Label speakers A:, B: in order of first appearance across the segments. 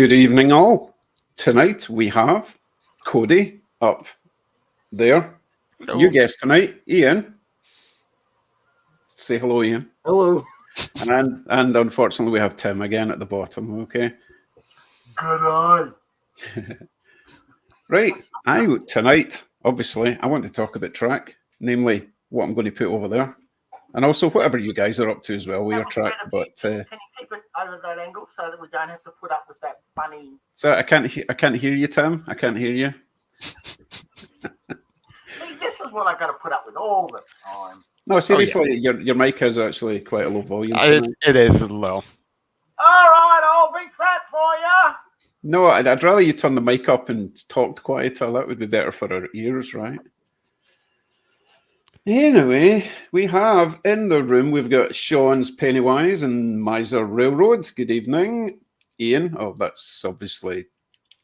A: Good evening, all. Tonight we have Cody up there.
B: Hello.
A: New guest tonight, Ian. Say hello, Ian.
C: Hello.
A: And unfortunately, we have Tim again at the bottom. Okay.
C: Good eye.
A: Right. Tonight, obviously, I want to talk about track, namely what I'm going to put over there, and also whatever you guys are up to as well with your track. But
D: Can you keep it over that angle so that we don't have to put up with that funny?
A: so I can't hear you, Tim. I can't hear you.
D: See, this is what I got to put up with all the time.
A: No, seriously, your mic is actually quite a low volume.
B: It is low.
D: All right, I'll fix that for you.
A: No, I'd rather you turn the mic up and talk quieter. That would be better for our ears, right? Anyway, we have in the room, we've got Sean's Pennywise and Miser Railroad. Good evening. Ian, oh, that's obviously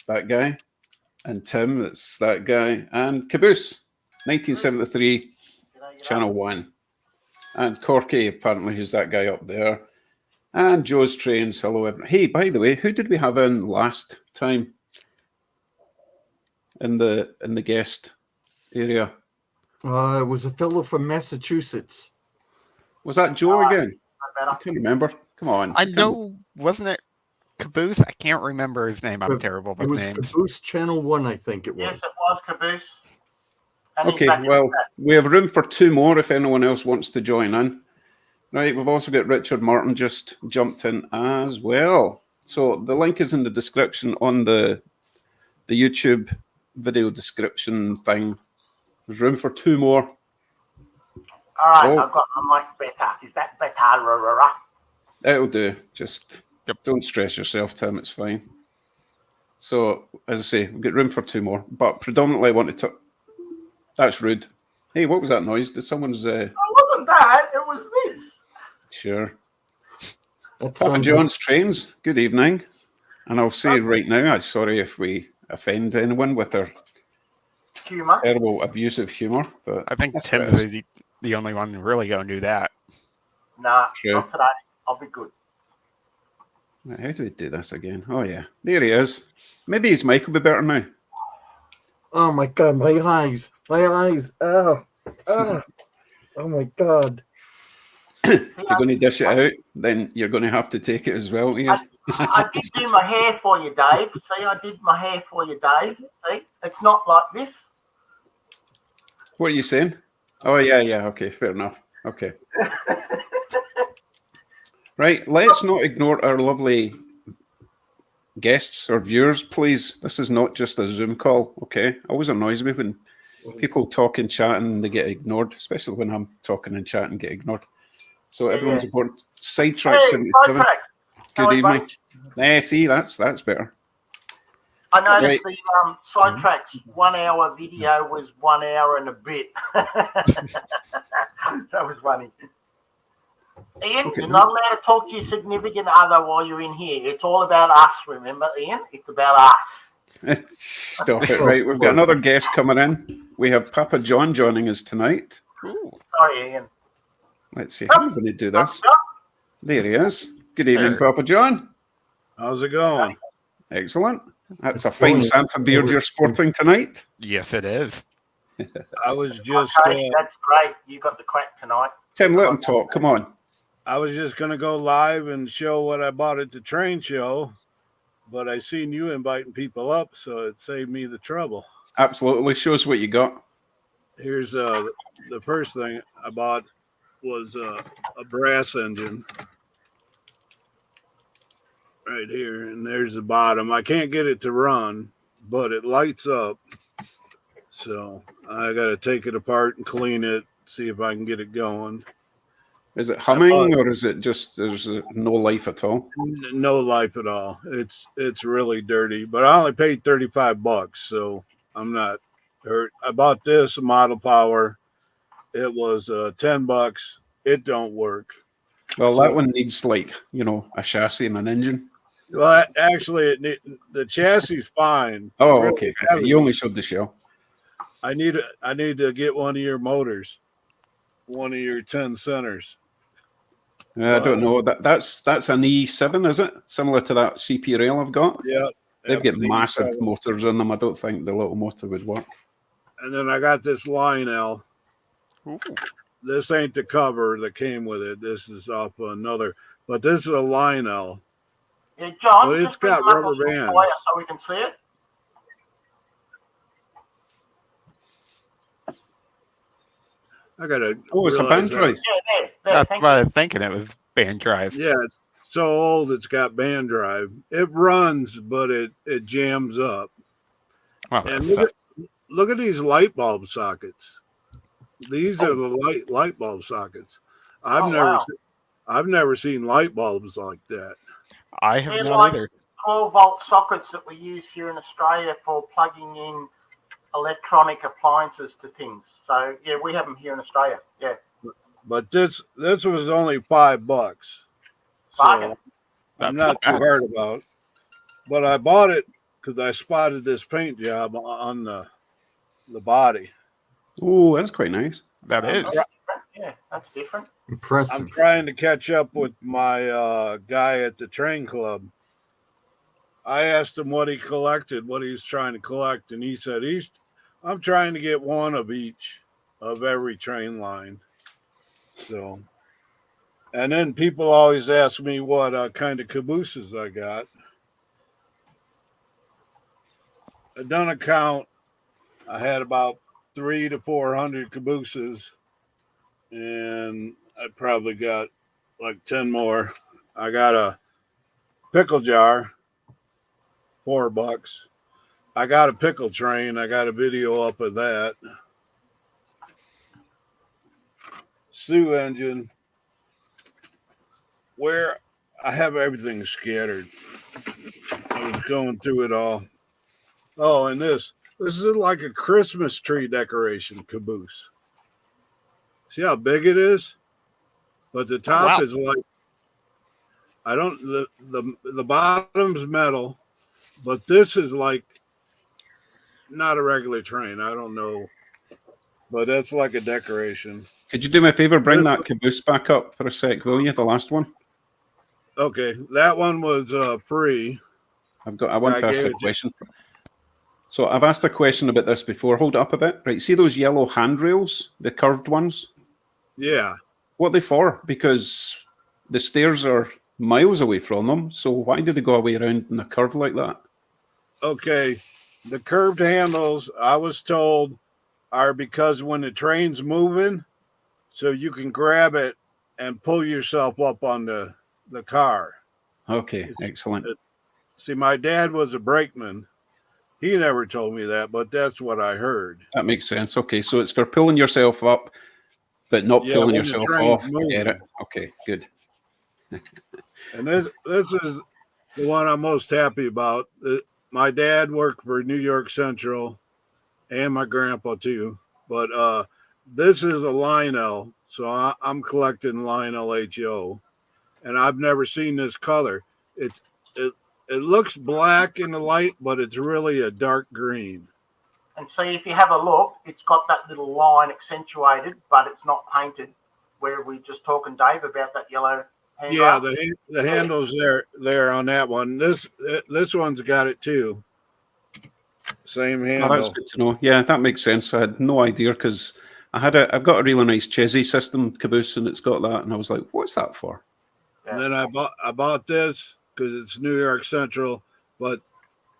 A: that guy. And Tim, that's that guy. And Caboose, 1973, Channel 1. And Corky, apparently, who's that guy up there. And Joe's Trains. Hello, everyone. Hey, by the way, who did we have in last time in the guest area?
C: It was a fellow from Massachusetts.
A: Was that Joe again? I can't remember. Come on.
B: I know, wasn't it Caboose? I can't remember his name. I'm terrible with names.
C: It was Caboose Channel 1, I think it was.
D: Yes, it was Caboose. And
A: Okay, well, we have room for two more if anyone else wants to join in. Right, we've also got Richard Martin just jumped in as well. So the link is in the description on the YouTube video description thing. There's room for two more.
D: All right, I've got my mic better. Is that better?
A: It'll do. Just don't stress yourself, Tim. It's fine. So, as I say, we've got room for two more. But predominantly I want to talk. That's rude. Hey, what was that noise? Did someone's...
D: It wasn't that. It was this.
A: Sure. Papa John's Trains, good evening. And I'll say right now, I'm sorry if we offend anyone with our
D: humor,
A: terrible, abusive humor. But
B: I think Tim's the only one really going to do that.
D: Nah, not today. I'll be good.
A: How do we do this again? Oh, yeah. There he is. Maybe his mic will be better now.
C: Oh, my God. My eyes. Oh, my God.
A: If you're going to dish it out, then you're going to have to take it as well, Ian.
D: I did do my hair for you, Dave. See, I did my hair for you, Dave. See, it's not like this.
A: What are you saying? Oh, yeah. Okay, fair enough. Okay. Right, let's not ignore our lovely guests or viewers, please. This is not just a Zoom call, okay? Always annoys me when people talk and chat and they get ignored, especially when I'm talking and chatting and get ignored. So everyone's important. Sidetrack 77. Good evening. See, that's better.
D: I noticed the Sidetrack's 1 hour video was 1 hour and a bit. That was funny. Ian, you're not allowed to talk to your significant other while you're in here. It's all about us, remember, Ian? It's about us.
A: Stop it, right? We've got another guest coming in. We have Papa John joining us tonight.
D: Ooh. Sorry, Ian.
A: Let's see how we're going to do this. There he is. Good evening, Papa John.
E: How's it going?
A: Excellent. That's a fine Santa beard you're sporting tonight.
B: Yes, it is.
E: I was just...
D: that's great. You got the crack tonight.
A: Tim, let him talk. Come on.
E: I was just going to go live and show what I bought at the train show, but I seen you inviting people up, so it saved me the trouble.
A: Absolutely. Show us what you got.
E: Here's the first thing I bought was a brass engine. Right here, and there's the bottom. I can't get it to run, but it lights up. So I got to take it apart and clean it, see if I can get it going.
A: Is it humming or is it just there's no life at all?
E: No life at all. It's really dirty, but I only paid $35, so I'm not hurt. I bought this Model Power. It was $10. It don't work.
A: Well, that one needs like a chassis and an engine.
E: Well, actually, the chassis is fine.
A: Oh, really okay. You only showed the show.
E: I need to get one of your motors, one of your 10 centers.
A: I don't know. That's an E7, is it? Similar to that CP rail I've got.
E: Yeah.
A: They've got
E: it's
A: massive
E: E7.
A: motors in them. I don't think the little motor would work.
E: And then I got this Lionel.
B: Ooh.
E: This ain't the cover that came with it. This is off another, but this is a Lionel.
D: Yeah, John,
E: But it's
D: just bring
E: got
D: them up
E: rubber
D: a little
E: bands.
D: higher so we can see it.
E: I gotta.
A: Oh, it's a
E: realize
A: band
E: that-
A: drive.
D: Yeah, there.
B: That's
D: Thank
B: what I
D: you.
B: was thinking. It was band drive.
E: Yeah, it's so old. It's got band drive. It runs, but it jams up.
B: Well,
E: And
B: that's-
E: look at these light bulb sockets. These are the light bulb sockets. I've never seen light bulbs like that.
B: I have
D: They're
B: not
D: like
B: either.
D: 12-volt sockets that we use here in Australia for plugging in electronic appliances to things. So yeah, we have them here in Australia. Yeah,
E: But this was only $5.
D: bargain.
E: So
B: That's
E: I'm not too
B: bad.
E: hard about it. But I bought it because I spotted this paint job on the body.
A: Oh, that's quite nice.
B: That is.
D: Yeah, that's different.
C: Impressive.
E: I'm trying to catch up with my guy at the train club. I asked him what he collected, what he's trying to collect, and he said I'm trying to get one of each of every train line. So, and then people always ask me what kind of cabooses I got. I done a count. I had about 300 to 400 cabooses, and I probably got like 10 more. I got a pickle jar, $4. I got a pickle train. I got a video up of that. Sioux engine, where I have everything scattered. I was going through it all. Oh, and this is like a Christmas tree decoration caboose. See how big it is? But the top
B: wow.
E: is like the bottom's metal, but this is like not a regular train. I don't know. But that's like a decoration.
A: Could you do me a favor? Bring
E: This
A: that caboose back up for a sec, will you? The last one.
E: Okay, that one was free.
A: I want
E: I
A: to ask
E: gave
A: a
E: it to-
A: question. So I've asked a question about this before. Hold it up a bit. Right. See those yellow handrails, the curved ones?
E: Yeah.
A: What are they for? Because the stairs are miles away from them. So why do they go away around in a curve like that?
E: Okay. The curved handles, I was told, are because when the train's moving, so you can grab it and pull yourself up on the car.
A: Okay, excellent.
E: See, my dad was a brakeman. He never told me that, but that's what I heard.
A: That makes sense. Okay, so it's for pulling yourself up, but not
E: Yeah,
A: pulling
E: when the
A: yourself
E: train's
A: off. I
E: moving.
A: get it. Okay, good.
E: And this is the one I'm most happy about. My dad worked for New York Central, and my grandpa too. But this is a Lionel, so I'm collecting Lionel HO, and I've never seen this color. It looks black in the light, but it's really a dark green.
D: And see, if you have a look, it's got that little line accentuated, but it's not painted. Where we just talking, Dave, about that yellow handrail.
E: Yeah, the handle's there on that one. This one's got it too. Same
A: Oh,
E: handle.
A: that's good to know. Yeah, that makes sense. I had no idea because I've got a really nice Chesney system caboose, and it's got that, and I was like, what's that for?
E: And then I bought this because it's New York Central, but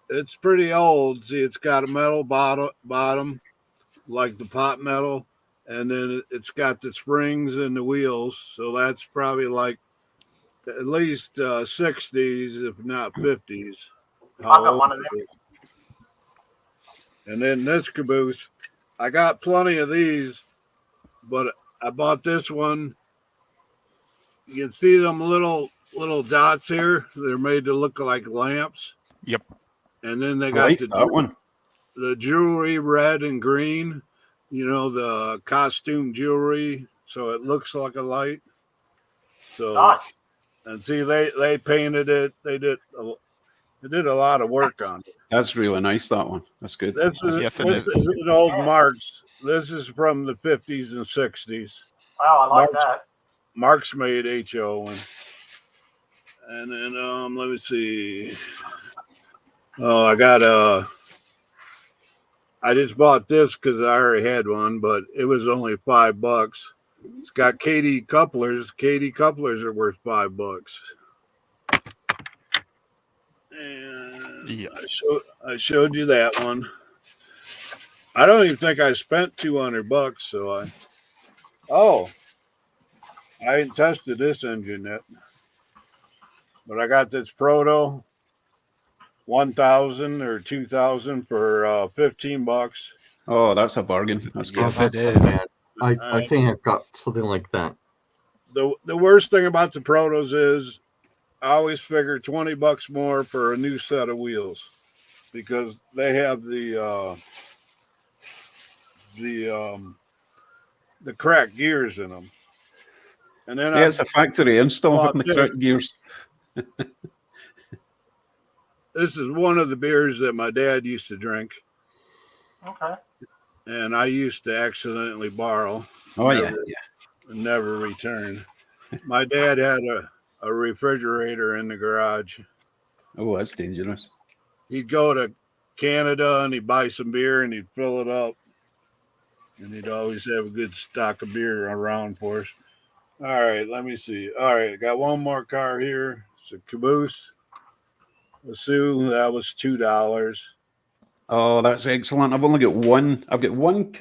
E: it's pretty old. See, it's got a metal bottom, like the pot metal, and then it's got the springs and the wheels. So that's probably like at least 60s, if not 50s.
D: I got one of them.
E: And then this caboose, I got plenty of these, but I bought this one. You can see them little dots here. They're made to look like lamps.
B: Yep.
E: And then they
A: I
E: got
A: like that one.
E: the jewelry red and green, the costume jewelry, so it looks like a light. So
D: Nice.
E: and see they painted it. They did a lot of work on it.
A: That's really nice, that one. That's good.
E: This is
B: Yes, it
E: this
B: is.
E: is an old Marks. This is from the 50s and 60s.
D: Wow, I like
E: Mark's-
D: that.
E: Mark's made HO, and then let me see. Oh, I just bought this because I already had one, but it was only $5. It's got KD couplers. KD couplers are worth $5. And
B: Yeah.
E: I showed you that one. I don't even think I spent $200. So I ain't tested this engine yet, but I got this Proto 1000 or 2000 for $15.
A: Oh, that's a bargain. That's
C: Oh,
A: good.
B: Yes, it
C: that's
B: is.
C: not bad. I think I've got something like that.
E: The worst thing about the Protos is I always figure $20 more for a new set of wheels because they have the cracked gears in them. And then
A: Yeah, it's a factory install
E: bought
A: having the
E: this.
A: correct gears.
E: This is one of the beers that my dad used to drink,
D: Okay.
E: and I used to accidentally borrow.
A: Oh,
E: never,
A: yeah.
E: never return. My dad had a refrigerator in the garage.
A: Oh, that's dangerous.
E: He'd go to Canada and he'd buy some beer and he'd fill it up. And he'd always have a good stock of beer around for us. All right, let me see. All right, I got one more car here. It's a Caboose. A Sioux, that was $2.
A: Oh, that's excellent. I've only got one. I've got one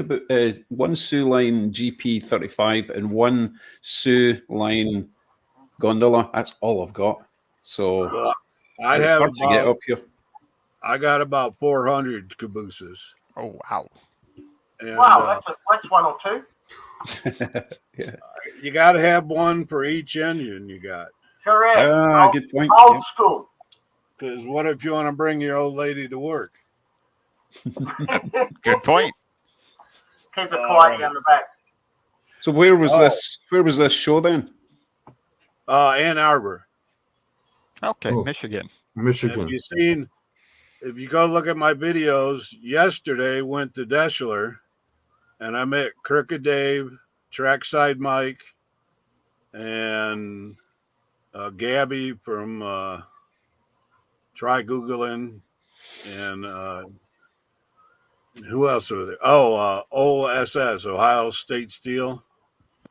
A: Sioux Line GP35 and one Sioux Line Gondola. That's all I've got. So
E: Well, I
A: it's
E: have
A: hard to get
E: about,
A: up here.
E: I got about 400 Cabooses.
B: Oh, wow.
E: And,
D: Wow, that's one or two.
A: Yeah.
E: you got to have one for each engine you got.
D: Correct.
A: Ah, good point.
D: Old
A: Yep.
D: school.
E: Because what if you want to bring your old lady to work?
B: Good point.
D: Keep it quiet down the back.
A: So where was
E: Oh.
A: this? Where was this show then?
E: Ann Arbor.
B: Okay,
C: Oh.
B: Michigan.
C: Michigan.
E: If you go look at my videos, yesterday went to Deschler, and I met Crooked Dave, Trackside Mike, and Gabby from Try Googling, and who else were there? Oh, OSS, Ohio State Steel.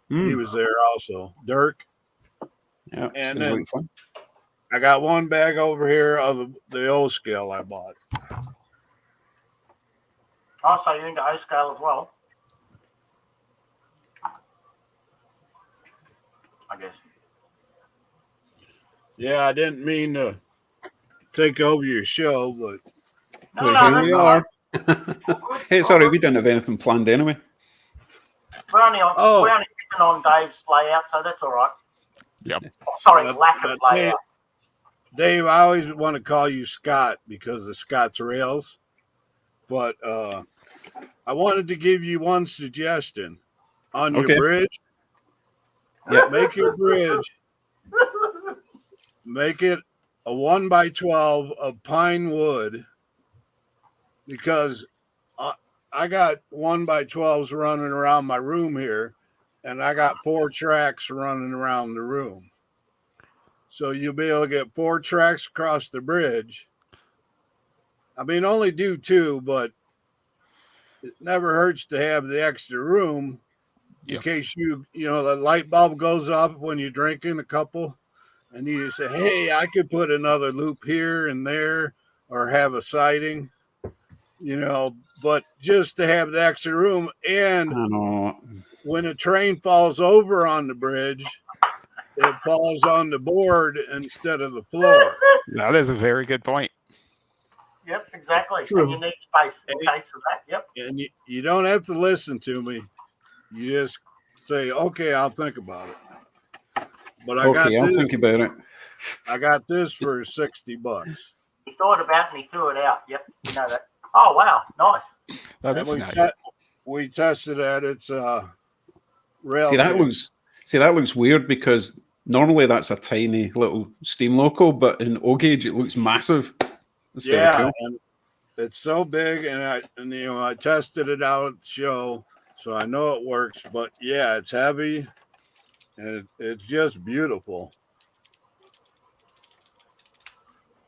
E: He was there also. Dirk.
A: Yeah,
E: And
A: sounds
E: then
A: like fun.
E: I got one bag over here of the old scale I bought.
D: Oh, so you're into O scale as well? I guess.
E: Yeah, I didn't mean to take over your show, but
D: No,
A: Well,
D: no,
A: here we
D: that's
A: are. Hey, sorry, we didn't have anything planned anyway.
D: We're only
E: Oh.
D: picking on Dave's layout, so that's all right.
B: Yep.
D: Oh, sorry,
E: But-
D: lack of
E: but
D: layout.
E: Dave, I always want to call you Scott because of Scott's Rails. But I wanted to give you one suggestion. On
A: Okay.
E: your bridge,
A: Yeah.
E: make your bridge, make it a 1x12 of pine wood, because I got 1x12s running around my room here, and I got 4 tracks running around the room. So you'll be able to get 4 tracks across the bridge. I mean, only do 2, but it never hurts to have the extra room in
B: Yep.
E: case the light bulb goes off when you're drinking a couple, and you say, hey, I could put another loop here and there or have a siding, but just to have the extra room. And
A: I know.
E: when a train falls over on the bridge, it falls on the board instead of the floor.
B: That is a very good point.
D: Yep, exactly.
C: True.
D: And you need space in case of that. Yep.
E: And you don't have to listen to me. You just say, okay, I'll think about it. But
A: Okay, I'll think about it.
E: I got this for $60.
D: He thought about it and he threw it out. Yep, we know that. Oh, wow. Nice.
B: That
E: And
B: is nice.
E: we tested at its rail.
A: See, that
E: gauge.
A: looks weird because normally that's a tiny little steam loco, but in O gauge it looks massive. That's very
E: Yeah,
A: cool.
E: and it's so big, and I tested it out at the show, so I know it works. But yeah, it's heavy, and it's just beautiful.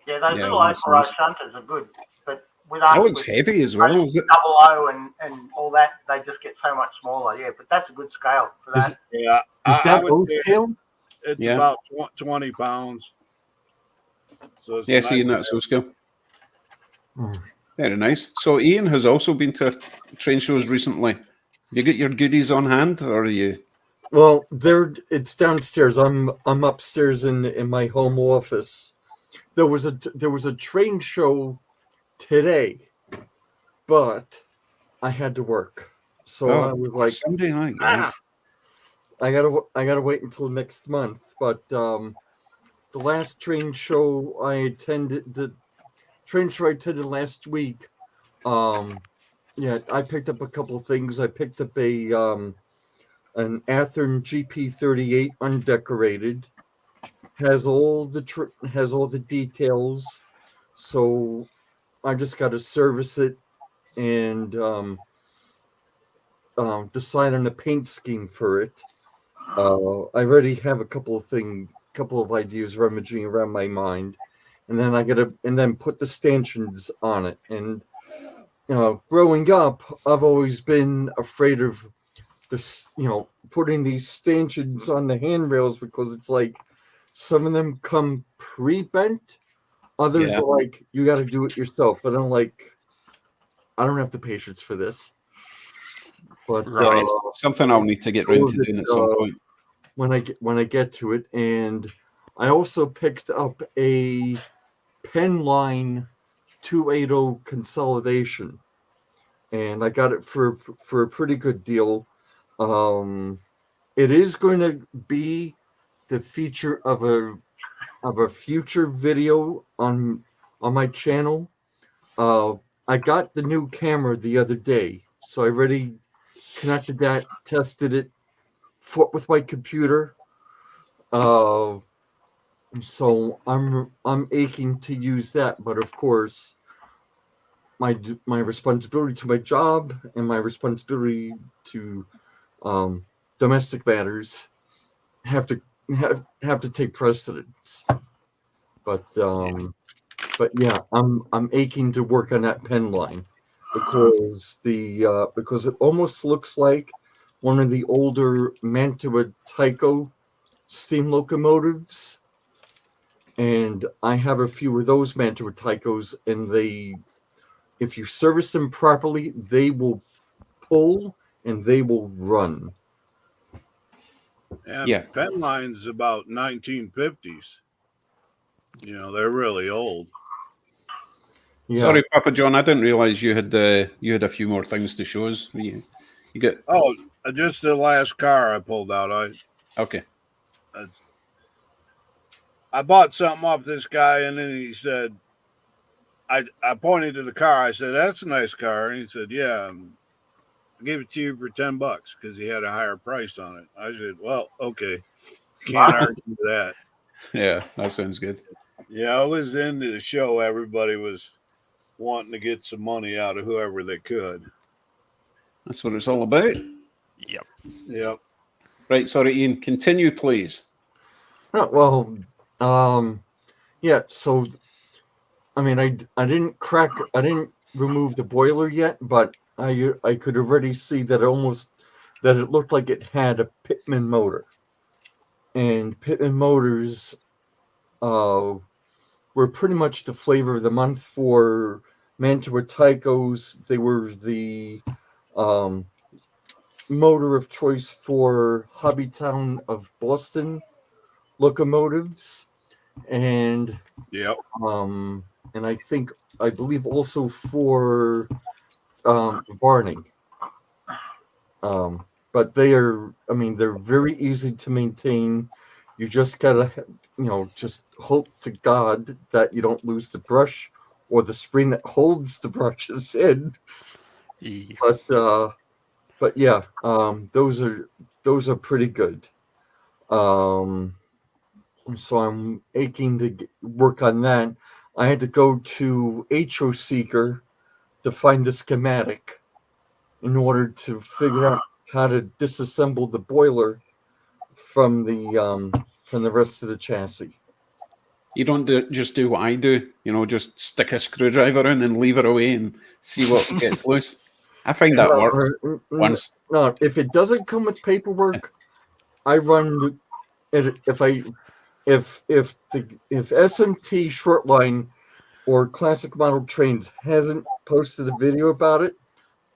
D: Yeah, those
A: Yeah,
D: little
A: that's
D: Opera
A: nice.
D: shunters are good, but with us,
A: Oh, it's
D: with
A: heavy as well, is it?
D: double O and all that, they just get so much smaller. Yeah, but that's a good scale for
C: Is,
D: that.
E: Yeah,
C: is
E: I
C: that
E: would
C: O
E: say
C: scale?
E: it's
A: Yeah.
E: about 20 pounds. So it's
A: Yeah,
E: nice.
A: seeing that's so skill.
C: Hmm.
A: Very nice. So Ian has also been to train shows recently. You get your goodies on hand, or are you?
C: Well, it's downstairs. I'm upstairs in my home office. There was a train show today, but I had to work, so I was like,
A: Sunday night, right?
C: I gotta wait until next month. But the last train show I attended last week. Yeah, I picked up a couple of things. I picked up an Athearn GP38 undecorated. Has all the details. So I just got to service it and decide on a paint scheme for it. I already have a couple of ideas rummaging around my mind, and then put the stanchions on it. And growing up, I've always been afraid of this, putting these stanchions on the handrails because it's like some of them come pre-bent, others
A: Yeah.
C: are like you got to do it yourself, and I'm like, I don't have the patience for this. But
B: Right.
A: It's something I'll need to get round to doing at some point.
C: when I get to it. And I also picked up a Penline 280 consolidation, and I got it for a pretty good deal. It is going to be the feature of a future video on my channel. I got the new camera the other day, so I already connected that, tested it with my computer. So I'm aching to use that, but of course, my responsibility to my job and my responsibility to domestic matters have to take precedence. But yeah, I'm aching to work on that pen line because because it almost looks like one of the older Mantua Tycho steam locomotives, and I have a few of those Mantua Tychos, and if you service them properly, they will pull and they will run.
E: And
A: Yeah.
E: Penline's about 1950s. They're really old.
C: Yeah.
A: Sorry, Papa John, I didn't realise you had a few more things to show us. You get
E: Oh, just the last car I pulled out.
A: okay.
E: I bought something off this guy, and then he said, I pointed to the car. I said, "That's a nice car," and he said, "Yeah, I gave it to you for $10 because he had a higher price on it." I said, "Well, okay, can't argue with that."
A: Yeah, that sounds good.
E: Yeah, I was into the show. Everybody was wanting to get some money out of whoever they could.
A: That's what it's all about.
B: Yep.
E: Yep.
A: Right, sorry, Ian. Continue, please.
C: Well, yeah. So, I mean, I didn't remove the boiler yet, but I could already see that it looked like it had a Pitman motor, and Pitman motors were pretty much the flavor of the month for Mantua Tychos. They were the motor of choice for Hobbytown of Boston locomotives, and
E: Yep.
C: and I believe also for Varning. But they're very easy to maintain. You just gotta, just hope to God that you don't lose the brush or the spring that holds the brushes in.
B: Yeah.
C: But yeah, those are pretty good. So I'm aching to work on that. I had to go to HO Seeker to find the schematic in order to figure out how to disassemble the boiler from the rest of the chassis.
A: You don't just do what I do, just stick a screwdriver in and leave it away and see what gets loose. I find that works once.
C: No, if it doesn't come with paperwork, I run it. If SMT Shortline or Classic Model Trains hasn't posted a video about it,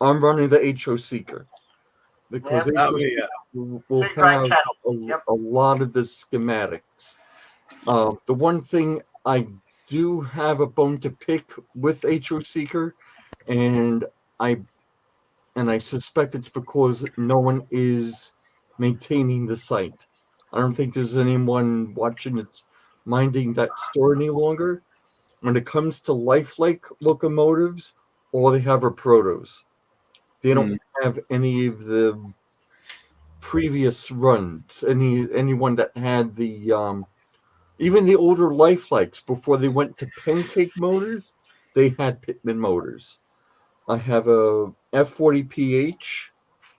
C: I'm running the HO Seeker because
D: Yep.
C: HO
E: Okay,
C: Seeker
E: yeah.
C: will
D: Two great
C: have
D: channels. Yep.
C: a lot of the schematics. The one thing I do have a bone to pick with HO Seeker, and I suspect it's because no one is maintaining the site. I don't think there's anyone watching that's minding that store any longer. When it comes to lifelike locomotives, all they have are protos. They don't have any of the previous runs. Anyone that had the even the older lifelikes before they went to pancake motors, they had Pitman motors. I have a F40PH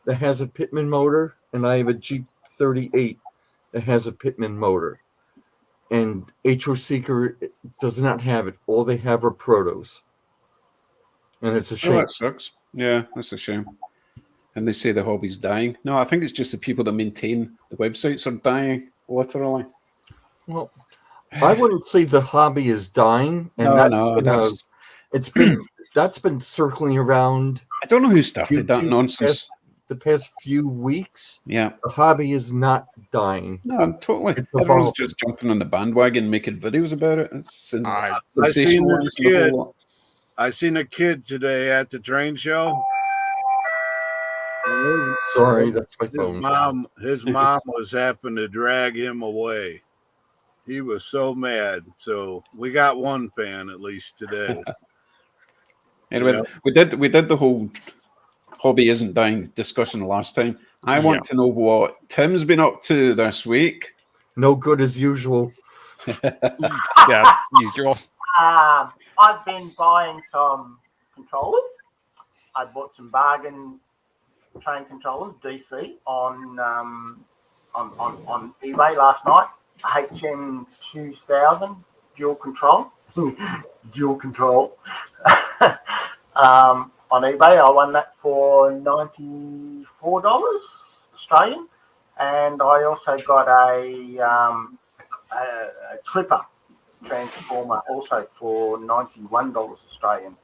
C: that has a Pitman motor, and I have a Jeep 38 that has a Pitman motor. And HO Seeker does not have it. All they have are protos. And it's a
A: Oh,
C: shame.
A: that sucks. Yeah, that's a shame. And they say the hobby's dying. No, I think it's just the people that maintain the websites are dying, literally.
C: Well, I wouldn't say the hobby is dying, and that's been circling around.
A: I don't know who started that
C: YouTube
A: nonsense.
C: The past few weeks.
A: Yeah.
C: The hobby is not dying.
A: No, totally.
C: It's
A: Everyone's
C: evolving.
A: just jumping on the bandwagon, making videos about it. It's
E: I seen this
A: sensationalizing the whole
E: kid.
A: lot.
E: I seen a kid today at the train show.
C: Sorry, that's my phone.
E: His mom was having to drag him away. He was so mad. So we got one fan at least today.
A: Anyway, we did the whole hobby isn't dying discussion last time. I want to know what Tim's been up to this week.
C: No good as usual.
B: Yeah, usual.
D: I've been buying some controllers. I bought some bargain train controllers, DC, on eBay last night. HM 2000 dual control. Dual control. On eBay, I won that for $94 Australian, and I also got a Clipper transformer also for $91 Australian.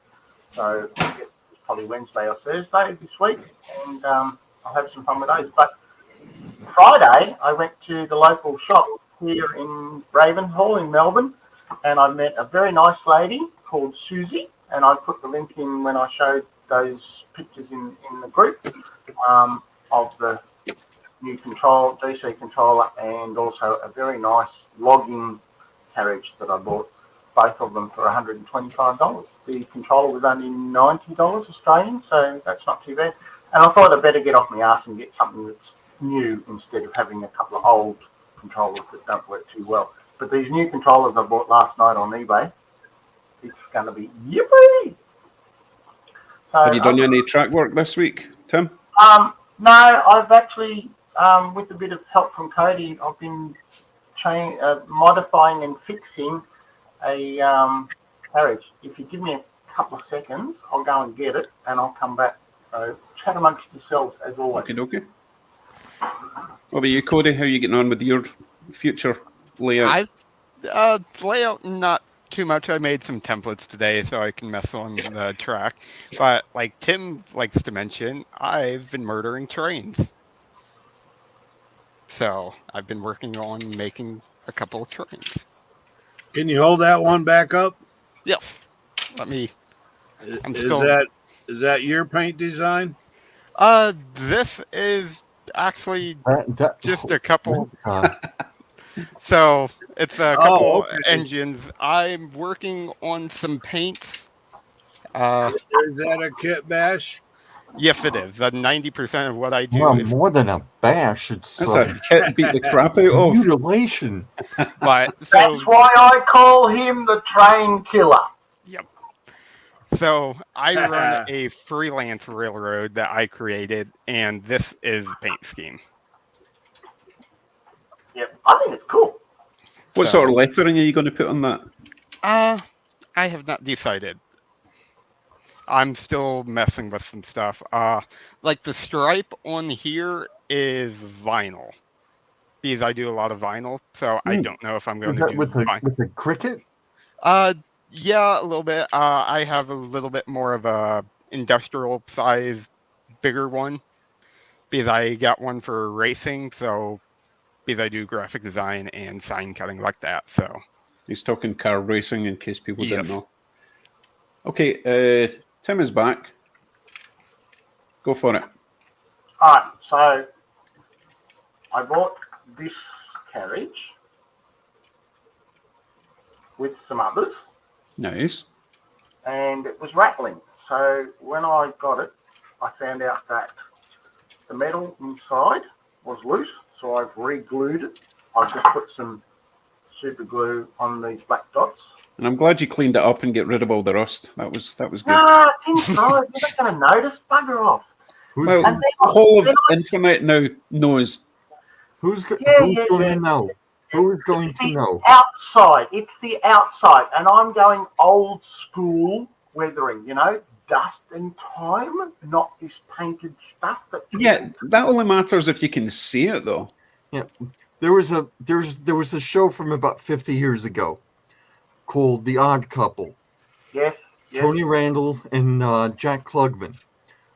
D: So it's probably Wednesday or Thursday this week, and I'll have some fun with those. But Friday, I went to the local shop here in Ravenhall in Melbourne, and I met a very nice lady called Susie, and I put the link in when I showed those pictures in the group of the new DC controller, and also a very nice logging carriage that I bought, both of them for $125. The controller was only $90 Australian, so that's not too bad. And I thought I'd better get off my ass and get something that's new instead of having a couple of old controllers that don't work too well. But these new controllers I bought last night on eBay, it's going to be yippee! So,
A: have you done any track work this week, Tim?
D: No, I've actually, with a bit of help from Cody, I've been modifying and fixing a carriage. If you give me a couple of seconds, I'll go and get it, and I'll come back. So chat amongst yourselves as always.
A: Okay. What about you, Cody? How are you getting on with your future layout?
B: Layout, not too much. I made some templates today so I can mess on the track. But like Tim likes to mention, I've been murdering trains. So I've been working on making a couple of trains.
E: Can you hold that one back up?
B: Yes. Let me.
E: Is that your paint design?
B: This is actually just a couple. So it's a couple engines. I'm working on some paints.
E: Is that a kit bash?
B: Yes, it is. 90% of what I do
C: Well,
B: is
C: more than a bash. It's
A: That's a kit beat the crap out of.
C: mutilation.
B: But
D: that's why I call him the train killer.
B: Yep. So I run a freelance railroad that I created, and this is the paint scheme.
D: Yep. I think it's cool.
A: What
B: So,
A: sort of lettering are you going to put on that?
B: I have not decided. I'm still messing with some stuff. Like the stripe on here is vinyl because I do a lot of vinyl, so I don't know if I'm going
C: Is
B: to
C: that
B: do
C: with a cricket?
B: Yeah, a little bit. I have a little bit more of a industrial size, bigger one because I got one for racing. So because I do graphic design and sign cutting like that. So
A: He's talking car racing in case people didn't
B: yes.
A: know. Okay, Tim is back. Go for it.
D: All right, so I bought this carriage with some others,
A: Nice.
D: and it was rattling. So when I got it, I found out that the metal inside was loose, so I've re-glued it. I've just put some super glue on these black dots.
A: And I'm glad you cleaned it up and get rid of all the rust. That was good.
D: Nah, it's inside. You're not going to notice. Bugger off.
A: Well,
D: And
A: the whole of the internet now knows.
C: Who's going
D: Yeah.
C: to know? Who is going
D: It's
C: to
D: the
C: know?
D: outside. It's the outside. And I'm going old school weathering, dust and time, not this painted stuff.
A: Yeah, that only matters if you can see it, though.
C: Yeah, there was a show from about 50 years ago called The Odd Couple.
D: Yes.
C: Tony Randall and Jack Klugman.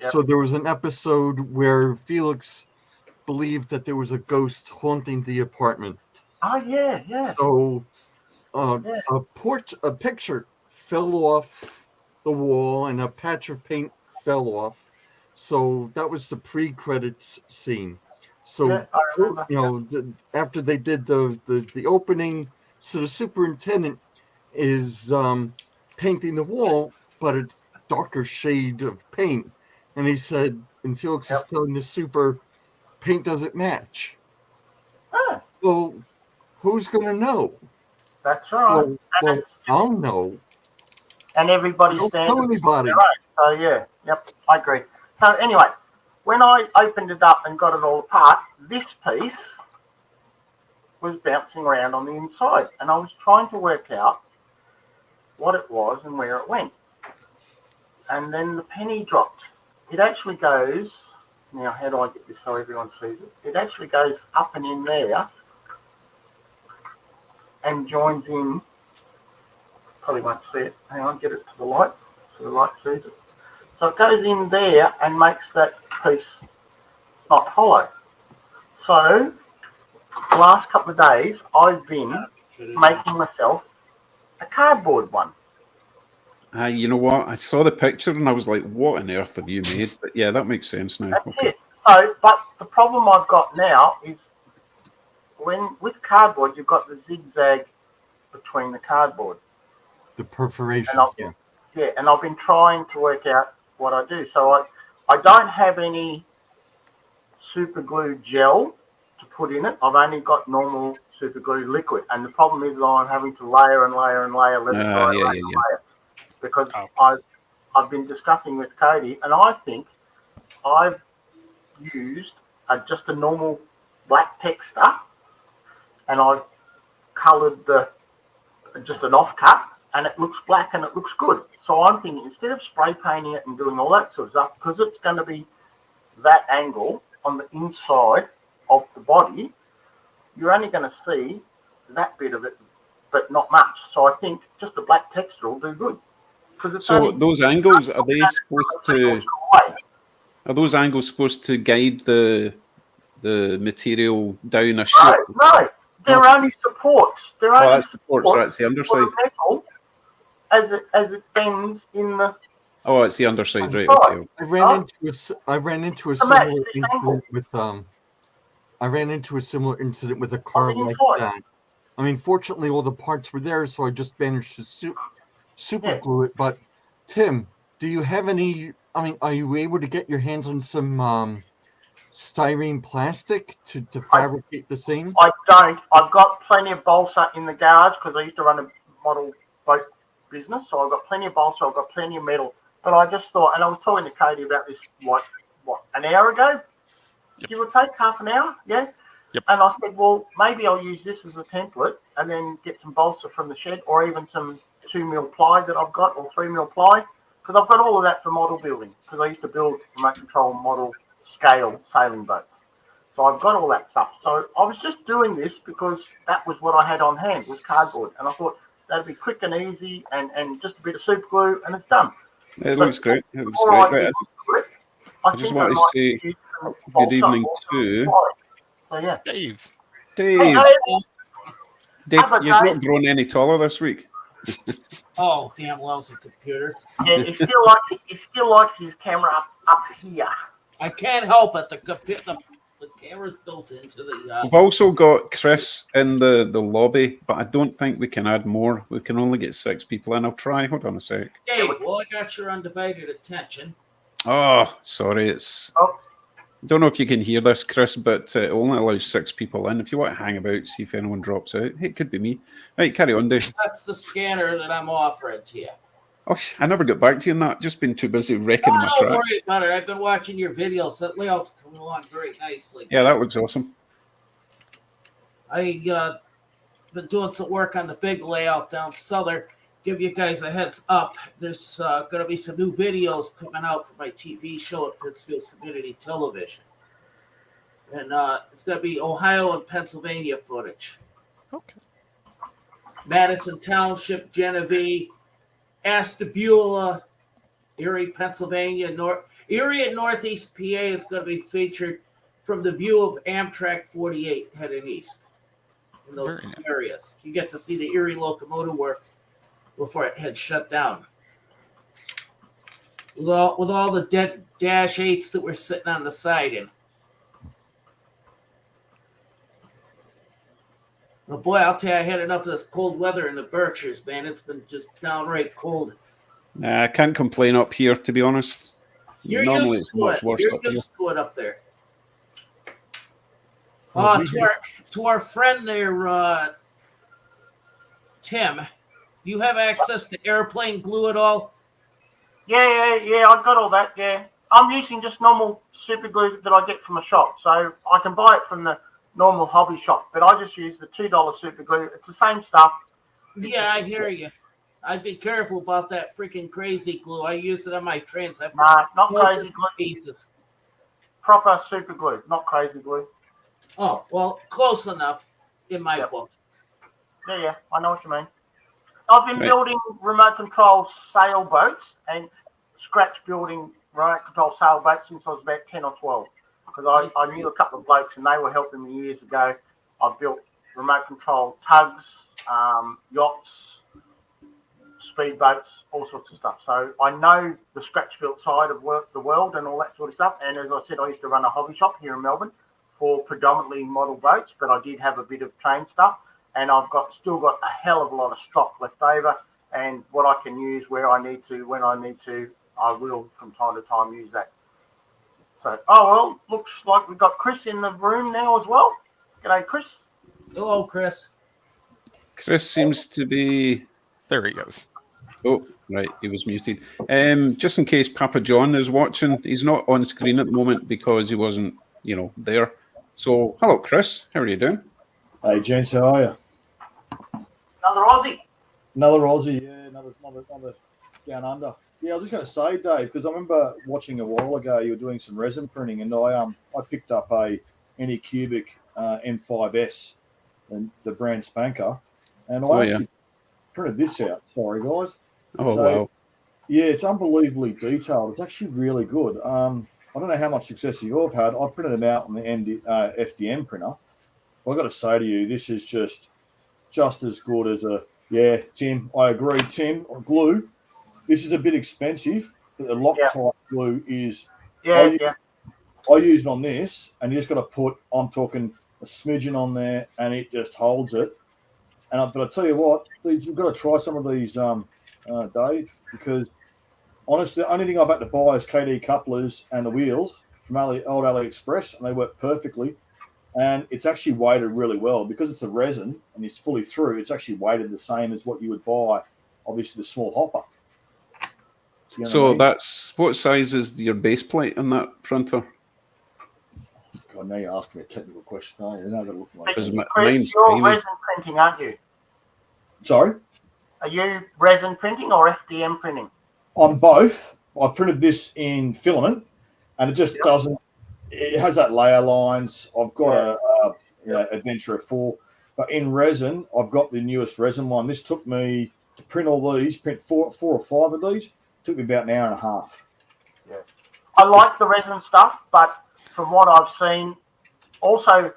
D: Yep.
C: So there was an episode where Felix believed that there was a ghost haunting the apartment.
D: Oh, yeah.
C: So
D: Yeah.
C: a picture fell off the wall and a patch of paint fell off. So that was the pre-credits scene. So
D: Yeah, I remember.
C: after they did the opening, so the superintendent is painting the wall, but it's darker shade of paint. And he said, and Felix is
D: Yep.
C: telling the super, paint doesn't match.
D: Ah,
C: Well, who's going to know?
D: that's right.
C: Well, I'll know.
D: And everybody
C: Don't
D: stands
C: tell anybody.
D: their own. So, yeah. Yep, I agree. So, anyway, when I opened it up and got it all apart, this piece was bouncing around on the inside. And I was trying to work out what it was and where it went. And then the penny dropped. It actually goes, now how do I get this so everyone sees it? It actually goes up and in there and joins in, probably won't see it, hang on, get it to the light so the light sees it. So it goes in there and makes that piece not hollow. So the last couple of days I've been making myself a cardboard one.
A: You know what? I saw the picture and I was like, what on earth have you made? But yeah, that makes sense now.
D: That's
A: Okay.
D: it. So, but the problem I've got now is with cardboard, you've got the zigzag between the cardboard.
C: The perforation.
D: And I've been trying to work out what I do. So I don't have any super glue gel to put in it. I've only got normal super glue liquid. And the problem is I'm having to layer and layer and layer, layer. Because I've been discussing with Cody, and I think I've used just a normal black texture, and I've coloured just an offcut, and it looks black and it looks good. So I'm thinking instead of spray painting it and doing all that sort of stuff, because it's going to be that angle on the inside of the body, you're only going to see that bit of it, but not much. So I think just a black texture will do good.
A: So those angles, are those angles supposed to guide the material down a shape?
D: No, they're only supports. They're only
A: that's supports. Right, it's the underside.
D: Metal as it bends in the.
A: Oh, it's the underside, right? Okay.
C: I ran into a similar incident with I ran into a similar incident with a car like that. I mean, fortunately, all the parts were there, so I just managed to super glue it. But Tim, do you have any? I mean, are you able to get your hands on some styrene plastic to fabricate the same?
D: I don't. I've got plenty of balsa in the garage because I used to run a model boat business, so I've got plenty of balsa. I've got plenty of metal. But I just thought, and I was talking to Cody about this what an hour ago, give or take half an hour, yeah.
B: Yep.
D: And I said, well, maybe I'll use this as a template and then get some balsa from the shed or even some 2mm ply that I've got or 3mm ply because I've got all of that for model building because I used to build remote control model scale sailing boats. So I've got all that stuff. So I was just doing this because that was what I had on hand was cardboard. And I thought that'd be quick and easy and just a bit of super glue and it's done.
A: It
D: But
A: looks great. It looks
D: before
A: great.
D: I
A: Right,
D: dig into it, I
A: I just
D: think I
A: want to
D: might
A: say
D: use some
A: good
D: balsa
A: evening
D: or some
A: to
D: ply. So yeah.
B: Dave.
A: Dave.
D: Hey,
A: Dave,
D: Have a
A: you've
D: day.
A: not grown any taller this week.
F: Oh, damn lousy computer.
D: yeah, he still likes his camera up here.
F: I can't help it. The camera's built into the.
A: We've also got Chris in the lobby, but I don't think we can add more. We can only get 6 people in. I'll try. Hold on a sec.
F: Dave, well, I got your undivided attention.
A: Oh, sorry. It's.
D: Oh.
A: I don't know if you can hear this, Chris, but it only allows 6 people in. If you want to hang about, see if anyone drops out. Hey, it could be me. Right, carry on, Dave.
F: That's the scanner that I'm offering to you.
A: Oh, I never got back to you on that. Just been too busy wrecking my
F: Don't
A: track.
F: worry about it. I've been watching your videos. That layout's coming along very nicely.
A: Yeah, that looks awesome.
F: I been doing some work on the big layout down southern. Give you guys a heads up. There's going to be some new videos coming out for my TV show at Pittsfield Community Television. And it's going to be Ohio and Pennsylvania footage.
B: Okay.
F: Madison Township, Genevieve, Ashtabula, Erie, Pennsylvania, Erie and Northeast PA is going to be featured from the view of Amtrak 48 heading east in those
B: Very
F: two areas. You get to see the Erie Locomotive Works before it had shut down. With all the dead Dash 8s that were sitting on the siding. Well, boy, I'll tell you, I had enough of this cold weather in the Berkshires, man. It's been just downright cold.
A: I can't complain up here, to be honest.
F: You're
A: Normally
F: used
A: it's
F: to
A: much
F: it.
A: worse
F: You're
A: up here.
F: used to it up there.
C: Well,
F: To our friend there, Tim, do you have access to airplane glue at all?
D: Yeah, I got all that, yeah. I'm using just normal super glue that I get from a shop. So I can buy it from the normal hobby shop, but I just use the $2 super glue. It's the same stuff.
F: Yeah, I hear you. I'd be careful about that freaking crazy glue. I use it on my trains. I've
D: Nah, not
F: multiple
D: crazy glue.
F: pieces.
D: Proper super glue, not crazy glue.
F: Oh, well, close enough in my
D: Yep.
F: book.
D: Yeah, I know what you mean. I've been
A: Right.
D: building remote control sailboats and scratch building remote control sailboats since I was about 10 or 12. Because I knew a couple of blokes and they were helping me years ago. I built remote control tugs, yachts, speedboats, all sorts of stuff. So I know the scratch built side of the world and all that sort of stuff. And as I said, I used to run a hobby shop here in Melbourne for predominantly model boats, but I did have a bit of train stuff. And I've still got a hell of a lot of stock left over. And what I can use where I need to, when I need to, I will from time to time use that. So, looks like we've got Chris in the room now as well. G'day, Chris.
F: Hello, Chris.
A: Chris seems to be.
B: There he goes.
A: Oh, right, he was muted. Just in case Papa John is watching, he's not on screen at the moment because he wasn't, there. So, hello, Chris. How are you doing?
G: Hey, gents, how are you?
D: Another Aussie.
G: Another Aussie, yeah, another down under. Yeah, I was just going to say, Dave, because I remember watching a while ago you were doing some resin printing, and I picked up a Anycubic M5S, and the brand Spanker, and I actually printed this out. Sorry, guys.
A: Oh, wow.
G: Yeah, it's unbelievably detailed. It's actually really good. I don't know how much success you've had. I printed them out on the FDM printer. I've got to say to you, this is just as good as Tim. I agree, Tim. Glue. This is a bit expensive, but the Loctite glue is.
D: Yeah.
G: I use it on this, and you just got to put. I'm talking a smidgen on there, and it just holds it. But I tell you what, you've got to try some of these, Dave, because honestly, the only thing I've had to buy is KD couplers and the wheels from old AliExpress, and they work perfectly. And it's actually weighted really well because it's a resin and it's fully through. It's actually weighted the same as what you would buy, obviously, the small hopper.
A: So that's what size is your base plate on that printer?
G: God, I know you're asking me a technical question. I know that look like.
A: Because
D: Chris,
A: mine's
D: you're
A: tiny.
D: resin printing, aren't you?
G: Sorry,
D: Are you resin printing or FDM printing?
G: on both. I printed this in filament, and it just doesn't. It has that layer lines. I've got a Adventure 4, but in resin, I've got the newest resin one. This took me to print all these, print four or five of these. Took me about an hour and a half.
D: Yeah. I like the resin stuff, but from what I've seen, also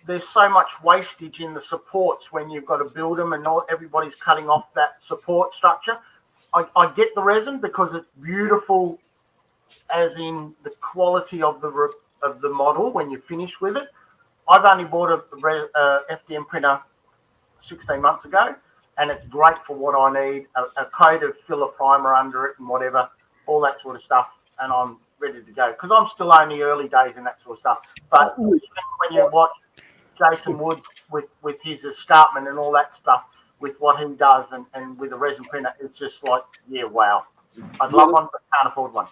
D: there's so much wastage in the supports when you've got to build them and not everybody's cutting off that support structure. I get the resin because it's beautiful, as in the quality of the model when you finish with it. I've only bought a FDM printer 16 months ago, and it's great for what I need, a coat of filler primer under it and whatever, all that sort of stuff, and I'm ready to go, because I'm still only early days in that sort of stuff. But even when you watch Jason Woods with his escarpment and all that stuff, with what he does and with a resin printer, it's just like, yeah, wow. I'd love one, but can't afford one.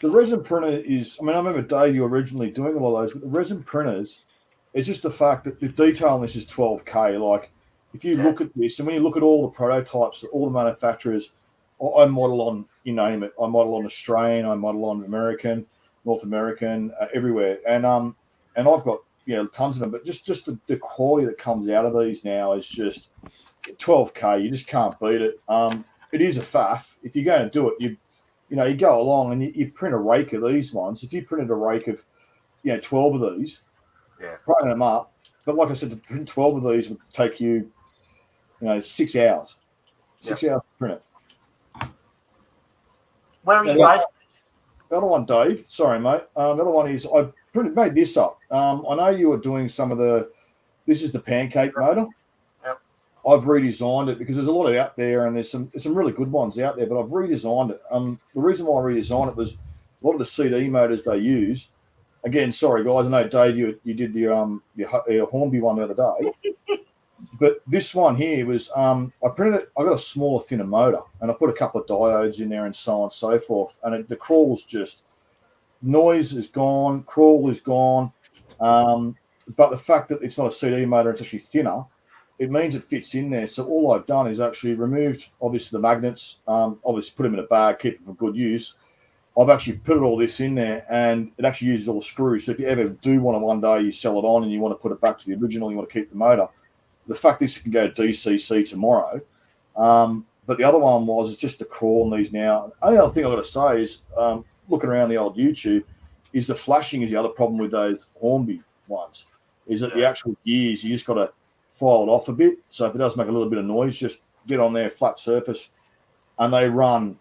G: The resin printer is, I remember Dave, you were originally doing a lot of those, but the resin printers, it's just the fact that the detail on this is 12K. Like, if you look at this, and when you look at all the prototypes, all the manufacturers, I model on, you name it. I model on Australian, I model on American, North American, everywhere. And I've got, tons of them, but just the quality that comes out of these now is just 12K. You just can't beat it. It is a faff. If you're going to do it, you go along and you print a rake of these ones. If you printed a rake of, 12 of these, printing them up. But like I said, to print 12 of these would take you, 6 hours. 6 hours to print it.
D: Where are you based?
G: The other one, Dave. Sorry, mate. The other one is I made this up. I know you were doing some of this is the pancake motor.
D: Yep.
G: I've redesigned it because there's a lot out there, and there's some really good ones out there. But I've redesigned it. The reason why I redesigned it was a lot of the CD motors they use. Again, sorry guys, I know Dave, you did your Hornby one the other day, but this one here was I printed it. I got a smaller, thinner motor, and I put a couple of diodes in there and so on and so forth. And the crawl's just noise is gone, crawl is gone. But the fact that it's not a CD motor, it's actually thinner. It means it fits in there. So all I've done is actually removed, obviously, the magnets, obviously put them in a bag, keep them for good use. I've actually put all this in there, and it actually uses all the screws. So if you ever do want to one day, you sell it on and you want to put it back to the original, you want to keep the motor, the fact this can go DCC tomorrow. But the other one it's just the crawl on these now. The only other thing I've got to say is, looking around the old YouTube, is the flashing is the other problem with those Hornby ones, is that the actual gears, you just got to file it off a bit. So if it does make a little bit of noise, just get on there, flat surface, and they run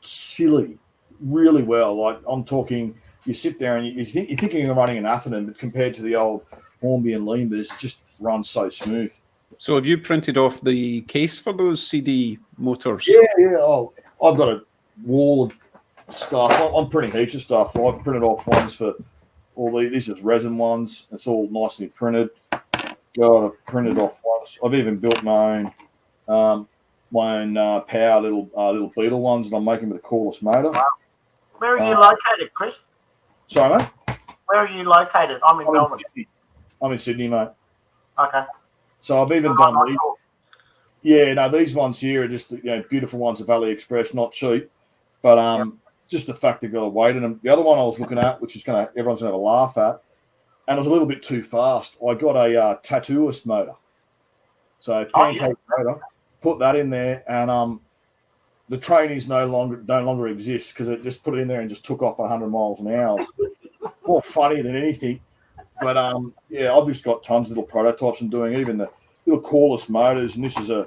G: silly really well. Like, I'm talking, you sit there and you're thinking you're running an Atherton, but compared to the old Hornby and Lean, it just runs so smooth.
A: So have you printed off the case for those CD motors?
G: Yeah. Oh, I've got a wall of stuff. I'm printing heaps of stuff. I've printed off ones for all these are resin ones. It's all nicely printed. I've printed off ones. I've even built my own power little Beetle ones, and I'm making with a cordless motor.
D: Wow. Where are you located, Chris?
G: Sorry, mate?
D: Where are you located? I'm in Melbourne.
G: I'm in Sydney, mate.
D: Okay.
G: So I've even done these. Yeah, no, these ones here are just beautiful ones of AliExpress, not cheap, but just the fact they've got a weight in them. The other one I was looking at, which is everyone's gonna have a laugh at, and it was a little bit too fast. I got a tattooist motor, so pancake motor. Put that in there, and the trainees no longer exist because it just put it in there and just took off 100 miles an hour. More funny than anything. But I've just got tons of little prototypes and doing even the little cordless motors. And this is I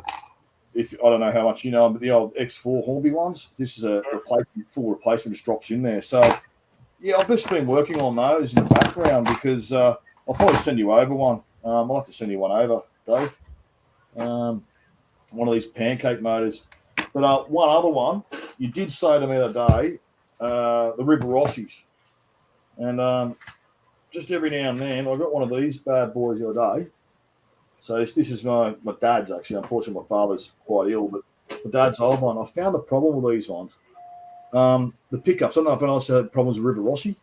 G: don't know how much you know, but the old X4 Hornby ones. This is a full replacement, just drops in there. So I've just been working on those in the background because I'll probably send you over one. I'll have to send you one over, Dave. One of these pancake motors. But one other one, you did say to me the other day, the River Rossies. And just every now and then, I got one of these bad boys the other day. So this is my dad's, actually. Unfortunately, my father's quite ill, but my dad's old one. I found the problem with these ones. The pickups, I don't know if anyone else had problems with River Rossi.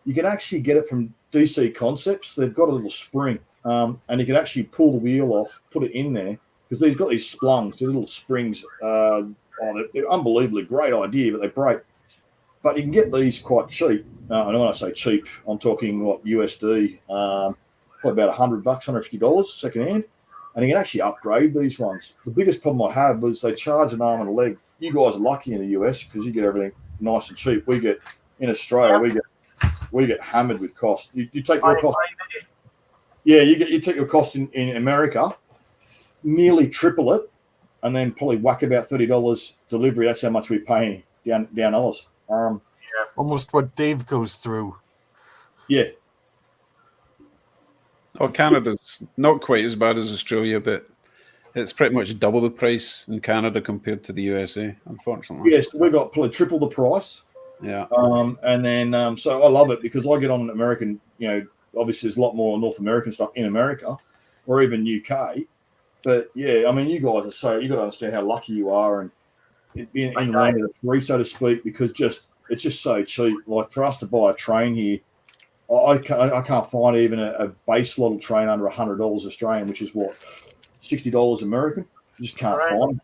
G: You can actually get it from DC Concepts. They've got a little spring, and you can actually pull the wheel off, put it in there, because they've got these splungs, the little springs. They're unbelievably great idea, but they break. But you can get these quite cheap. And when I say cheap, I'm talking what USD, probably about $100, $150 secondhand. And you can actually upgrade these ones. The biggest problem I have was they charge an arm and a leg. You guys are lucky in the US because you get everything nice and cheap. We get in Australia, we get hammered with cost. You take your cost. Yeah, you take your cost in America, nearly triple it, and then probably whack about $30 delivery. That's how much we pay down Oz.
C: Almost what Dave goes through.
G: Yeah.
A: Oh, Canada's not quite as bad as Australia, but it's pretty much double the price in Canada compared to the USA, unfortunately.
G: Yes, we got probably triple the price.
A: Yeah.
G: And then, so I love it because I get on an American, obviously there's a lot more North American stuff in America or even UK. But yeah, I mean, you guys are you got to understand how lucky you are and in the land of the free, so to speak, because it's just so cheap. Like for us to buy a train here, I can't find even a base model train under $100 Australian, which is what, $60 American. You just can't find it.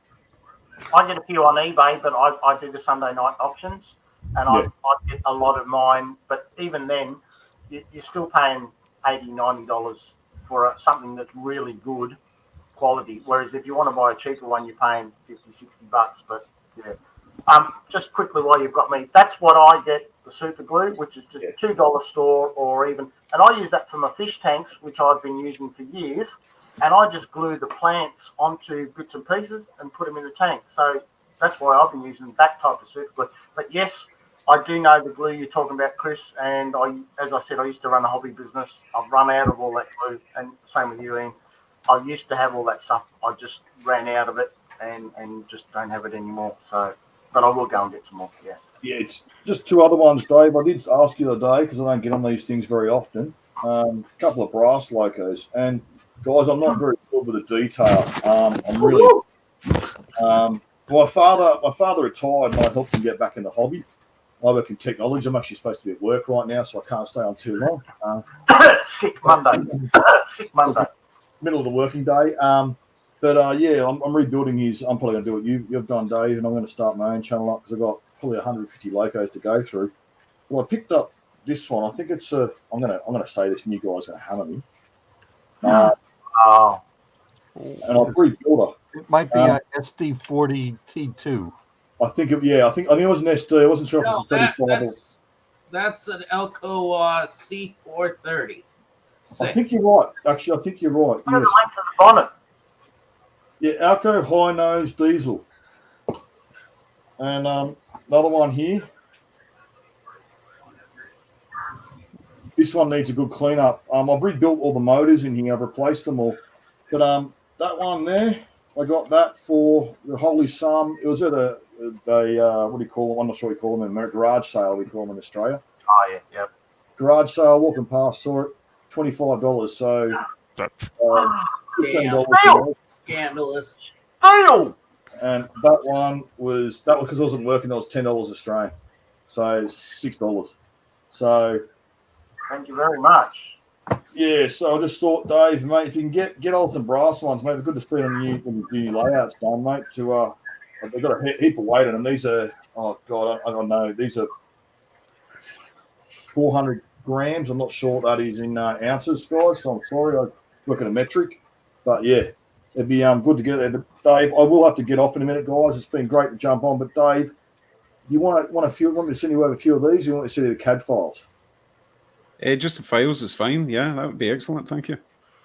D: I get a few on eBay, but I do the Sunday night auctions, and I get a lot of mine. But even then, you're still paying $80, $90 for something that's really good quality. Whereas if you want to buy a cheaper one, you're paying $50, $60. But yeah. Just quickly while you've got me, that's what I get, the super glue, which is just a $2 store or even, and I use that for my fish tanks, which I've been using for years, and I just glue the plants onto bits and pieces and put them in the tank. So that's why I've been using that type of super glue. But yes, I do know the glue you're talking about, Chris, and as I said, I used to run a hobby business. I've run out of all that glue, and same with you, Ian. I used to have all that stuff. I just ran out of it and just don't have it anymore. So, but I will go and get some more. Yeah.
G: Yeah, it's just two other ones, Dave. I did ask you the other day because I don't get on these things very often. A couple of brass locos, and guys, I'm not very good with the detail. I'm really. My father retired, and I helped him get back in the hobby. I work in technology. I'm actually supposed to be at work right now, so I can't stay on too long.
D: Sick Monday. Sick Monday.
G: Middle of the working day. Yeah, I'm rebuilding his. I'm probably going to do what you've done, Dave, and I'm going to start my own channel up because I've got probably 150 locos to go through. Well, I picked up this one. I think it's a. I'm gonna say this, and you guys are going to hammer me. And I've rebuilt her.
C: It might be a SD40 T2.
G: I think it was an SD. I wasn't sure if it was a 35.
F: That's an Elco C430.
G: I think you're right. Actually, I think you're right.
D: Yes. The bonnet.
G: Yeah, Alco high nose diesel. And another one here. This one needs a good cleanup. I've rebuilt all the motors in here. I've replaced them all. But that one there, I got that for the holy sum. It was at a what do you call them? I'm not sure what you call them in America. Garage sale, we call them in Australia.
D: Oh, yeah, yep.
G: Garage sale, walking past, saw it, $25. So
B: that's
G: $15.
F: Scandalous.
D: Deal.
G: And that one was because I wasn't working. That was $10 Australian, so $6. So
D: thank you very much.
G: Yeah, so I just thought, Dave, mate, if you can get all some brass ones, mate, they're good to see on the new layouts done, mate. They've got a heap of weight on them. These are, oh God, I don't know. These are 400 grams. I'm not sure what that is in ounces, guys. So I'm sorry, I look at a metric, but yeah, it'd be good to get there. But Dave, I will have to get off in a minute, guys. It's been great to jump on, but Dave, you want me to send you over a few of these? Or you want me to send you the CAD files?
A: Just the files is fine. Yeah, that would be excellent. Thank you.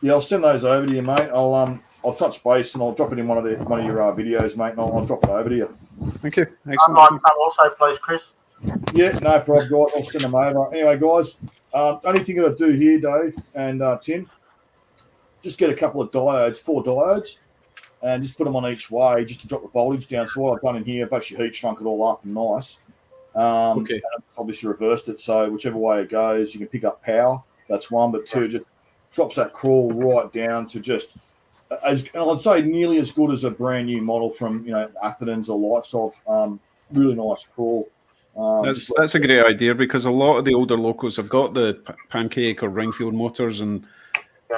G: Yeah, I'll send those over to you, mate. I'll touch base and I'll drop it in one of your videos, mate, and I'll drop it over to you.
A: Thank you.
D: I'd
A: Excellent.
D: like that also, please, Chris.
G: Yeah, no problem, guys. I'll send them over. Anyway, guys, only thing that I do here, Dave and Tim, just get a couple of diodes, 4 diodes, and just put them on each way just to drop the voltage down. So what I've done in here, I've actually heat shrunk it all up and nice. Okay. And I've obviously reversed it, so whichever way it goes, you can pick up power. That's one, but two, just drops that crawl right down to just and I'd say nearly as good as a brand new model from Atherton's or likes of. Really nice crawl.
A: That's a great idea because a lot of the older locals have got the pancake or Ringfield motors, and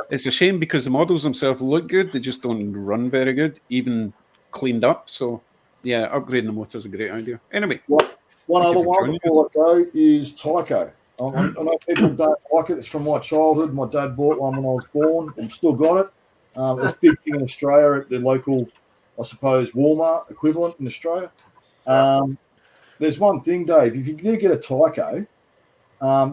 A: it's a shame because the models themselves look good, they just don't run very good, even cleaned up. So yeah, upgrading the motor is a great idea. Anyway,
G: one
A: thank you
G: other
A: for
G: one
A: joining
G: before I go is Tyco. I know people don't like it. It's from my childhood. My dad bought one when I was born and still got it. It's a big thing in Australia at the local, I suppose, Walmart equivalent in Australia. There's one thing, Dave. If you do get a Tyco,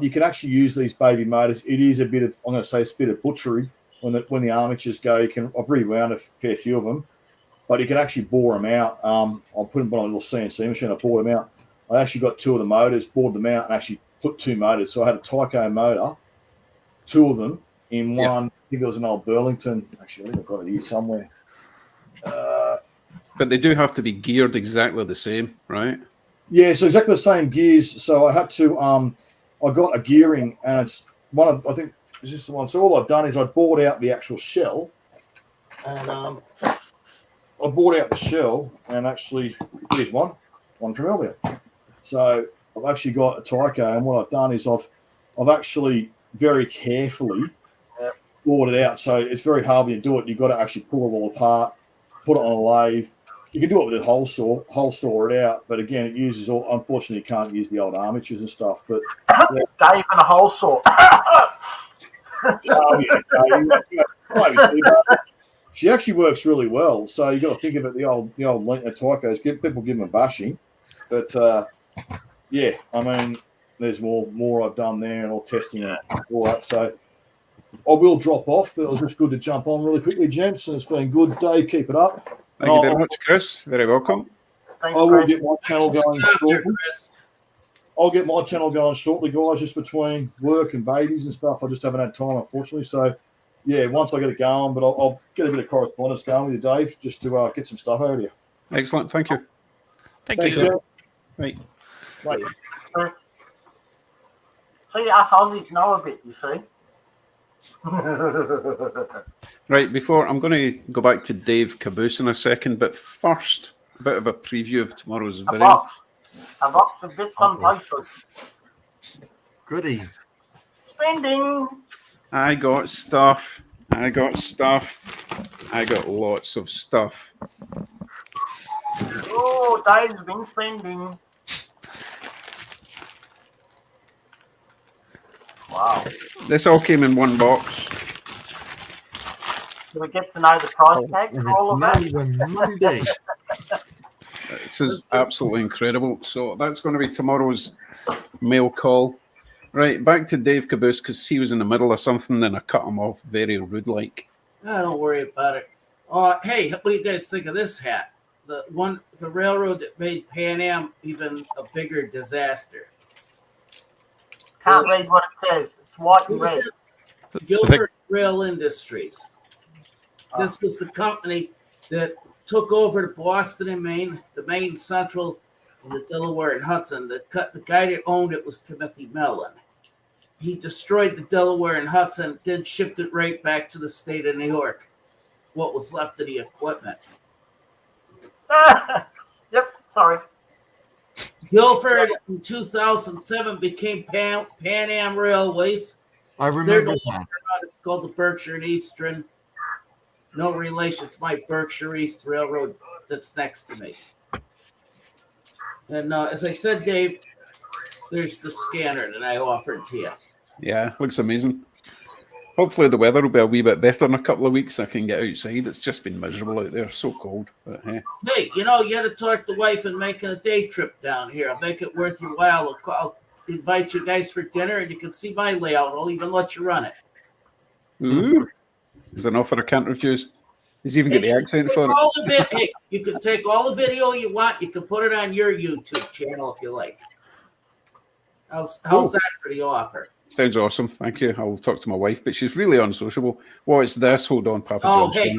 G: you can actually use these baby motors. It is a bit of, I'm going to say, it's a bit of butchery when the armatures go. I've rewound a fair few of them, but you can actually bore them out. I'll put them on a little CNC machine. I bored them out. I actually got two of the motors, bored them out, and actually put two motors. So I had a Tyco motor, two of them in one. I think it was an old Burlington. Actually, I think I've got it here somewhere.
A: But they do have to be geared exactly the same, right?
G: Yeah, so exactly the same gears. So I had to, I got a gearing, and it's one of, I think, is this the one? So all I've done is I bored out the actual shell, and I bored out the shell, and actually, here's one from earlier. So I've actually got a Tyco, and what I've done is I've actually very carefully bored it out. So it's very hard when you do it. You've got to actually pull it all apart, put it on a lathe. You can do it with a hole saw it out, but again, it uses all. Unfortunately, you can't use the old armatures and stuff. But
D: Dave and a hole saw.
G: She actually works really well. So you got to think of it. The old Tycos. People give them a bashing, but yeah, I mean, there's more I've done there and all testing and all that. So I will drop off, but it was just good to jump on really quickly, gents. And it's been good. Dave, keep it up.
A: Thank you very much, Chris. Very welcome.
D: Thanks,
G: I will
D: Chris.
G: get my channel going shortly.
F: Chris.
G: I'll get my channel going shortly, guys, just between work and babies and stuff. I just haven't had time, unfortunately. So, yeah, once I get it going, but I'll get a bit of correspondence going with you, Dave, just to get some stuff out of you.
A: Excellent. Thank you.
B: Thanks,
G: you.
B: Jeff.
A: Right.
G: Bye.
D: See, us Aussies know a bit, you see.
A: Right, before I'm going to go back to Dave Caboose in a second, but first, a bit of a preview of tomorrow's
D: A
A: video.
D: box of bits on posters.
C: Goodies.
D: Spending.
A: I got stuff. I got lots of stuff.
D: Oh, Dave's been spending. Wow.
A: This all came in one box.
D: Do we get to know the price tag
C: And
D: for all of
C: it's
D: that?
C: now Monday.
A: This is absolutely incredible. So that's going to be tomorrow's mail call. Right, back to Dave Caboose because he was in the middle of something and I cut him off very rude-like.
F: Don't worry about it. Hey, what do you guys think of this hat? The railroad that made Pan Am even a bigger disaster.
D: Can't read what it says. It's white and red.
F: Guilford Rail Industries. This was the company that took over the Boston and Maine, the Maine Central, and the Delaware and Hudson. The guy that owned it was Timothy Mellon. He destroyed the Delaware and Hudson, then shipped it right back to the state of New York. What was left of the equipment.
D: Yep, sorry.
F: Guilford in 2007 became Pan Am Railways.
C: I
F: They're
C: remember
F: no
C: that.
F: longer around. It's called the Berkshire and Eastern. No relation to my Berkshire East Railroad that's next to me. And as I said, Dave, there's the scanner that I offered to you.
A: Yeah, looks amazing. Hopefully the weather will be a wee bit better in a couple of weeks. I can get outside. It's just been miserable out there. So cold. But hey.
F: Hey, you got to talk to wife and making a day trip down here. I'll make it worth your while. I'll invite you guys for dinner, and you can see my layout. I'll even let you run it.
A: Ooh. Is there an offer I can't refuse? He's even got the accent for it.
F: Hey, you can take all the video you want. You can put it on your YouTube channel if you like. How's that for the offer?
A: Sounds awesome. Thank you. I'll talk to my wife, but she's really unsociable. What is this? Hold on, Papa John.
F: Hey,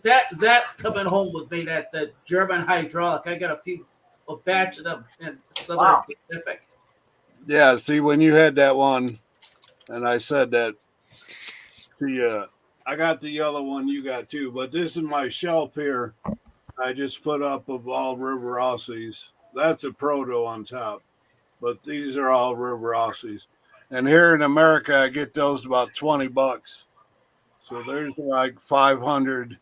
F: that's coming home with me. That the German hydraulic. I got a batch of them in Southern Pacific.
E: Yeah, see, when you had that one, and I said that, I got the yellow one, you got too, but this is my shelf here. I just put up of all River Aussies. That's a proto on top. But these are all Riverossies. And here in America, I get those about $20. So there's like 500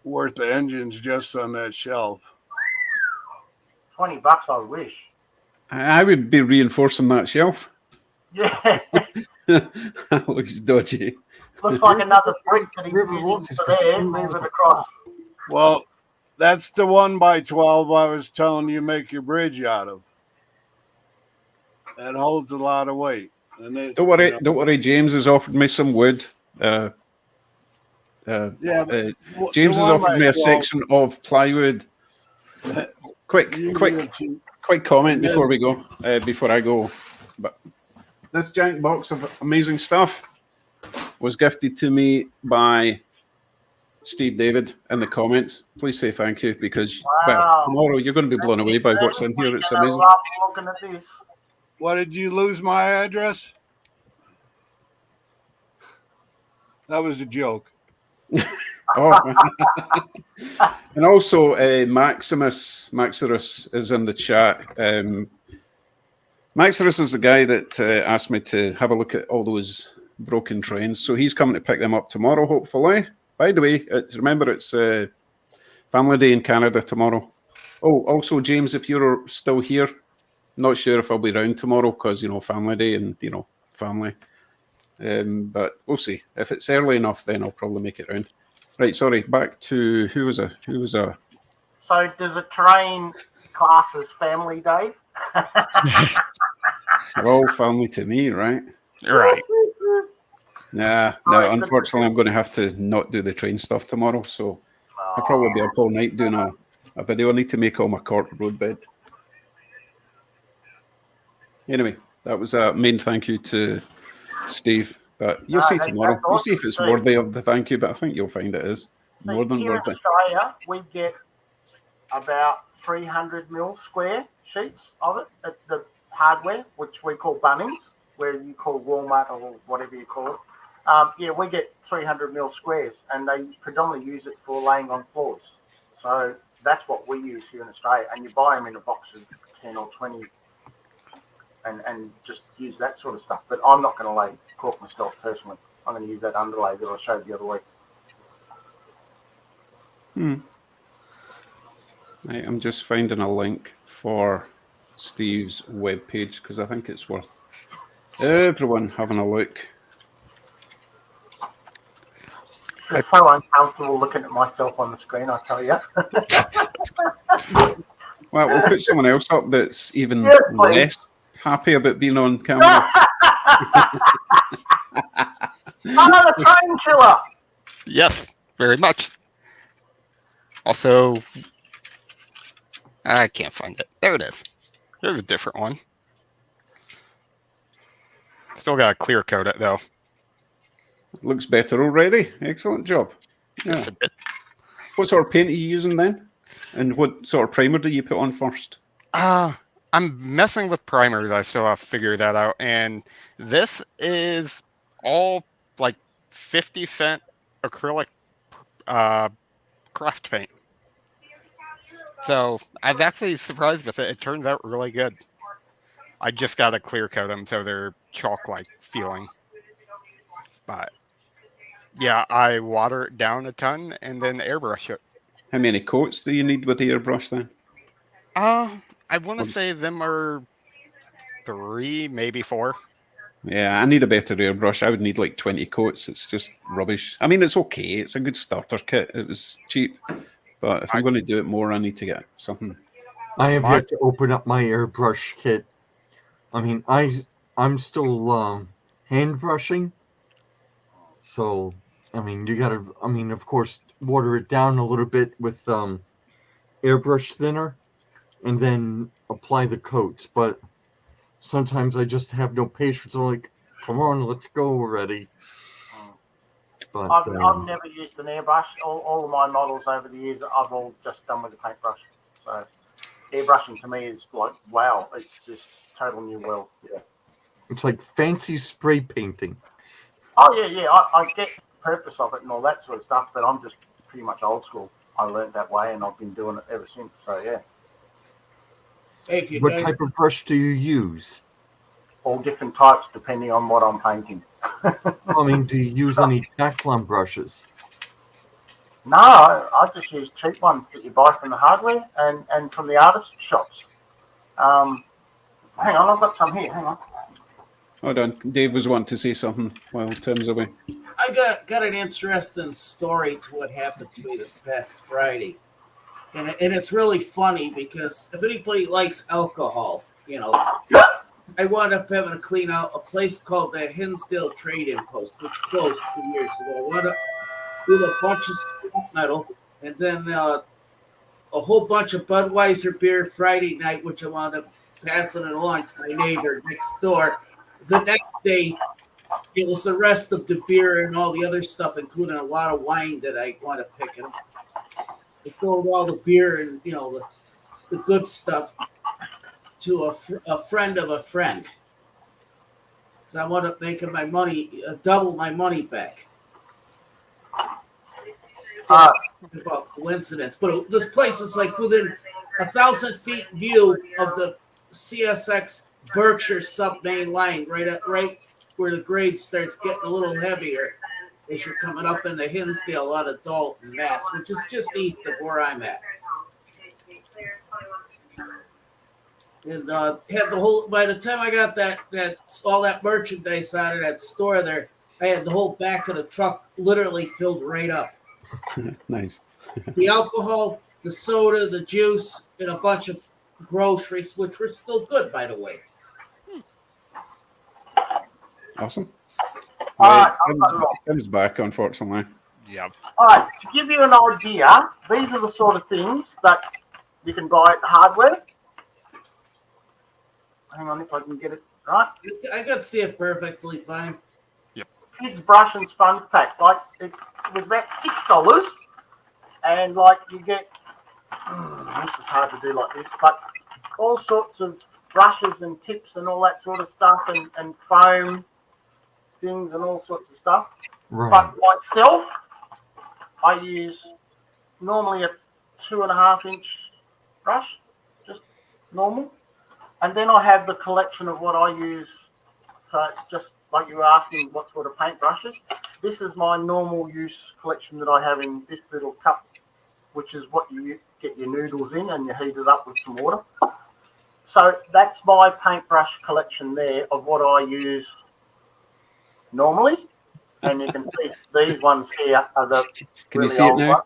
E: worth of engines just on that shelf.
D: $20, I wish.
A: I would be reinforcing that shelf.
D: Yeah.
A: That looks dodgy.
D: Looks like another brick that he's
C: River
D: using
C: Rossies
D: for
C: for
D: there,
C: $10
D: move it
C: a
D: across.
E: Well, that's the 1x12 I was telling you make your bridge out of. That holds a lot of weight. And it,
A: Don't worry. James has offered me some wood.
E: Yeah,
A: James has offered me a
E: 1x12,
A: section of plywood. Quick comment before we go. Before I go, but this giant box of amazing stuff was gifted to me by Steve David in the comments. Please say thank you because
D: Wow.
A: tomorrow you're going to be blown away by what's in here. It's amazing.
D: Love looking at this.
E: What, did you lose my address? That was a joke.
A: Oh. And also Maximus is in the chat. Maximus is the guy that asked me to have a look at all those broken trains. So he's coming to pick them up tomorrow, hopefully. By the way, remember it's Family Day in Canada tomorrow. Oh, also, James, if you're still here, not sure if I'll be around tomorrow because, Family Day and, family. But we'll see. If it's early enough, then I'll probably make it round. Right, sorry, back to who was a
D: So does a train class as family, Dave?
A: They're all family to me, right?
B: Right.
A: No, unfortunately I'm going to have to not do the train stuff tomorrow, so I'll probably be up all night doing a video. I need to make all my Cork road bed. Anyway, that was a main thank you to Steve. But you'll see tomorrow. We'll see if it's worthy of the thank you, but I think you'll find it is more than
D: here
A: worthy.
D: in Australia, we get about 300 mil square sheets of it at the hardware, which we call Bunnings, where you call Walmart or whatever you call it. We get 300 mil squares, and they predominantly use it for laying on floors. So that's what we use here in Australia, and you buy them in a box of 10 or 20 and just use that sort of stuff. But I'm not going to lay cork myself personally. I'm going to use that underlay that I showed the other week.
A: Right, I'm just finding a link for Steve's webpage because I think it's worth everyone having a look.
D: It's so uncomfortable looking at myself on the screen, I tell you.
A: Well, we'll put someone else up that's even less happy about being on camera.
D: Another train killer.
B: Yes, very much. Also, I can't find it. There it is. There's a different one. Still got to clear coat it though.
A: Looks better already. Excellent job.
B: Just a bit.
A: What sort of paint are you using then? And what sort of primer do you put on first?
B: I'm messing with primers. I still have to figure that out. And this is all like 50-cent acrylic craft paint. So I was actually surprised with it. It turns out really good. I just got to clear coat them so they're chalk-like feeling. But yeah, I water it down a ton and then airbrush it.
A: How many coats do you need with the airbrush then?
B: I want to say them are 3, maybe 4.
A: Yeah, I need a better airbrush. I would need like 20 coats. It's just rubbish. I mean, it's okay. It's a good starter kit. It was cheap. But if I'm going to do it more, I need to get something.
C: I have yet to open up my airbrush kit. I mean, I'm still hand brushing. So, I mean, you got to, of course, water it down a little bit with airbrush thinner and then apply the coats. But sometimes I just have no patience. I'm like, come on, let's go already. But
D: I've never used an airbrush. All of my models over the years, I've all just done with a paintbrush. So airbrushing to me is like, wow, it's just total new world. Yeah.
C: It's like fancy spray painting.
D: Oh, yeah. I get the purpose of it and all that sort of stuff, but I'm just pretty much old school. I learned that way and I've been doing it ever since. So, yeah.
F: Hey, if you
C: What
F: guys,
C: type of brush do you use?
D: All different types depending on what I'm painting.
C: I mean, do you use any Taclon brushes?
D: No, I just use cheap ones that you buy from the hardware and from the artist shops. Hang on, I've got some here. Hang on.
A: Hold on. Dave was wanting to say something while Tim's away.
F: I got an interesting story to what happened to me this past Friday. And it's really funny because if anybody likes alcohol, I wound up having to clean out a place called the Hinsdale Trade-In Post, which closed 2 years ago. I wound up with a bunch of scrap metal and then a whole bunch of Budweiser beer Friday night, which I wound up passing it along to my neighbor next door. The next day, it was the rest of the beer and all the other stuff, including a lot of wine that I wound up picking up. I sold all the beer and the good stuff to a friend of a friend. So I wound up making my money, double my money back. About coincidence, but this place is like within 1,000 feet view of the CSX Berkshire sub main line, right where the grade starts getting a little heavier as you're coming up into Hinsdale out of Dalton, Mass, which is just east of where I'm at. And had the whole. By the time I got that all that merchandise out of that store there, I had the whole back of the truck literally filled right up.
A: Nice.
F: The alcohol, the soda, the juice, and a bunch of groceries, which were still good, by the way.
A: Awesome.
D: All
A: Right,
D: right,
A: Tim's back, unfortunately.
B: Yep.
D: All right, to give you an idea, these are the sort of things that you can buy at the hardware. Hang on if I can get it right.
F: I could see it perfectly fine.
D: Kids brush and sponge pack. Like it was about $6, and like you get. This is hard to do like this, but all sorts of brushes and tips and all that sort of stuff, and foam things and all sorts of stuff.
C: Right.
D: But myself, I use normally a 2.5-inch brush, just normal, and then I have the collection of what I use. So just like you were asking, what sort of paint brushes? This is my normal use collection that I have in this little cup, which is what you get your noodles in and you heat it up with some water. So that's my paintbrush collection there of what I use normally. And you can see these ones here are the
A: Can
D: really
A: you see it
D: old
A: now?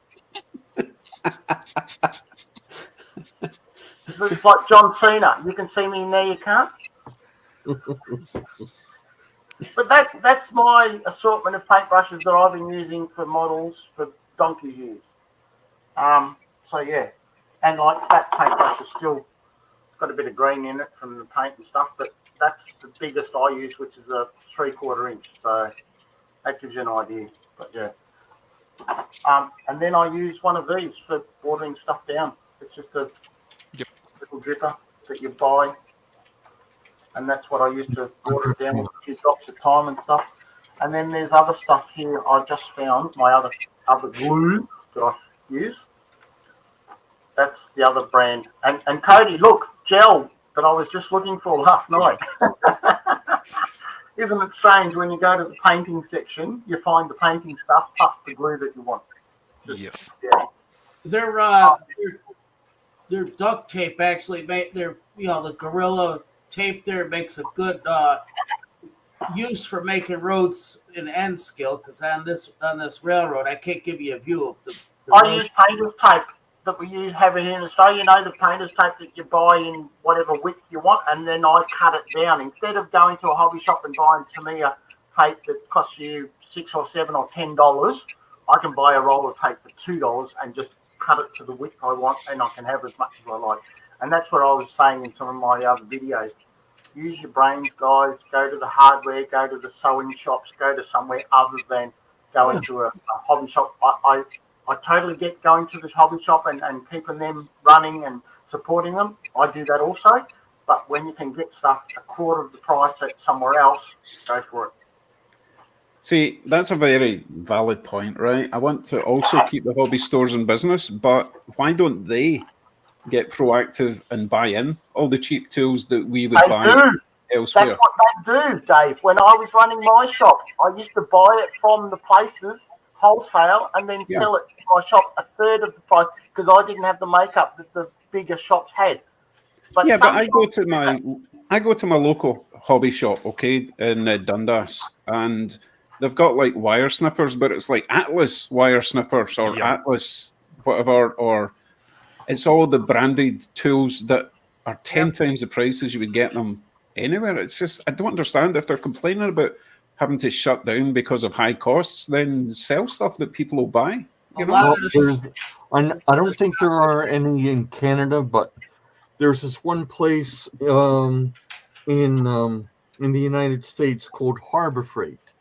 D: ones. It's like John Cena. You can see me in there, you can't. But that's my assortment of paintbrushes that I've been using for models for donkey's years. So yeah, and like that paintbrush is still got a bit of green in it from the paint and stuff, but that's the biggest I use, which is a 3/4 inch. So that gives you an idea. But yeah, and then I use one of these for watering stuff down. It's just a little dripper that you buy. And that's what I used to water it down with a few drops of time and stuff. And then there's other stuff here I just found, my other glue that I use. That's the other brand. And Cody, look, gel that I was just looking for last night. Isn't it strange when you go to the painting section, you find the painting stuff plus the glue that you want?
B: Yes.
D: Yeah.
F: Their duct tape actually make their the Gorilla tape there makes a good use for making roads in end skill, because on this railroad I can't give you a view of the
D: I use painter's tape that we have here in Australia. You know, the painter's tape that you buy in whatever width you want, and then I cut it down. Instead of going to a hobby shop and buying Tamiya tape that costs you $6 or $7 or $10, I can buy a roll of tape for $2 and just cut it to the width I want, and I can have as much as I like. And that's what I was saying in some of my other videos. Use your brains, guys. Go to the hardware, go to the sewing shops, go to somewhere other than go into a hobby shop. I totally get going to this hobby shop and keeping them running and supporting them. I do that also. But when you can get stuff a quarter of the price at somewhere else, go for it.
A: See, that's a very valid point, right? I want to also keep the hobby stores in business, but why don't they get proactive and buy in all the cheap tools that we would
D: They
A: buy
D: do.
A: elsewhere?
D: That's what they do, Dave. When I was running my shop, I used to buy it from the places wholesale and then
A: Yeah.
D: sell it to my shop a third of the price because I didn't have the makeup that the bigger shops had. But
A: Yeah, but
D: some
A: I go
D: shops
A: to
D: do
A: my
D: that.
A: local hobby shop, okay, in Dundas, and they've got like wire snippers, but it's like Atlas wire snippers or
B: Yep.
A: Atlas whatever, or it's all the branded tools that are 10 times the price as you would get them anywhere. It's just I don't understand if they're complaining about having to shut down because of high costs, then sell stuff that people will buy.
F: A
A: You know?
F: lot
C: Well,
F: of this
C: there's, I don't think there are any in Canada, but there's this one place in the United States called Harbor Freight,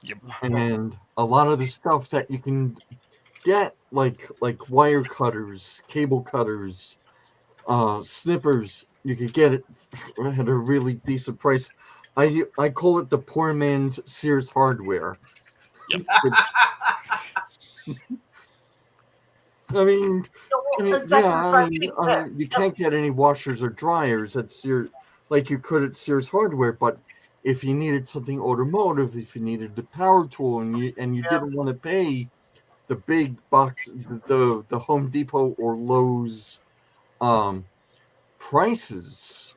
B: Yep.
C: and a lot of the stuff that you can get, like wire cutters, cable cutters, snippers, you could get it at a really decent price. I call it the poor man's Sears Hardware.
B: Yep.
C: Which, I mean,
D: Exactly
C: yeah,
D: the same thing. Yeah.
C: you can't get any washers or dryers at Sears like you could at Sears Hardware, but if you needed something automotive, if you needed the power tool, and you
D: Yeah.
C: didn't want to pay the big box, the Home Depot or Lowe's prices,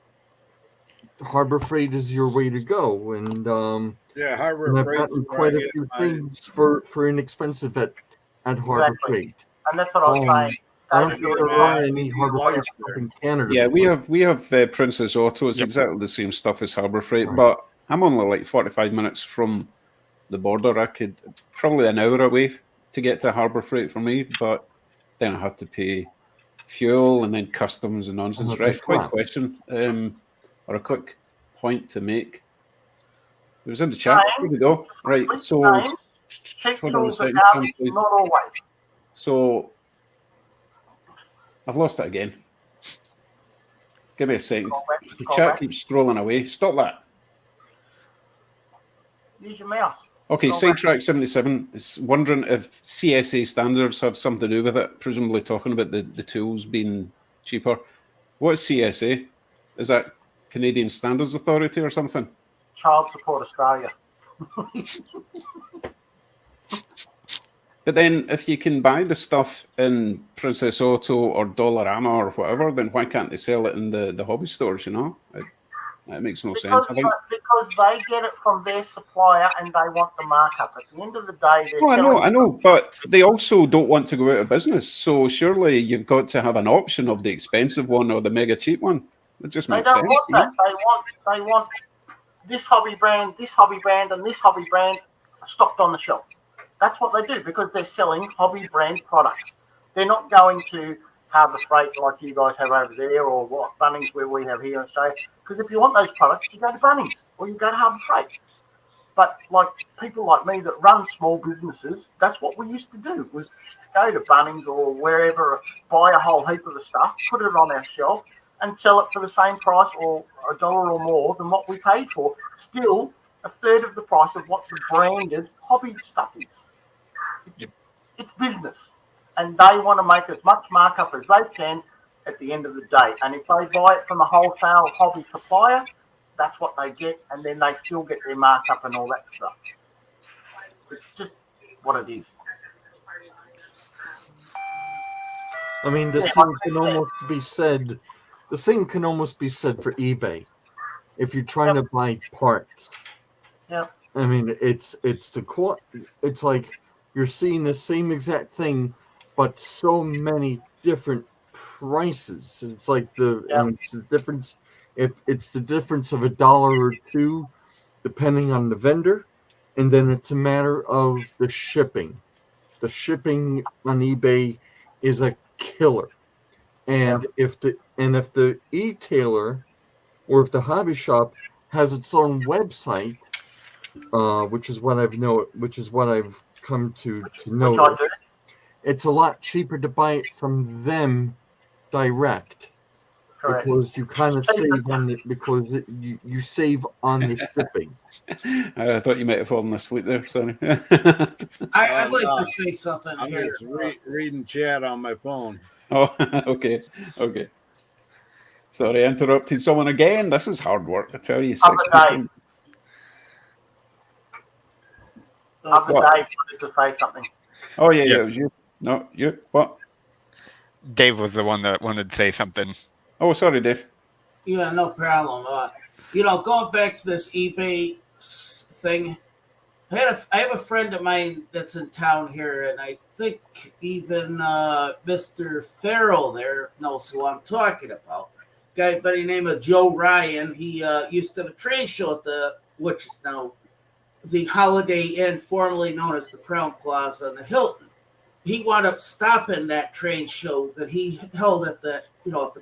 C: Harbor Freight is your way to go. And
E: Harbor
C: and I've
E: Freight's
C: gotten
E: where I
C: quite a
E: get
C: few
E: my-
C: things for inexpensive at Harbor
D: Exactly.
C: Freight.
D: And that's what I was saying.
C: I don't
D: David,
C: think
D: you're
C: there are
D: right.
C: any Harbor
E: lights
C: Freight
E: there.
C: up in Canada.
A: Yeah, we have Princess Auto. It's
B: Yep.
A: exactly the same stuff as Harbor Freight,
C: Right.
A: but I'm only like 45 minutes from the border. I could probably an hour away to get to Harbor Freight for me, but then I have to pay fuel and then customs and nonsense.
C: that's a
A: Right, quick
C: slap.
A: question or a quick point to make. It was in the chat. Here we go. Right, so
D: James, cheap
A: hold on a
D: tools are
A: second.
D: out,
A: Sam, please.
D: not always.
A: So I've lost it again. Give me a second. The
D: Scroll
A: chat
D: back.
A: keeps scrolling away. Stop that.
D: Use your mouse.
A: Okay,
D: Scroll back.
A: Sidetrack 77 is wondering if CSA standards have something to do with it, presumably talking about the tools being cheaper. What's CSA? Is that Canadian Standards Authority or something?
D: Child Support Australia.
A: But then if you can buy the stuff in Princess Auto or Dollarama or whatever, then why can't they sell it in the hobby stores, you know? It makes no sense. I think.
D: Because they get it from their supplier and they want the markup. At the end of the day, they're
A: Oh,
D: selling.
A: I know, but they also don't want to go out of business. So surely you've got to have an option of the expensive one or the mega cheap one. It just
D: They
A: makes
D: don't
A: sense.
D: want
A: you know?
D: that. They want this hobby brand, and this hobby brand stocked on the shelf. That's what they do because they're selling hobby brand products. They're not going to Harbour Freight like you guys have over there or what Bunnings where we have here in Australia. Because if you want those products, you go to Bunnings or you go to Harbour Freight. But like people like me that run small businesses, that's what we used to do was go to Bunnings or wherever, buy a whole heap of the stuff, put it on our shelf and sell it for the same price or $1 or more than what we paid for. Still a third of the price of what the branded hobby stuff is. It's business. And they want to make as much markup as they can at the end of the day. And if they buy it from a wholesale hobby supplier, that's what they get, and then they still get their markup and all that stuff. It's just what it is.
C: I mean, the same can almost be said. The same can almost be said for eBay. If you're trying to buy parts,
D: Yeah.
C: I mean, it's like you're seeing the same exact thing, but so many different prices. It's like and it's the difference. If it's the difference of $1 or $2, depending on the vendor, and then it's a matter of the shipping. The shipping on eBay is a killer, and if the e-tailer or if the hobby shop has its own website, which is what I've come to notice, it's a lot cheaper to buy it from them direct.
D: Correct.
C: Because you kind of save on it you save on the shipping.
A: I thought you might have fallen asleep there. Sorry.
F: I'd like to say something
E: I'm
F: here.
E: just reading chat on my phone.
A: Oh, okay, okay. Sorry, I interrupted someone again. This is hard work, I tell you. Six
D: Other
A: people.
D: Dave. Other
A: What?
D: Dave wanted to say something.
A: Oh, yeah,
B: Yeah.
A: it was you. No, you. What?
B: Dave was the one that wanted to say something.
A: Oh, sorry, Dave.
F: Yeah, no problem. Going back to this eBay thing, I have a friend of mine that's in town here, and I think even Mr. Farrell there knows who I'm talking about. Guy by the name of Joe Ryan. He used to have a train show at which is now the Holiday Inn, formerly known as the Crown Plaza and the Hilton. He wound up stopping that train show that he held at the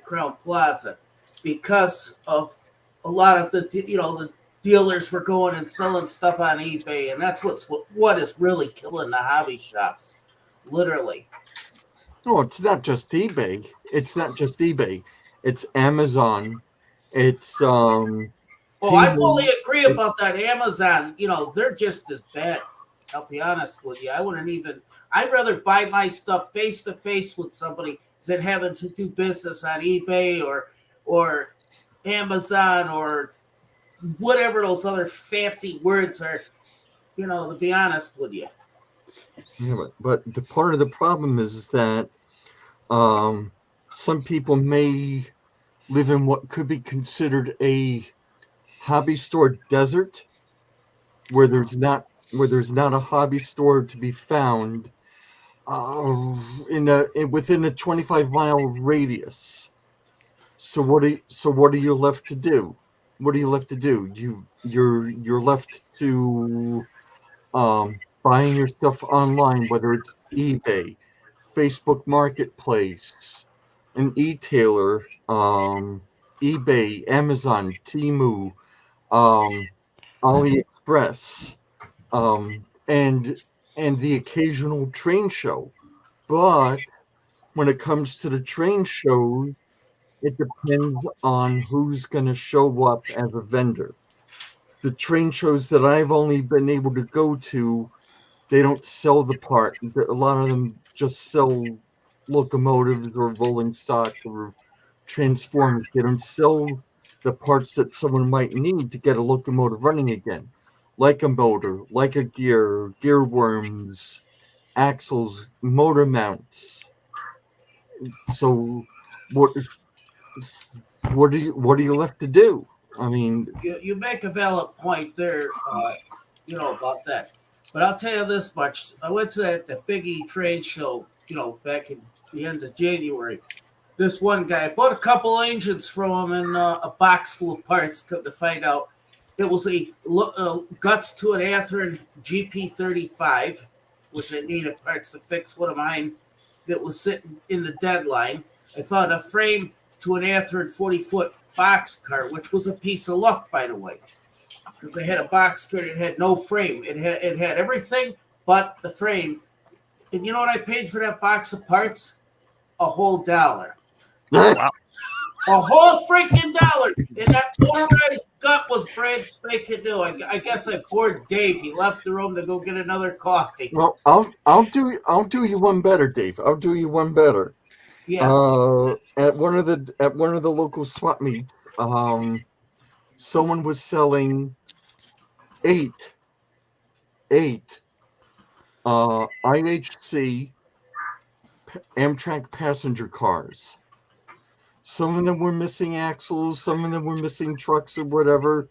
F: Crown Plaza because of a lot of the dealers were going and selling stuff on eBay, and that's what is really killing the hobby shops, literally.
C: No, it's not just eBay. It's not just eBay. It's Amazon. It's
F: Oh, I
C: Temu.
F: fully agree about that. Amazon, they're just as bad. I'll be honest with you. I'd rather buy my stuff face to face with somebody than having to do business on eBay or Amazon or whatever those other fancy words are, to be honest with you.
C: Yeah, but the part of the problem is that some people may live in what could be considered a hobby store desert, where there's not a hobby store to be found within a 25-mile radius. So what are you left to do? What are you left to do? You're left to buying your stuff online, whether it's eBay, Facebook Marketplace, an e-tailer, eBay, Amazon, Temu, AliExpress, and the occasional train show. But when it comes to the train shows, it depends on who's going to show up as a vendor. The train shows that I've only been able to go to, they don't sell the part. A lot of them just sell locomotives or rolling stock or transformers. They don't sell the parts that someone might need to get a locomotive running again, like a motor, like a gear worms, axles, motor mounts. So, what are you left to do? I mean,
F: You make a valid point there, about that. But I'll tell you this much: I went to the Biggie trade show, back in the end of January. This one guy, I bought a couple engines from him and a box full of parts. Come to find out, it was a guts to an Athearn GP35, which I needed parts to fix one of mine that was sitting in the deadline. I found a frame to an Athearn 40-foot box car, which was a piece of luck, by the way, because they had a box car that had no frame. It had everything but the frame. And you know what I paid for that box of parts? A whole $1.
B: Wow.
F: A whole freaking $1. And that motorized gut was brand spanking new. I guess I bored Dave. He left the room to go get another coffee.
C: well, I'll do you one better, Dave. I'll do you one better.
F: Yeah.
C: At one of the local swap meets, someone was selling eight IHC Amtrak passenger cars. Some of them were missing axles, some of them were missing trucks or whatever.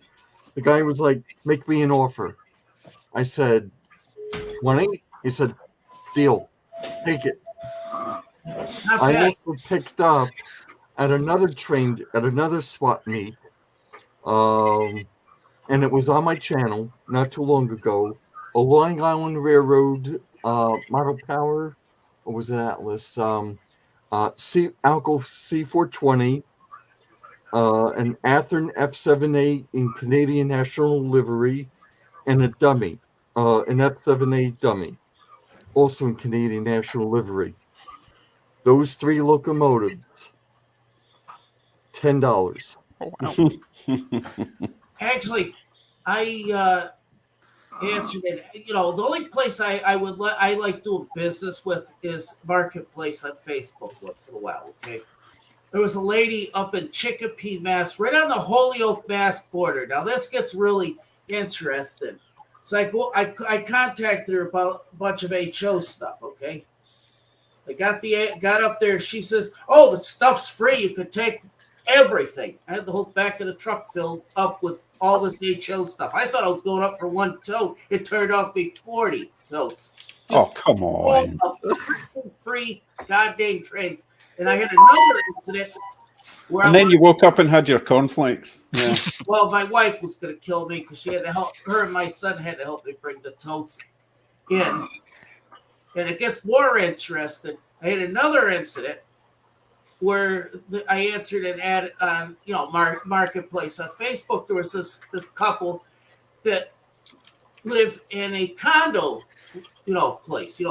C: The guy was like, "Make me an offer." I said, 20? He said, "Deal. Take it."
F: Not
C: I
F: bad.
C: also picked up at another swap meet, and it was on my channel not too long ago, a Long Island Railroad Model Power, or was it Atlas? Alco C420, an Athearn F7A in Canadian National livery, and a dummy, an F7A dummy, also in Canadian National livery. Those three locomotives, $10.
B: Oh, wow.
F: Actually, I answered it. You know, the only place I like doing business with is Marketplace on Facebook once in a while. Okay, there was a lady up in Chicopee, Mass, right on the Holyoke, Mass border. Now this gets really interesting. So I contacted her about a bunch of HO stuff. Okay, I got up there. She says, "Oh, the stuff's free. You could take everything." I had the whole back of the truck filled up with all this HO stuff. I thought I was going up for one tote. It turned out to be 40 totes.
A: Oh,
F: Just
A: come
F: full
A: on.
F: of freaking free goddamn trains. And I had another incident where
A: And then you woke up and had your cornflakes. Yeah.
F: well, my wife was going to kill me because she had to help. Her and my son had to help me bring the totes in. And it gets more interesting. I had another incident where I answered an ad on, Marketplace on Facebook. There was this couple that live in a condo, place,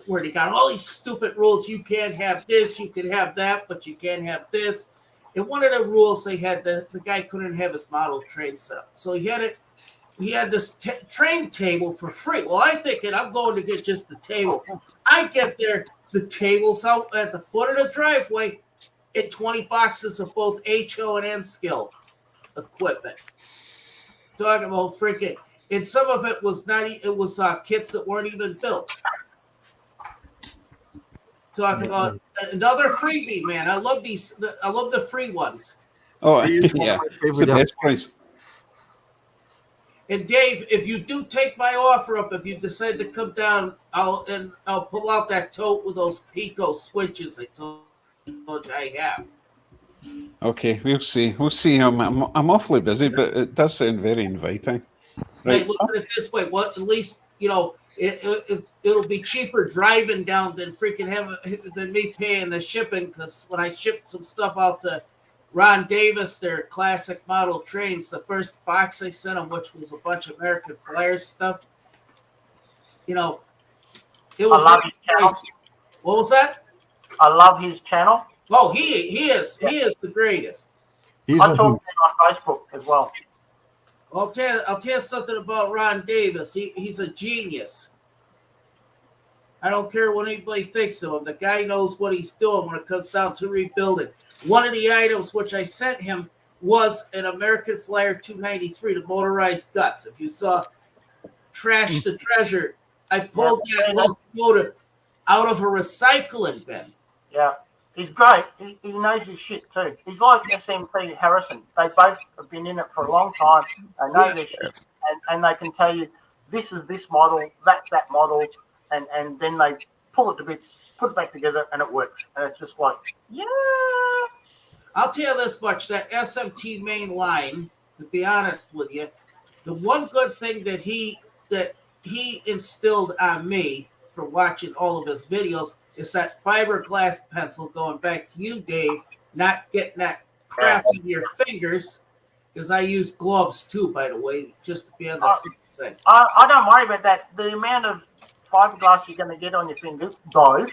F: where they got all these stupid rules. You can't have this, you can have that, but you can't have this. And one of the rules they had, the guy couldn't have his model train set up. So he had this train table for free. Well, I'm thinking I'm going to get just the table. I get there, the table's out at the foot of the driveway, and 20 boxes of both HO and N-Skill equipment. Talking about freaking, and some of it was kits that weren't even built. Talking about another freebie, man. I love these. I love the free ones.
A: Oh, yeah. It's the best price.
F: And Dave, if you do take my offer up, if you decide to come down, I'll pull out that tote with those Pico switches I told you I have.
A: Okay, we'll see. We'll see. I'm awfully busy, but it does sound very inviting. Right.
F: Hey, look at it this way. Well, at least it'll be cheaper driving down than than me paying the shipping. Because when I shipped some stuff out to Ron Davis, their classic model trains, the first box I sent them, which was a bunch of American Flyers stuff, it was.
D: I love his channel.
F: Nice. What was that?
D: I love his channel.
F: Oh, he is the greatest.
C: He's
D: I talk to him on Facebook as well.
F: I'll tell you something about Ron Davis. He's a genius. I don't care what anybody thinks of him. The guy knows what he's doing when it comes down to rebuilding. One of the items which I sent him was an American Flyer 293, the motorized guts. If you saw Trash the Treasure, I pulled that locomotive out of a recycling bin.
D: Yeah, he's great. He knows his shit too. He's like SMP Harrison. They both have been in it for a long time. They know their shit, and they can tell you this is this model, that's that model, and then they pull it to bits, put it back together, and it works. And it's just like, yeah.
F: I'll tell you this much, that SMT main line, to be honest with you, the one good thing that he instilled on me for watching all of his videos is that fiberglass pencil, going back to you, Dave, not getting that crap in your fingers, because I use gloves too, by the way, just to be on the safe side.
D: I don't worry about that. The amount of fiberglass you're going to get on your fingers, though,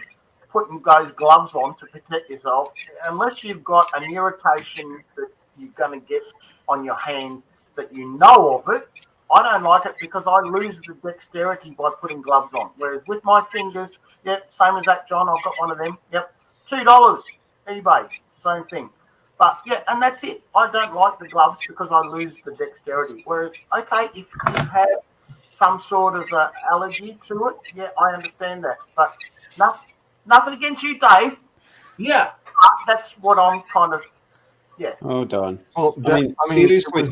D: putting those gloves on to protect yourself, unless you've got an irritation that you're going to get on your hands that you know of it, I don't like it because I lose the dexterity by putting gloves on. Whereas with my fingers, same as that, John, I've got one of them. Yep, $2, eBay, same thing. But yeah, and that's it. I don't like the gloves because I lose the dexterity. Whereas, okay, if you have some sort of allergy to it, yeah, I understand that. But nothing against you, Dave.
F: Yeah.
D: That's what I'm kind of, yeah.
A: Oh, Don.
C: Well,
A: seriously,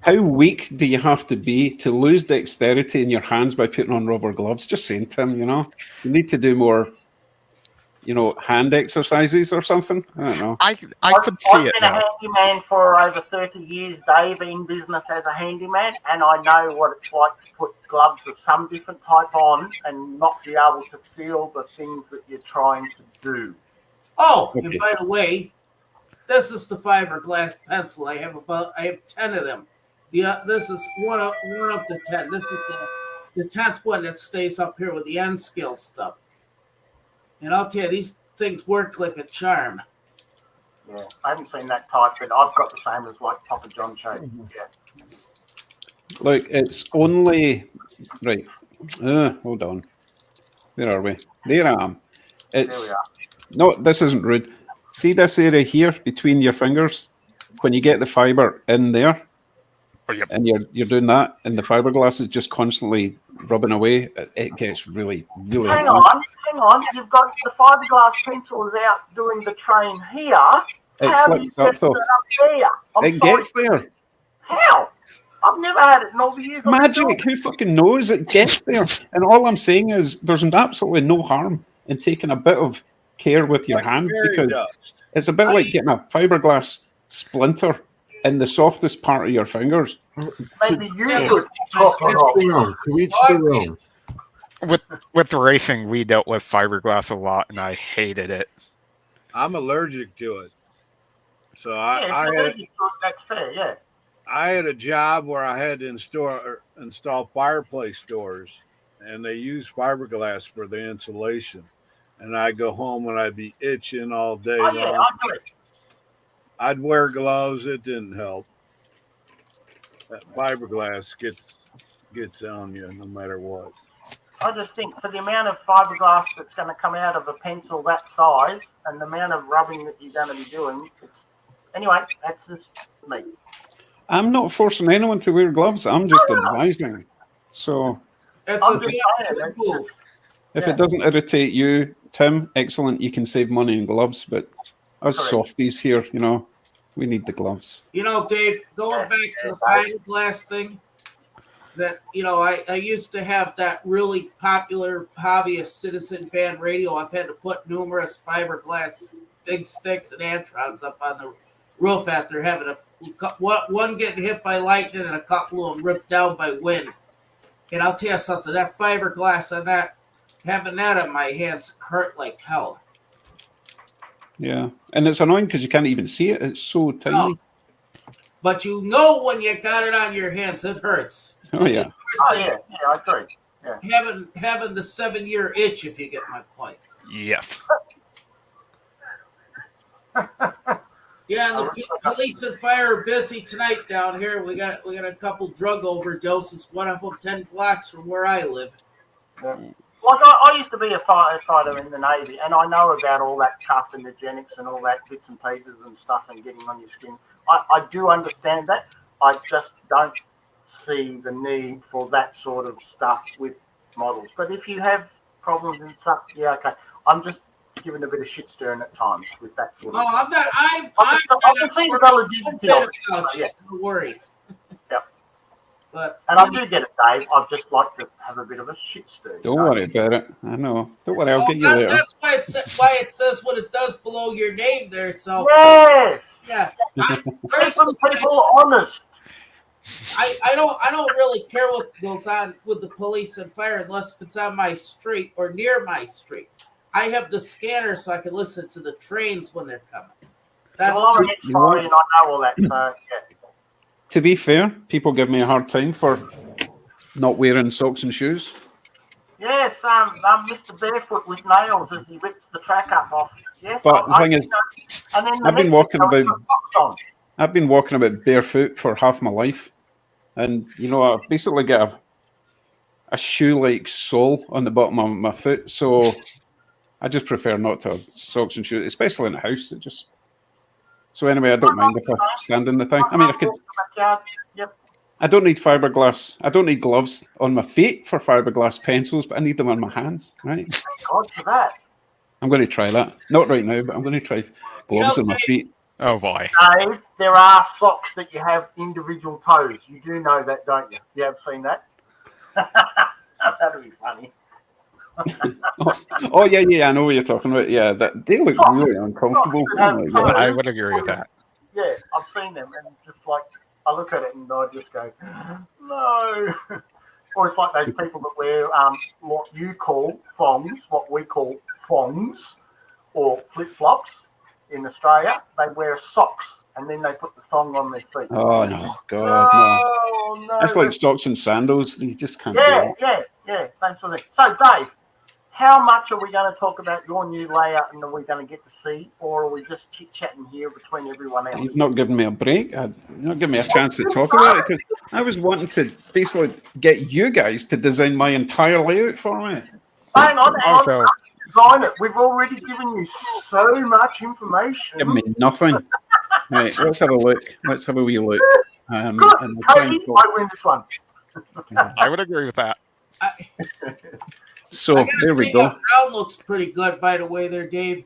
A: how weak do you have to be to lose dexterity in your hands by putting on rubber gloves? Just saying, Tim, you need to do more, hand exercises or something. I don't know.
B: I could see it
D: I've been
B: now.
D: a handyman for over 30 years, Dave, in business as a handyman, and I know what it's like to put gloves of some different type on and not be able to feel the things that you're trying to do.
F: Oh,
A: Okay.
F: and by the way, this is the fiberglass pencil. I have 10 of them. This is one up to 10. This is the 10th one that stays up here with the N-Skill stuff. And I'll tell you, these things work like a charm.
D: Yeah, I haven't seen that type, but I've got the same as like Papa John showed. Yeah.
A: Look, it's only right. Hold on. Where are we? There I am.
D: There we
A: It's
D: are.
A: no. This isn't rude. See this area here between your fingers. When you get the fiber in there,
B: Oh, yep.
A: and you're doing that, and the fiberglass is just constantly rubbing away, it gets really, really
D: Hang
A: annoying.
D: on. You've got the fiberglass pencils out doing the train here.
A: It
D: How do you
A: flips up
D: get
A: though.
D: it up there? I'm
A: It
D: sorry.
A: gets there.
D: How? I've never had it in all the years. I've been doing
A: Magic. Who fucking knows? It gets there. And all I'm saying is there's absolutely no harm in taking a bit of care with your
E: Like
A: hand,
E: fairy
A: because
E: dust.
A: it's a bit like getting a fiberglass splinter in the softest part of your fingers.
D: Maybe you
F: Yeah,
D: could
F: just-
D: talk it off.
C: To each their own.
B: With racing, we dealt with fiberglass a lot, and I hated it.
E: I'm allergic to it. So
D: Yeah, if
E: I
D: you're
E: had
D: allergic to it, that's fair. Yeah.
E: I had a job where I had to install fireplace doors, and they use fiberglass for the insulation. And I'd go home and I'd be itching all day
D: Oh yeah,
E: long.
D: I agree.
E: I'd wear gloves. It didn't help. That fiberglass gets on you no matter what.
D: I just think for the amount of fiberglass that's going to come out of a pencil that size and the amount of rubbing that you're going to be doing, anyway, that's just me.
A: I'm not forcing anyone to wear gloves. I'm just advising. So
F: That's
D: I'm
F: a
D: just
F: good
D: saying, it's
F: move.
D: just,
A: if
D: Yeah.
A: it doesn't irritate you, Tim, excellent. You can save money in gloves. But us
D: Correct.
A: softies here, we need the gloves.
F: You know, Dave, going back to the fiberglass thing, that, I used to have that really popular hobbyist citizen band radio. I've had to put numerous fiberglass big sticks and antrons up on the roof after having one getting hit by lightning and a couple of them ripped down by wind. And I'll tell you something, that fiberglass on that, having that on my hands hurt like hell.
A: Yeah, and it's annoying because you can't even see it. It's so tiny.
F: No. But when you got it on your hands, it hurts.
A: Oh, yeah.
F: It's
D: oh
F: worse
D: yeah, I agree.
F: than having the 7-year itch, if you get my point.
B: Yes.
F: Yeah, and the police and fire are busy tonight down here. We got a couple drug overdoses. One of them 10 blocks from where I live.
D: Like I used to be a firefighter in the Navy, and I know about all that carcinogenics and all that bits and pieces and stuff and getting on your skin. I do understand that. I just don't see the need for that sort of stuff with models. But if you have problems and stuff, yeah, okay. I'm just giving a bit of shit stirring at times with that sort of
F: Oh, I'm not.
D: I can see the validity of it. Yeah.
F: Don't worry.
D: Yep.
F: But
D: And I do get it, Dave. I'd just like to have a bit of a shit stir.
A: Don't worry about it. I know. Don't worry. I'll get you later.
F: That's why it says what it does below your name there. So
D: Yes.
F: yeah,
D: Keeping people honest.
F: I don't really care what goes on with the police and fire unless it's on my street or near my street. I have the scanner so I can listen to the trains when they're coming. That's
D: Well, I'm an ex-fire and I know all that. So, yeah.
A: To be fair, people give me a hard time for not wearing socks and shoes.
D: Yes, Mr. Barefoot with nails as he rips the track up off. Yes,
A: But the thing is,
D: and then
A: I've been walking about.
D: On.
A: I've been walking about barefoot for half my life, and I've basically got a shoe-like sole on the bottom of my foot, so I just prefer not to have socks and shoes, especially in the house. So anyway, I don't mind if I stand in the thing. I mean, I could.
D: Yep.
A: I don't need fiberglass. I don't need gloves on my feet for fiberglass pencils, but I need them on my hands, right?
D: Thank God for that.
A: I'm going to try that. Not right now, but I'm going to try gloves on my feet.
B: Oh boy.
D: Dave, there are socks that you have individual toes. You do know that, don't you? You have seen that? That'd be funny.
A: Oh yeah, I know what you're talking about. Yeah, they look really uncomfortable. Oh my God.
B: I would agree with that.
D: Yeah, I've seen them, and just like I look at it and I just go, no. Or it's like those people that wear what you call thongs, what we call thongs, or flip flops in Australia. They wear socks and then they put the thong on their feet.
A: Oh no, God, no!
D: No.
A: That's like socks and sandals. You just can't do it.
D: Yeah, same sort of thing. So, Dave, how much are we going to talk about your new layout and are we going to get to see, or are we just chit-chatting here between everyone else?
A: You've not given me a break. You've not given me a chance to talk about it because I was wanting to basically get you guys to design my entire layout for me.
D: Hang on.
B: Also,
D: Design it. We've already given you so much information.
A: Give me nothing. Right, let's have a look. Let's have a wee look.
D: Good.
A: And I'll try and
D: Cody, I win this one.
B: I would agree with that.
A: So
F: I gotta
A: there we
F: say
A: go.
F: that brown looks pretty good, by the way, there, Dave.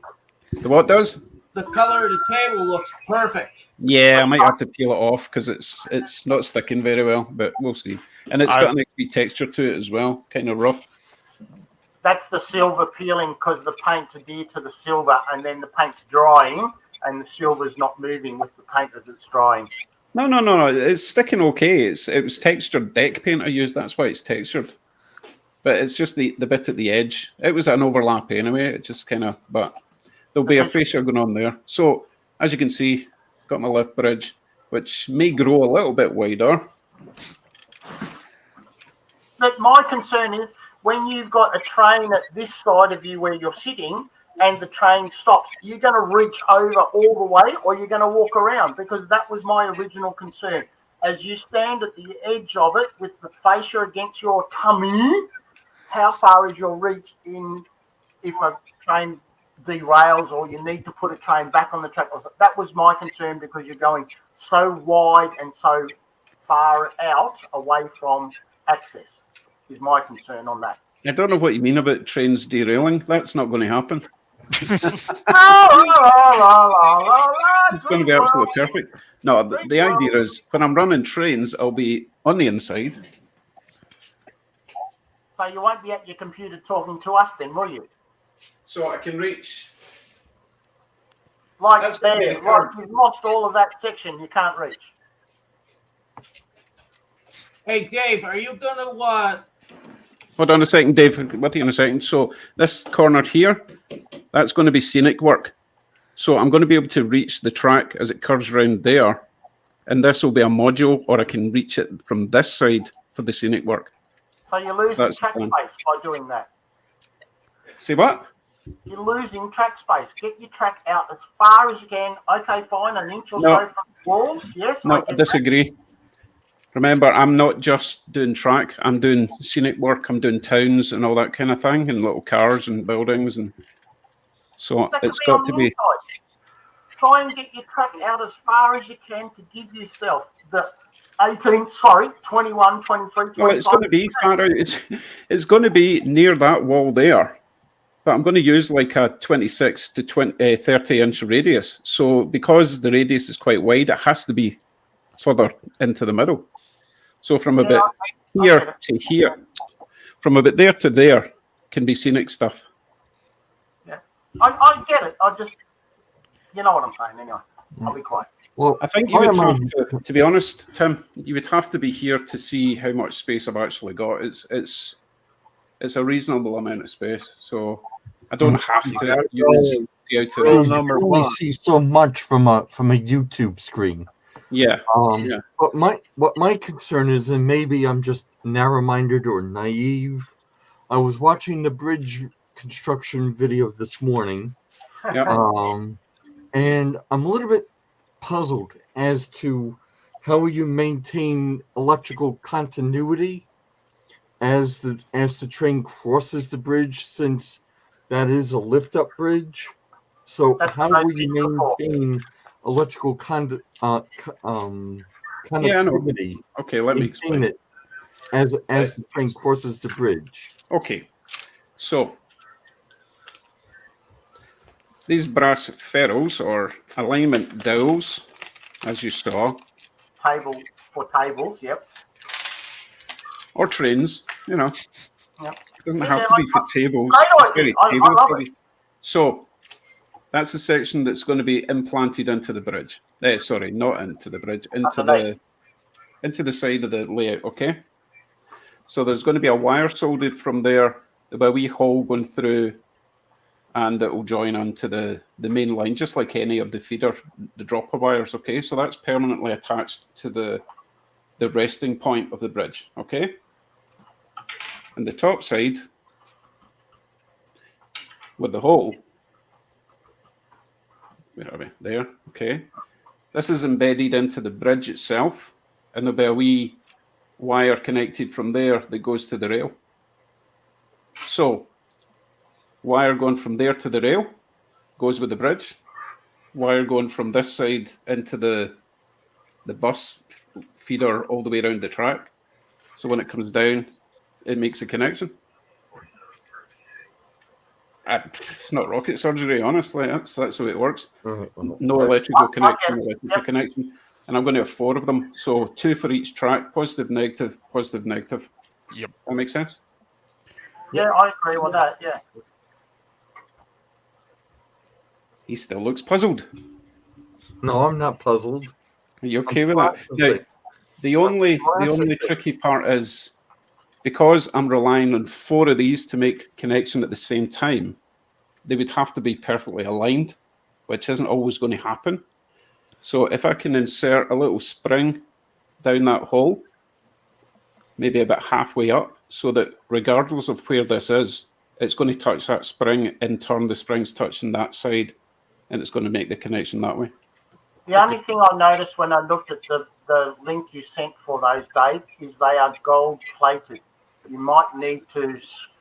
A: The what does?
F: The color of the table looks perfect.
A: Yeah, I might have to peel it off because it's not sticking very well, but we'll see. And it's got a nice wee texture to it as well, kind of rough.
D: That's the silver peeling because the paint's adhered to the silver and then the paint's drying and the silver's not moving with the paint as it's drying.
A: No. It's sticking okay. It was textured deck paint I used. That's why it's textured. But it's just the bit at the edge. It was an overlap anyway. It just kind of, but there'll be a fascia going on there. So as you can see, got my lift bridge, which may grow a little bit wider.
D: But my concern is when you've got a train at this side of you where you're sitting and the train stops, you're going to reach over all the way or you're going to walk around, because that was my original concern. As you stand at the edge of it with the fascia against your tummy, how far is your reach in if a train derails or you need to put a train back on the track? That was my concern because you're going so wide and so far out away from access is my concern on that.
A: I don't know what you mean about trains derailing. That's not going to happen. It's going to be absolutely perfect. No, the idea is when I'm running trains, I'll be on the inside.
D: So you won't be at your computer talking to us then, will you?
A: So I can reach.
D: Like
A: That's
D: there,
A: gonna be a
D: like
A: curve.
D: you've lost all of that section you can't reach.
F: Hey, Dave, are you gonna
A: Hold on a second, Dave. With you in a second. So this corner here, that's going to be scenic work. So I'm going to be able to reach the track as it curves around there. And this will be a module, or I can reach it from this side for the scenic work.
D: So you're losing
A: That's
D: track
A: fine.
D: space by doing that.
A: See what?
D: You're losing track space. Get your track out as far as you can. Okay, fine, an inch or
A: No.
D: so from the walls. Yes,
A: No, I
D: get that.
A: disagree. Remember, I'm not just doing track. I'm doing scenic work. I'm doing towns and all that kind of thing, and little cars and buildings, and so
D: That could
A: it's
D: be
A: got
D: on
A: to
D: the
A: be.
D: inside. Try and get your track out as far as you can to give yourself the 21, 23, 25.
A: Well, it's going to be far out. It's going to be near that wall there, but I'm going to use like a 26 to 30-inch radius. So because the radius is quite wide, it has to be further into the middle. So from about here to here, from about there to there, can be scenic stuff.
D: Yeah, I get it. I just, you know what I'm saying. Anyway, I'll be quiet.
C: Well,
A: I think you would have to be honest, Tim, you would have to be here to see how much space I've actually got. It's a reasonable amount of space, so I don't have to use the outer
E: Rule
A: edge.
E: number
C: you only
E: one.
C: see so much from a YouTube screen.
A: Yeah.
C: But my concern is, and maybe I'm just narrow-minded or naive, I was watching the bridge construction video this morning,
A: Yeah.
C: and I'm a little bit puzzled as to how you maintain electrical continuity as the train crosses the bridge, since that is a lift-up bridge. So
D: That's
C: how
D: what I
C: will you
D: did before.
C: maintain electrical
A: Yeah, I know.
C: connectivity?
A: Okay, let me
C: Maintain
A: explain.
C: it as the train crosses the bridge.
A: Okay, so these brass ferrules or alignment dowels, as you saw,
D: Table for tables. Yep.
A: or trains,
D: Yep.
A: it doesn't
D: Yeah,
A: have to be for tables.
D: great
A: It's
D: idea.
A: very
D: I
A: table
D: love
A: heavy. So that's the section that's going to be implanted into the bridge. Sorry, not into the bridge, into the side of the layout. Okay. So there's going to be a wire soldered from there, a wee hole going through, and it will join onto the main line, just like any of the feeder, the dropper wires. Okay, so that's permanently attached to the resting point of the bridge. Okay. And the top side with the hole. Where are we? There. Okay. This is embedded into the bridge itself, and there'll be a wee wire connected from there that goes to the rail. So, wire going from there to the rail goes with the bridge. Wire going from this side into the bus feeder all the way around the track. So when it comes down, it makes a connection. It's not rocket surgery, honestly. That's the way it works. No electrical connection, electrical connection. And I'm going to have 4 of them. So 2 for each track, positive, negative, positive, negative.
B: Yep.
A: That makes sense?
D: Yeah, I agree with that. Yeah.
A: He still looks puzzled.
C: No, I'm not puzzled.
A: Are you okay with that? Now, the only tricky part is because I'm relying on 4 of these to make connection at the same time, they would have to be perfectly aligned, which isn't always going to happen. So if I can insert a little spring down that hole, maybe about halfway up, so that regardless of where this is, it's going to touch that spring. In turn, the spring's touching that side, and it's going to make the connection that way.
D: The only thing I noticed when I looked at the link you sent for those, Dave, is they are gold plated. You might need to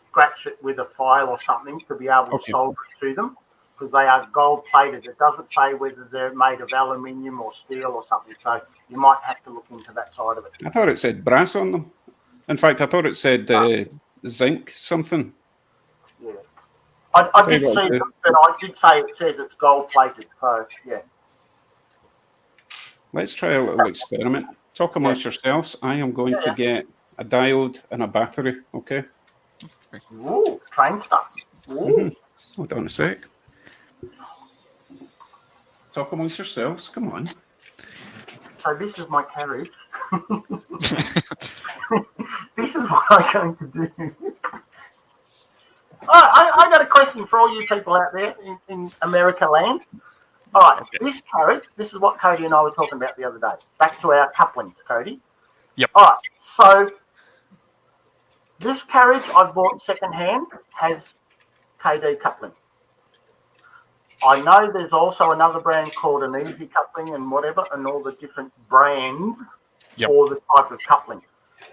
D: scratch it with a file or something to be able to solder it to them, because they are gold plated. It doesn't say whether they're made of aluminium or steel or something, so you might have to look into that side of it.
A: I thought it said brass on them. In fact, I thought it said zinc something.
D: Yeah, I did see it, but I did say it says it's gold plated. So yeah.
A: Let's try a little experiment. Talk amongst yourselves. I am going to get a diode and a battery. Okay.
D: Ooh, train stuff. Ooh.
A: Hold on a sec. Talk amongst yourselves. Come on.
D: So this is my carriage. This is what I'm going to do. I got a question for all you people out there in America land. All right, this carriage, this is what Cody and I were talking about the other day. Back to our couplings, Cody.
B: Yep.
D: All right, so this carriage I bought secondhand has KD coupling. I know there's also another brand called an Easy Coupling and whatever, and all the different brands for the type of coupling.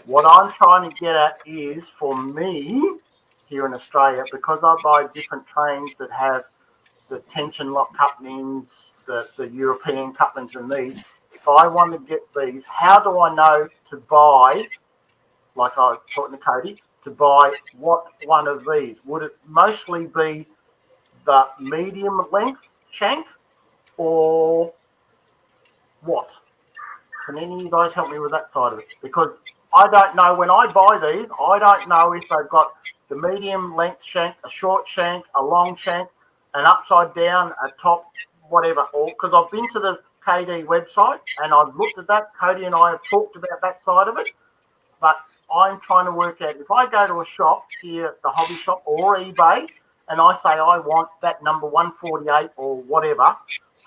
D: What I'm trying to get at is, for me, here in Australia, because I buy different trains that have the tension lock couplings, the European couplings and these, if I want to get these, how do I know to buy, like I was talking to Cody, to buy what one of these? Would it mostly be the medium length shank or what? Can any of you guys help me with that side of it? Because I don't know, when I buy these, I don't know if they've got the medium length shank, a short shank, a long shank, an upside down, a top, whatever. Or because I've been to the KD website and I've looked at that. Cody and I have talked about that side of it. But I'm trying to work out, if I go to a shop here at the hobby shop or eBay and I say I want that number 148 or whatever,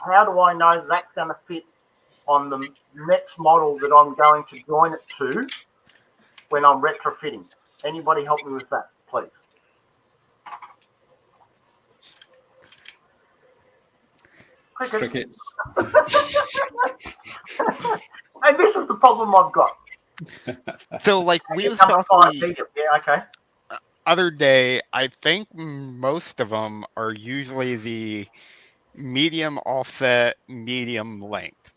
D: how do I know that's going to fit on the next model that I'm going to join it to when I'm retrofitting? Anybody help me with that, please?
A: Crickets.
D: And this is the problem I've got.
B: So, like we was talking
D: other
B: day, I think most of them are usually the medium offset, medium length.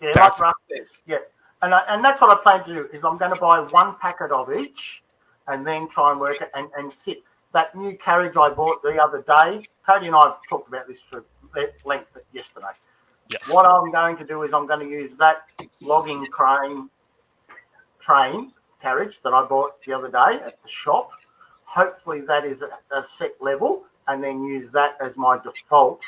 D: Yeah, like Russ says. Yeah, and that's what I plan to do. Is I'm going to buy one packet of each, and then try and work it and sit. That new carriage I bought the other day, Cody and I have talked about this for length yesterday.
B: Yes.
D: What I'm going to do is I'm going to use that logging train carriage that I bought the other day at the shop. Hopefully that is a set level, and then use that as my default.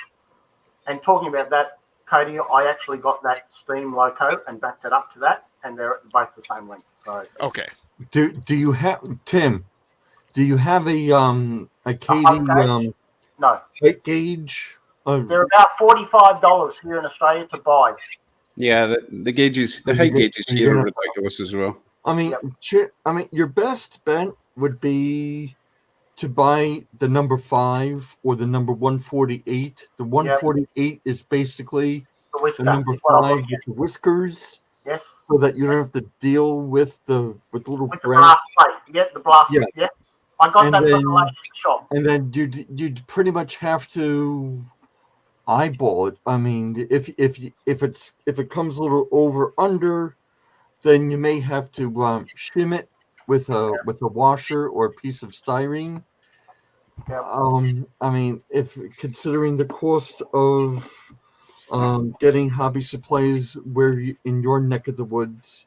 D: And talking about that, Cody, I actually got that steam loco and backed it up to that, and they're both the same length. So
B: okay.
C: Do you have, Tim? Do you have a KD
D: no
C: height gauge?
D: They're about $45 here in Australia to buy.
A: Yeah, the gauges, the height gauges here are ridiculous as well.
C: I mean, your best bet would be to buy the number 5 or the number 148. The 148 is basically
D: The whisker.
C: the number
D: is what I
C: 5
D: want.
C: with the whiskers,
D: Yes.
C: so that you don't have to deal with the little
D: With the
C: brass.
D: blast plate. Yeah, the blast.
C: Yeah.
D: Yeah. I got
C: And
D: that from
C: then-
D: the lady at the shop.
C: And then you'd pretty much have to eyeball it. I mean, if it comes a little over under, then you may have to shim it with a washer or a piece of styrene.
D: Yep.
C: I mean, if considering the cost of getting hobby supplies in your neck of the woods,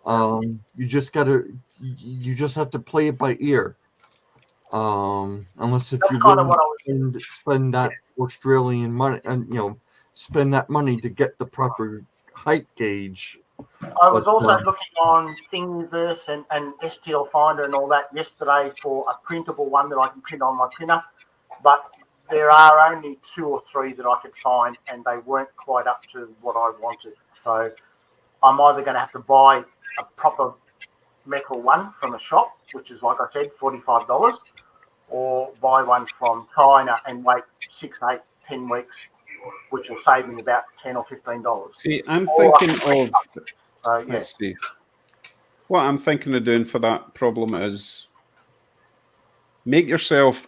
C: you just have to play it by ear. Unless if
D: That's
C: you
D: kind of
C: really
D: what I was.
C: spend that Australian money and spend that money to get the proper height gauge.
D: I was
C: But,
D: also looking on Thingiverse and STL Finder and all that yesterday for a printable one that I can print on my printer, but there are only 2 or 3 that I could find, and they weren't quite up to what I wanted. So I'm either going to have to buy a proper metal one from a shop, which is, like I said, $45, or buy one from China and wait 6, 8, 10 weeks, which will save me about $10 or $15.
A: See, I'm
D: Or I
A: thinking
D: can print
A: of.
D: it. So yeah,
A: Let's see. What I'm thinking of doing for that problem is make yourself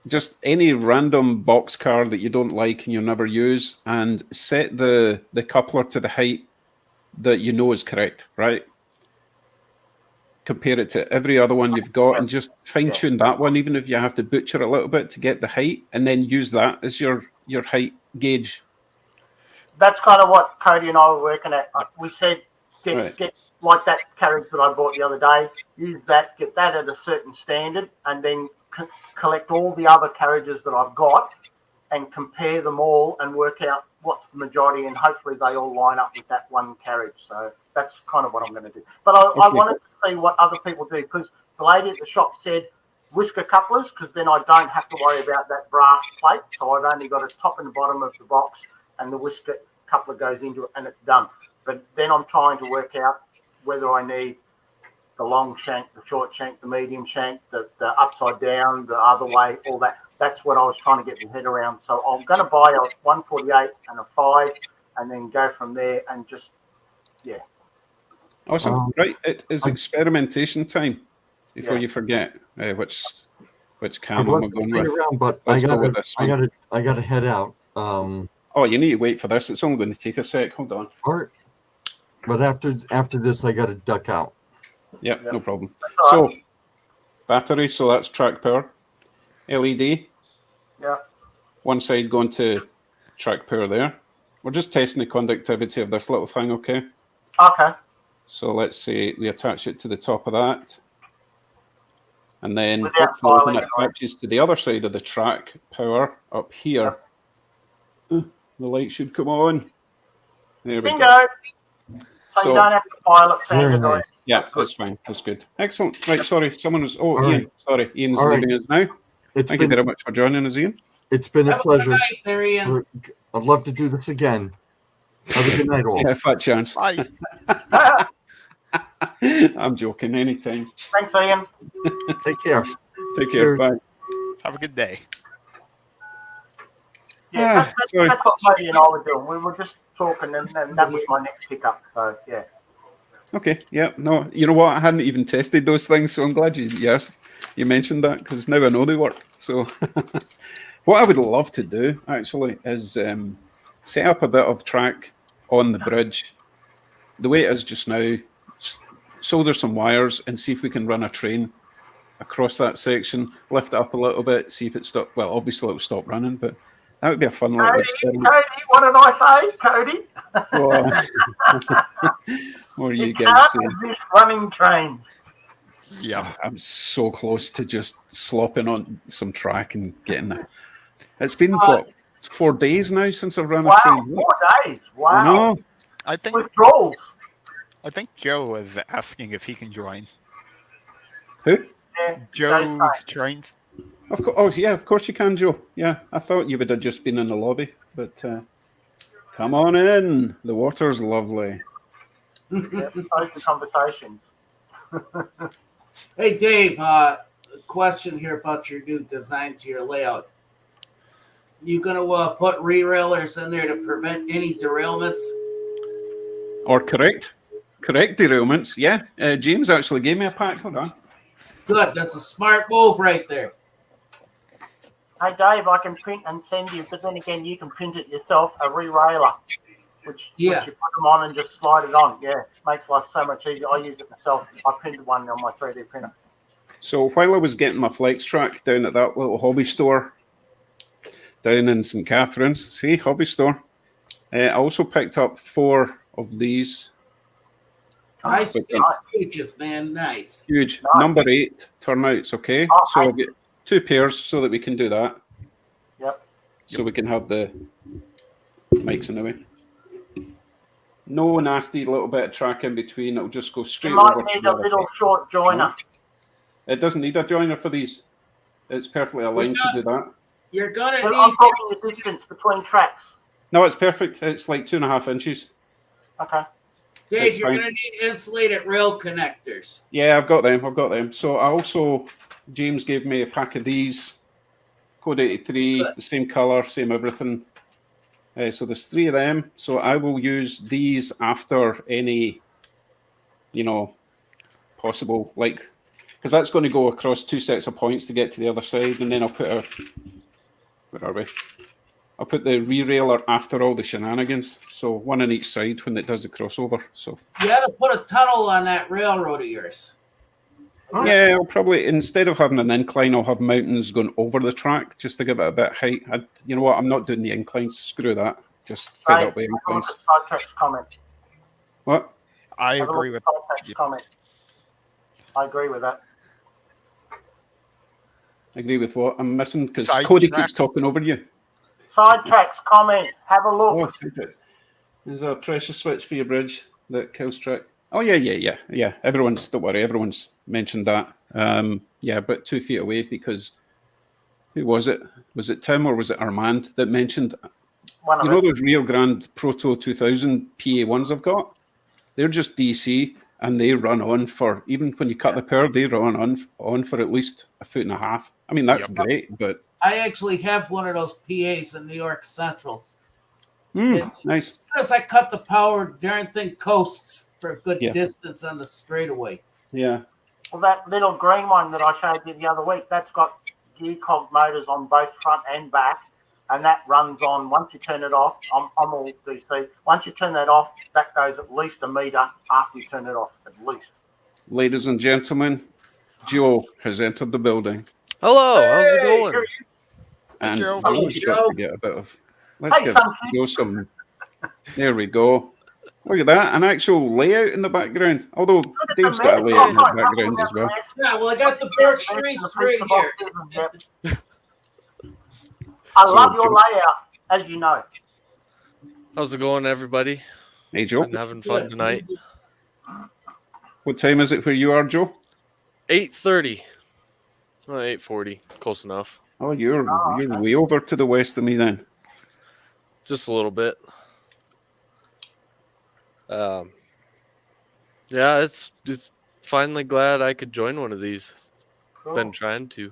A: just any random box car that you don't like and you'll never use, and set the coupler to the height that you know is correct, right? Compare it to every other one you've got and just fine tune that one, even if you have to butcher it a little bit to get the height, and then use that as your height gauge.
D: that's kind of what Cody and I were working at. We said
A: Right.
D: get like that carriage that I bought the other day. Use that, get that at a certain standard, and then collect all the other carriages that I've got and compare them all and work out what's the majority, and hopefully they all line up with that one carriage. So that's kind of what I'm going to do. But I wanted to see what other people do, because the lady at the shop said whisker couplers, because then I don't have to worry about that brass plate. So I've only got a top and the bottom of the box, and the whisker coupler goes into it, and it's done. But then I'm trying to work out whether I need the long shank, the short shank, the medium shank, the upside down, the other way, all that. That's what I was trying to get my head around. So I'm going to buy a 148 and a 5, and then go from there and just, yeah.
A: Awesome. Right, it is experimentation time. Before
D: Yeah.
A: you forget which
C: I'd
A: camera
C: love
A: we're
C: to
A: going
C: stay
A: with.
C: around, but
A: Let's go with this one.
C: I gotta head out.
A: Oh, you need to wait for this. It's only going to take a sec. Hold on.
C: All right. But after this, I gotta duck out.
A: Yeah, no problem.
D: all
A: So, battery, so that's track power. LED,
D: Yeah.
A: one side going to track power there. We're just testing the conductivity of this little thing, okay?
D: Okay.
A: So let's say we attach it to the top of that. And then
D: Without
A: hopefully when
D: filing
A: it
D: it, right?
A: attaches to the other side of the track power up here, the light should come on. There we go.
D: Bingo. So
A: So-
D: you don't have to file it,
C: Very
D: Sandra.
C: nice.
A: Yeah,
D: That's good.
A: that's fine. That's good. Excellent. Right, sorry. Someone was... Oh,
C: All
A: Ian.
C: right.
A: Sorry, Ian's
C: All right.
A: leaving us now.
C: It's
A: Thank you
C: been
A: very much for joining us, Ian.
C: it's been a
F: Have a good
C: pleasure.
F: night, Marion.
C: I'd love to do this again. Have a good night, all.
A: Yeah, fat chance.
B: Bye.
A: I'm joking. Anytime.
D: Thanks, Ian.
C: Take care.
A: Take care.
C: Cheers.
A: Bye.
B: Have a good day.
D: Yeah,
A: sorry.
D: that's what Cody and I were doing. We were just talking, and that was my next pickup. So, yeah.
A: Okay. Yeah. No, you know what? I hadn't even tested those things, so I'm glad you mentioned that, because now I know they work. So, what I would love to do actually is set up a bit of track on the bridge, the way it is just now. Solder some wires and see if we can run a train across that section. Lift it up a little bit, see if it stops. Well, obviously it'll stop running, but that would be a fun little
D: Cody,
A: experiment.
D: what did I say, Cody?
A: What are you
D: You
A: guys
D: can't
A: saying?
D: resist running trains.
B: Yeah.
A: I'm so close to just slopping on some track and getting it. It's been it's 4 days now since I've run a
D: Wow,
A: train.
D: 4 days.
A: I
D: Wow.
A: know.
D: Withdrawals.
B: I think Joe was asking if he can join.
A: Who?
D: Yeah,
B: Joe's
D: those
B: trains.
A: Of course. Oh, yeah. Of course you can, Joe. Yeah, I thought you would have just been in the lobby, but come on in. The water's lovely.
D: Yeah, social conversations.
F: Hey, Dave, question here about your new design to your layout. You gonna put re-railers in there to prevent any derailments?
A: Or correct derailments. Yeah, James actually gave me a pack. Hold on.
F: Good. That's a smart move right there.
D: Hey Dave, I can print and send you, but then again, you can print it yourself, a re-railer, which you put them on and just slide it on. Yeah, makes life so much easier. I use it myself. I printed one on my 3D printer.
A: So while I was getting my flex track down at that little hobby store down in St. Catharines, see, hobby store, I also picked up 4 of these.
F: Nice pages, man. Nice.
A: Huge. Nice. Number 8 turnouts, okay? So I'll get 2 pairs so that we can do that.
D: Yep.
A: So we can have the mics in the way. No nasty little bit of track in between. It'll just go straight over.
D: It might need a little short joiner.
A: It doesn't need a joiner for these. It's perfectly aligned to do that.
F: You're going to
D: need... I'm talking the distance between tracks.
A: No, it's perfect. It's like 2.5 inches.
D: Okay.
F: Dave, you're going to need insulated rail connectors.
A: Yeah, I've got them. So I also, James gave me a pack of these. Code 83, the same color, same everything. So there's 3 of them. So I will use these after any, possible, because that's going to go across 2 sets of points to get to the other side. And then I'll put where are we? I'll put the re-railer after all the shenanigans. So 1 on each side when it does the crossover. So
F: you got to put a tunnel on that railroad of yours.
A: Yeah, I'll probably, instead of having an incline, I'll have mountains going over the track just to give it a bit of height. You know what? I'm not doing the inclines. Screw that. Just fed up with inclines.
D: Sidetrack's comment.
A: What?
B: I agree with
D: comment. I agree with that.
A: Agree with what? I'm missing because Cody keeps talking over you.
D: Sidetrack's comment. Have a look.
A: Oh, there's a pressure switch for your bridge that kills track. Oh, yeah. Don't worry. Everyone's mentioned that. But 2 feet away because who was it? Was it Tim or was it Armand that mentioned? Those Rio Grande Proto 2000 PA1s I've got? They're just DC and they run on for, even when you cut the power, they run on for at least 1.5 feet. I mean, that's great, but.
F: I actually have one of those PAs in New York Central.
A: Nice.
F: As soon as I cut the power, darn thing coasts for a good distance on the straightaway.
A: Yeah.
D: Well, that little green one that I showed you the other week, that's got gear cog motors on both front and back, and that runs on, once you turn it off, I'm all DC, once you turn that off, that goes at least 1 meter after you turn it off, at least.
A: Ladies and gentlemen, Joe has entered the building.
H: Hello, how's it going?
A: And
F: Joe.
A: Joe's got to get a bit of... Let's give Joe some... There we go. Look at that, an actual layout in the background. Although Dave's got a layout in the background as well.
F: Yeah, well, I got the birch trees right here.
D: I love your layout, as you know.
H: How's it going, everybody?
A: Hey, Joe.
H: I'm having fun tonight.
A: What time is it where you are, Joe?
H: 8:30. Well, 8:40. Close enough.
A: Oh, you're way over to the west of me then.
H: Just a little bit. Yeah, it's finally glad I could join one of these.
D: Cool.
H: Been trying to.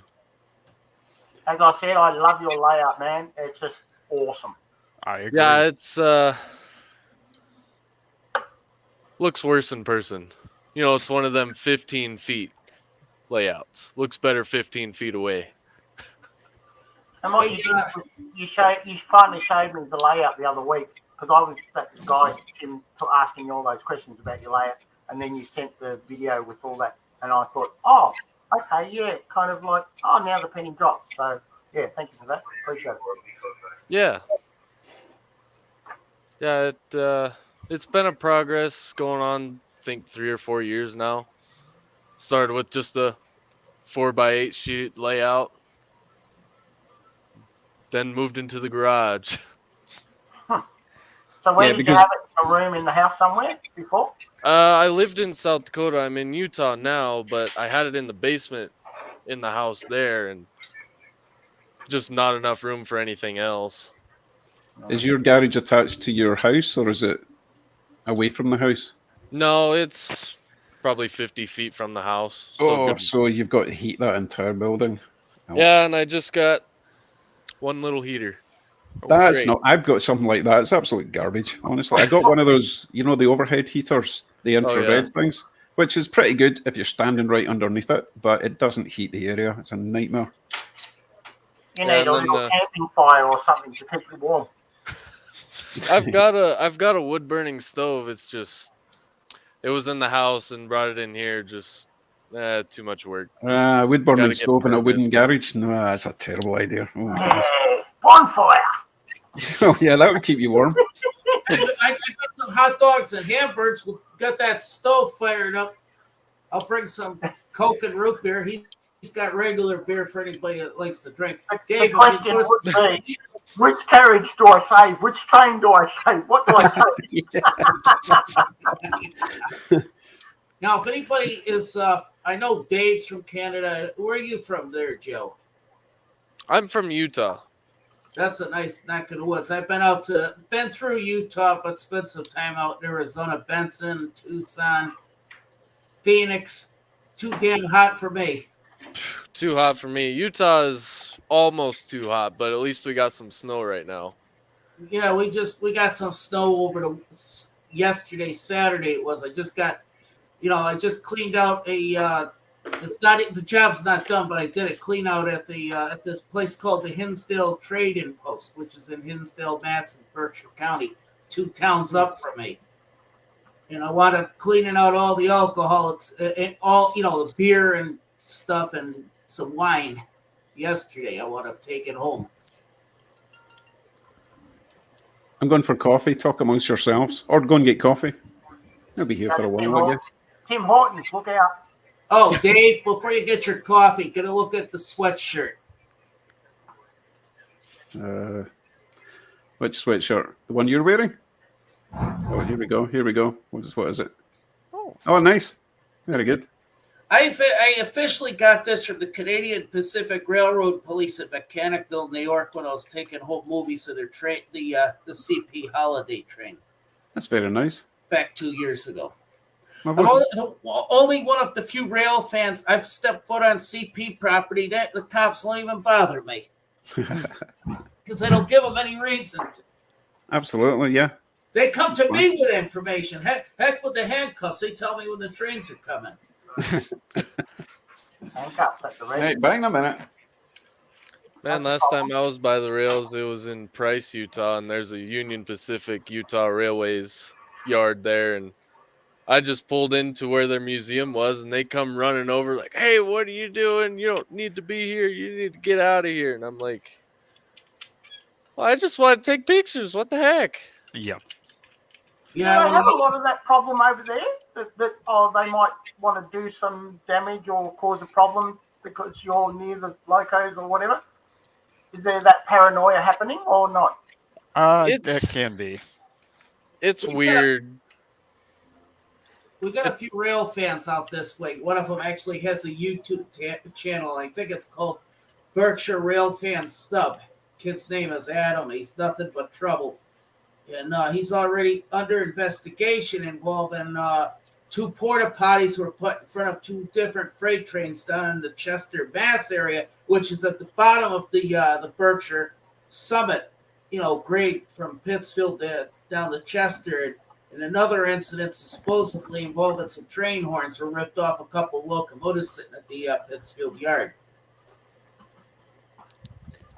D: As I said, I love your layout, man. It's just awesome.
B: I agree.
H: Yeah, it's looks worse in person. It's one of them 15 feet layouts. Looks better 15 feet away.
D: And what you did, you finally showed me the layout the other week, because I was that guy, Jim, asking you all those questions about your layout, and then you sent the video with all that, and I thought, oh, okay, yeah, kind of like, oh, now the penny drops. So, yeah, thank you for that. Appreciate it.
H: Yeah. Yeah, it's been a progress going on, I think 3 or 4 years now. Started with just a 4x8 sheet layout. Then moved into the garage.
D: So where did you have it? A room in the house somewhere before?
H: I lived in South Dakota. I'm in Utah now, but I had it in the basement in the house there, and just not enough room for anything else.
A: Is your garage attached to your house, or is it away from the house?
H: No, it's probably 50 feet from the house. So
A: Oh,
H: good.
A: so you've got to heat that entire building. Ouch.
H: Yeah, and I just got one little heater.
A: That's
H: great.
A: not. I've got something like that. It's absolute garbage. Honestly, I got one of those. You know, the overhead heaters, the infrared things, which is pretty good if you're standing right underneath it, but it doesn't heat the area. It's a nightmare.
D: You
H: Yeah,
D: need a
H: and then,
D: little camping fire or something to keep you warm.
H: I've got a wood burning stove. It's just it was in the house and brought it in here. Just too much work.
A: Wood burning
H: Gotta get
A: stove in a wooden
H: permits.
A: garage. No, that's a terrible idea. Oh my goodness.
D: Yeah, bonfire.
A: Oh yeah, that would keep you warm.
F: I got some hot dogs and hamburgers. We'll get that stove fired up. I'll bring some Coke and root beer. He's got regular beer for anybody that likes to drink. Dave,
D: The question would be, which carriage do I save? Which train do I save? What do I take?
F: Now, if anybody is, I know Dave's from Canada. Where are you from there, Joe?
H: I'm from Utah.
F: That's a nice neck of the woods. I've been through Utah, but spent some time out in Arizona, Benson, Tucson, Phoenix. Too damn hot for me.
H: Too hot for me. Utah is almost too hot, but at least we got some snow right now.
F: Yeah, we got some snow over yesterday, Saturday it was. I just cleaned out the job's not done, but I did a clean out at this place called the Hinsdale Trading Post, which is in Hinsdale, Mass, and Berkshire County, 2 towns up from me. And I wound up cleaning out all the alcoholics, all the beer and stuff, and some wine. Yesterday, I wound up taking home.
A: I'm going for coffee. Talk amongst yourselves, or go and get coffee. I'll be here for a while, I guess.
D: Tim Hortons, look out.
F: Oh, Dave, before you get your coffee, get a look at the sweatshirt.
A: Which sweatshirt? The one you're wearing? Oh, here we go. Here we go. What is it? Oh, nice. Very good.
F: I officially got this from the Canadian Pacific Railroad Police at Mechanicville, New York, when I was taking home movies of their train, the CP Holiday train.
A: That's very nice.
F: Back 2 years ago.
A: Well,
F: I'm only one of the few rail fans. I've stepped foot on CP property that the cops won't even bother me because I don't give them any reason to.
A: Absolutely, yeah.
F: They come to me with information. Heck with the handcuffs. They tell me when the trains are coming.
D: Handcuffs at the ready.
A: Hey, bang a minute.
H: Man, last time I was by the rails, it was in Price, Utah, and there's a Union Pacific Utah Railways yard there, and I just pulled into where their museum was, and they come running over like, "Hey, what are you doing? You don't need to be here. You need to get out of here." And I'm like, "Well, I just want to take pictures. What the heck?"
B: Yep.
F: Yeah,
D: I have a lot of that problem over there. That they might want to do some damage or cause a problem because you're near the locos or whatever. Is there that paranoia happening or not?
B: It can be.
H: It's weird.
F: We got a few rail fans out this way. One of them actually has a YouTube channel. I think it's called Berkshire Rail Fan Stub. Kid's name is Adam. He's nothing but trouble. And he's already under investigation involving 2 porta potties were put in front of 2 different freight trains down in the Chester, Mass area, which is at the bottom of the Berkshire Summit, grade from Pittsfield down to Chester. And another incident supposedly involving some train horns were ripped off a couple locomotives sitting at the Pittsfield yard.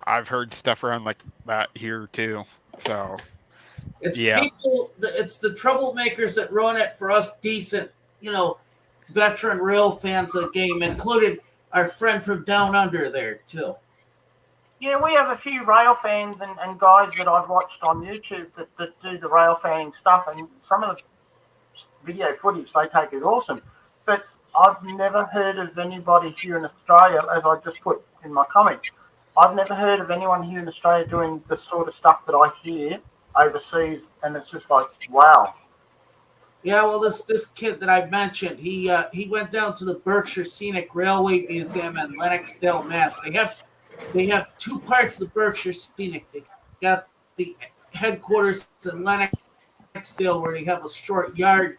B: I've heard stuff around like that here too. So
F: It's
B: yeah.
F: It's the troublemakers that ruin it for us decent, veteran rail fans of the game, including our friend from down under there too.
D: Yeah, we have a few rail fans and guys that I've watched on YouTube that do the rail fanning stuff, and some of the video footage they take is awesome. But I've never heard of anybody here in Australia, as I just put in my comments, I've never heard of anyone here in Australia doing the sort of stuff that I hear overseas, and it's just like, wow.
F: Yeah, well, this kid that I mentioned, he went down to the Berkshire Scenic Railway Museum in Lennoxdale, Mass. They have 2 parts of the Berkshire Scenic. They got the headquarters in Lennoxdale where they have a short yard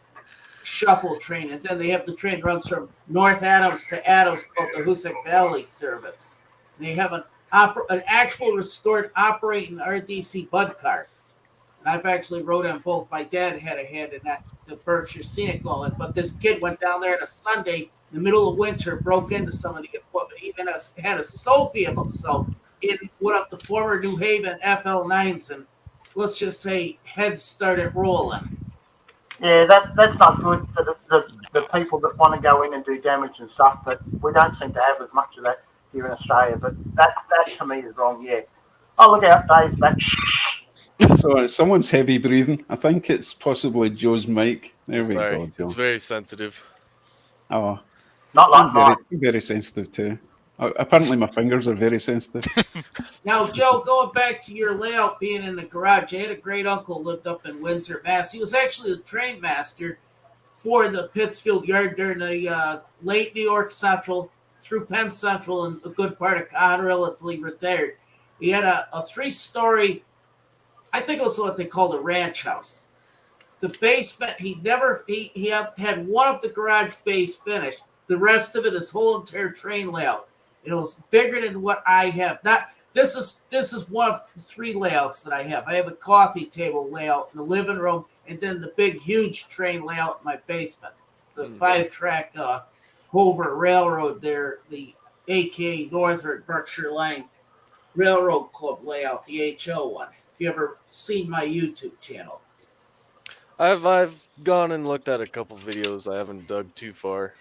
F: shuffle train, and then they have the train runs from North Adams to Adams called the Hoosick Valley service. And they have an actual restored operating RDC Bud car. And I've actually rode on both. My dad had a hand in that, the Berkshire Scenic going. But this kid went down there on a Sunday in the middle of winter, broke into some of the equipment, even had a Sophie of himself in one of the former New Haven FL9s, and let's just say heads started rolling.
D: Yeah, that's not good for the people that want to go in and do damage and stuff, but we don't seem to have as much of that here in Australia. But that to me is wrong, yeah. Oh, look out, Dave's back.
A: So someone's heavy breathing. I think it's possibly Joe's mic. There we
H: Sorry,
A: go, Joe.
H: it's very sensitive.
A: Oh,
D: Not like
A: I'm
D: mine.
A: very sensitive too. Apparently, my fingers are very sensitive.
F: Now, Joe, going back to your layout being in the garage, I had a great uncle who lived up in Windsor, Mass. He was actually the train master for the Pittsfield Yard during the late New York Central through Penn Central and a good part of Conrail until he retired. He had a 3-story, I think it was what they called a ranch house. The basement, he had one of the garage bays finished. The rest of it, his whole entire train layout. It was bigger than what I have. This is one of 3 layouts that I have. I have a coffee table layout in the living room, and then the big, huge train layout in my basement. The 5-track Hover Railroad there, the AKA Northern Berkshire Line Railroad Club layout, the HO one. If you ever seen my YouTube channel.
H: I've gone and looked at a couple videos. I haven't dug too far.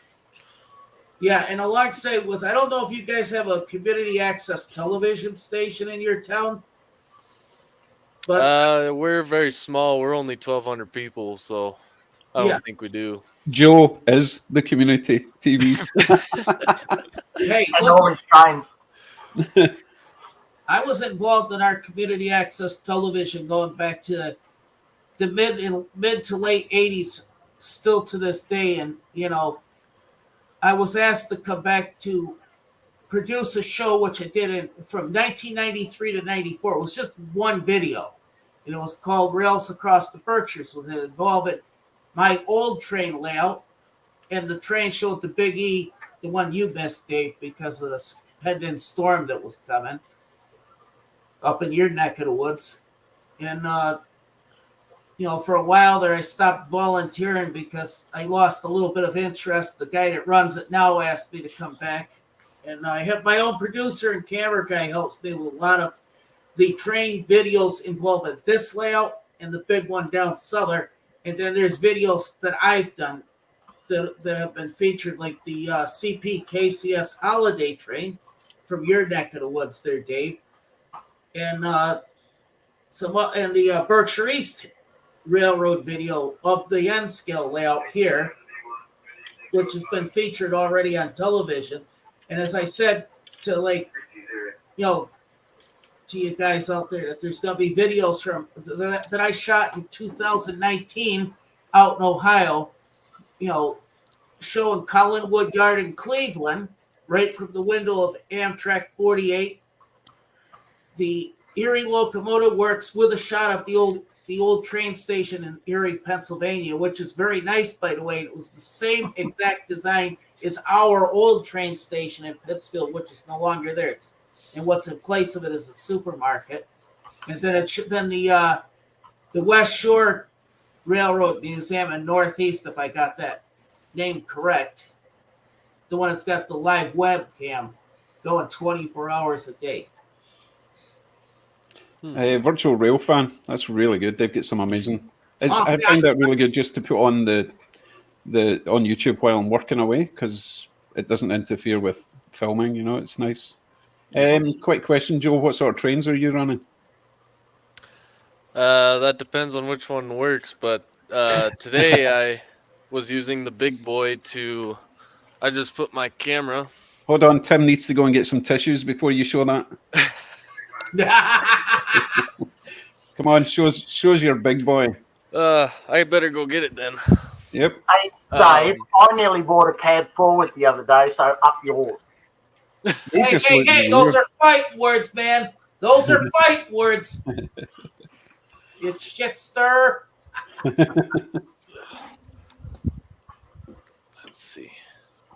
F: Yeah, and alongside with, I don't know if you guys have a community access television station in your town, but
H: We're very small. We're only 1,200 people, so I don't think we do.
A: Joe is the community TV.
F: hey,
D: And
F: look,
D: all his trains.
F: I was involved in our community access television going back to the mid to late 80s, still to this day, and I was asked to come back to produce a show, which I did from 1993 to 94. It was just one video. And it was called Rails Across the Berkshires. It was involving my old train layout, and the train showed the Big E, the one you missed, Dave, because of the pending storm that was coming up in your neck of the woods. And, for a while there, I stopped volunteering because I lost a little bit of interest. The guy that runs it now asked me to come back. And I have my own producer and camera guy helps me with a lot of the train videos involving this layout and the big one down Southern. And then there's videos that I've done that have been featured, like the CP KCS Holiday Train from your neck of the woods there, Dave. And and the Berkshire East Railroad video of the N-scale layout here, which has been featured already on television. And as I said to to you guys out there, that there's going to be videos from that I shot in 2019 out in Ohio, showing Collinwood Yard in Cleveland, right from the window of Amtrak 48. The Erie Locomotive Works with a shot of the old train station in Erie, Pennsylvania, which is very nice, by the way. It was the same exact design as our old train station in Pittsfield, which is no longer there. And what's in place of it is a supermarket. And then the West Shore Railroad Museum in Northeast, if I got that name correct, the one that's got the live webcam going 24 hours a day.
A: Virtual Rail Fan. That's really good. They've got some amazing. I find that really good just to put on the on YouTube while I'm working away, because it doesn't interfere with filming. It's nice. Quick question, Joe. What sort of trains are you running?
H: That depends on which one works, but today I was using the big boy I just put my camera.
A: Hold on, Tim needs to go and get some tissues before you show that. Come on, shows your big boy.
H: I better go get it then.
A: Yep.
D: Hey, Dave, I nearly bought a cab forward the other day, so up yours.
F: Hey, those are fight words, man. Those are fight words. You shit stir.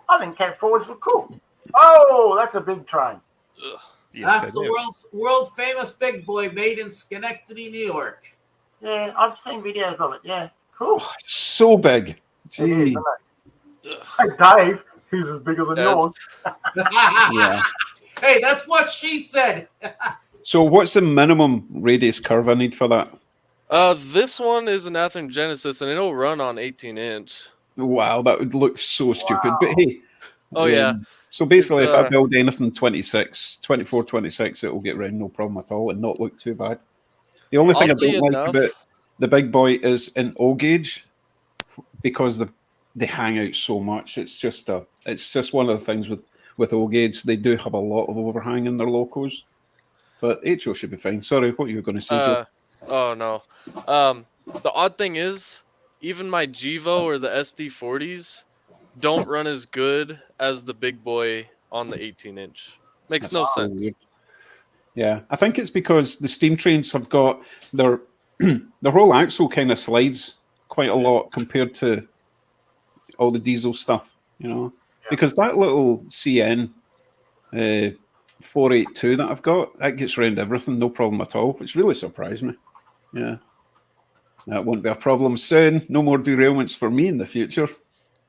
D: I think Cat 4s were cool. Oh, that's a big train.
H: Ugh.
B: Yes,
F: That's
B: it
F: the
B: is.
F: world famous big boy made in Schenectady, New York.
D: Yeah, I've seen videos of it. Yeah, cool.
A: So big.
D: It is,
A: Gee.
D: isn't it?
H: Ugh.
D: Hey, Dave, his is bigger than
H: That's
D: yours.
A: Yeah.
F: Hey, that's what she said.
A: So what's the minimum radius curve I need for that?
H: this one is an Athearn Genesis, and it'll run on 18-inch.
A: Wow, that would look so stupid. But hey.
H: Oh yeah.
A: So basically,
H: It's,
A: if I build anything 24, 26, it will get round no problem at all and not look too bad. The only thing I
H: Oddly
A: don't like
H: enough-
A: about the big boy is in O gauge because they hang out so much. It's just one of the things with O gauge. They do have a lot of overhang in their locos, but HO should be fine. Sorry, what you were going to say, Joe?
H: Oh no. The odd thing is, even my Givo or the SD40s don't run as good as the big boy on the 18-inch. Makes no
A: That's so
H: sense.
A: weird. Yeah, I think it's because the steam trains have got their their whole axle kind of slides quite a lot compared to all the diesel stuff, you know. Because that little CN 482 that I've got, that gets around everything, no problem at all. It's really surprised me. Yeah. That won't be a problem soon. No more derailments for me in the future.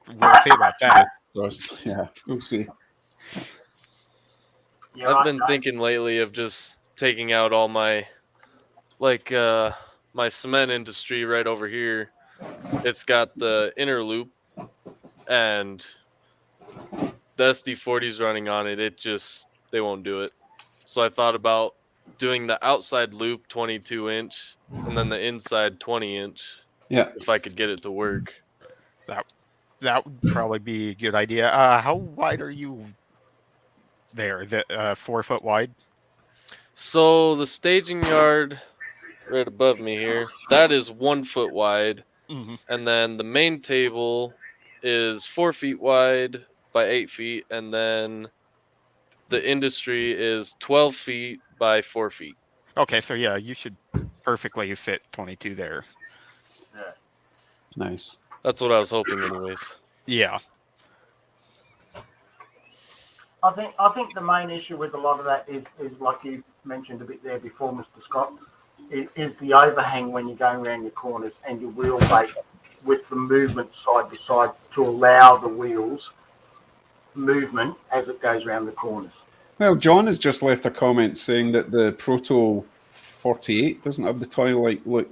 B: We'll see about that.
A: Yeah, we'll see.
D: Yeah,
H: I've
D: right,
H: been
D: Dave.
H: thinking lately of just taking out all my, like, my cement industry right over here. It's got the inner loop, and the SD40's running on it. They won't do it. So I thought about doing the outside loop 22-inch and then the inside 20-inch
A: Yeah.
H: if I could get it to work.
B: That would probably be a good idea. How wide are you there? The 4 foot wide?
H: So the staging yard right above me here, that is 1 foot wide.
B: Mm-hmm.
H: And then the main table is 4 feet wide by 8 feet. And then the industry is 12 feet by 4 feet.
B: Okay, so yeah, you should perfectly fit 22 there.
A: Nice.
H: That's what I was hoping, anyways.
B: Yeah.
D: I think the main issue with a lot of that is like you mentioned a bit there before, Mr. Scott, is the overhang when you're going around your corners and your wheelbase with the movement side to side to allow the wheels movement as it goes around the corners.
A: Well, John has just left a comment saying that the Proto 48 doesn't have the toy-like look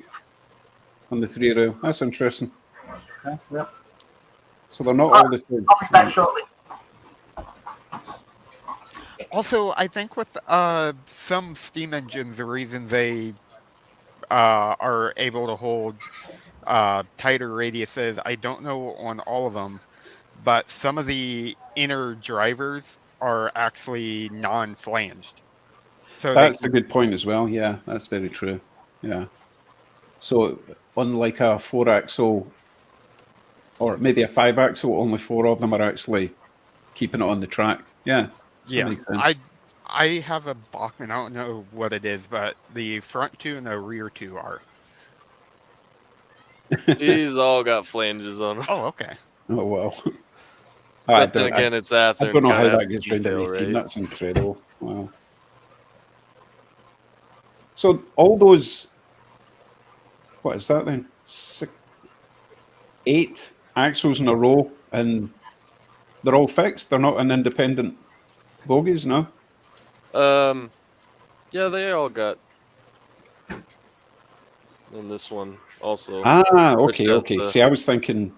A: on the 3-rail. That's interesting.
D: Okay, yeah.
A: So they're not all the same.
D: I'll be back shortly.
B: Also, I think with some steam engines, the reason they are able to hold tighter radiuses, I don't know on all of them, but some of the inner drivers are actually non-flanged. So
A: That's a good point as well. Yeah, that's very true. Yeah. So unlike a 4-axle or maybe a 5-axle, only 4 of them are actually keeping it on the track. Yeah.
B: yeah,
A: makes sense.
B: I have a Bachmann. I don't know what it is, but the front 2 and the rear 2 are.
H: These all got flanges on them.
B: Oh, okay.
A: Oh, well.
H: But then again, it's Athearn.
A: I don't know how
H: gotta
A: that
H: have
A: gets round
H: detail,
A: an 18.
H: right?
A: That's incredible. Wow. So all those, what is that then? 8 axles in a row, and they're all fixed. They're not an independent bogies, no?
H: Yeah, they all got. And this one also.
A: Okay,
H: has
A: okay.
H: the-
A: See, I was thinking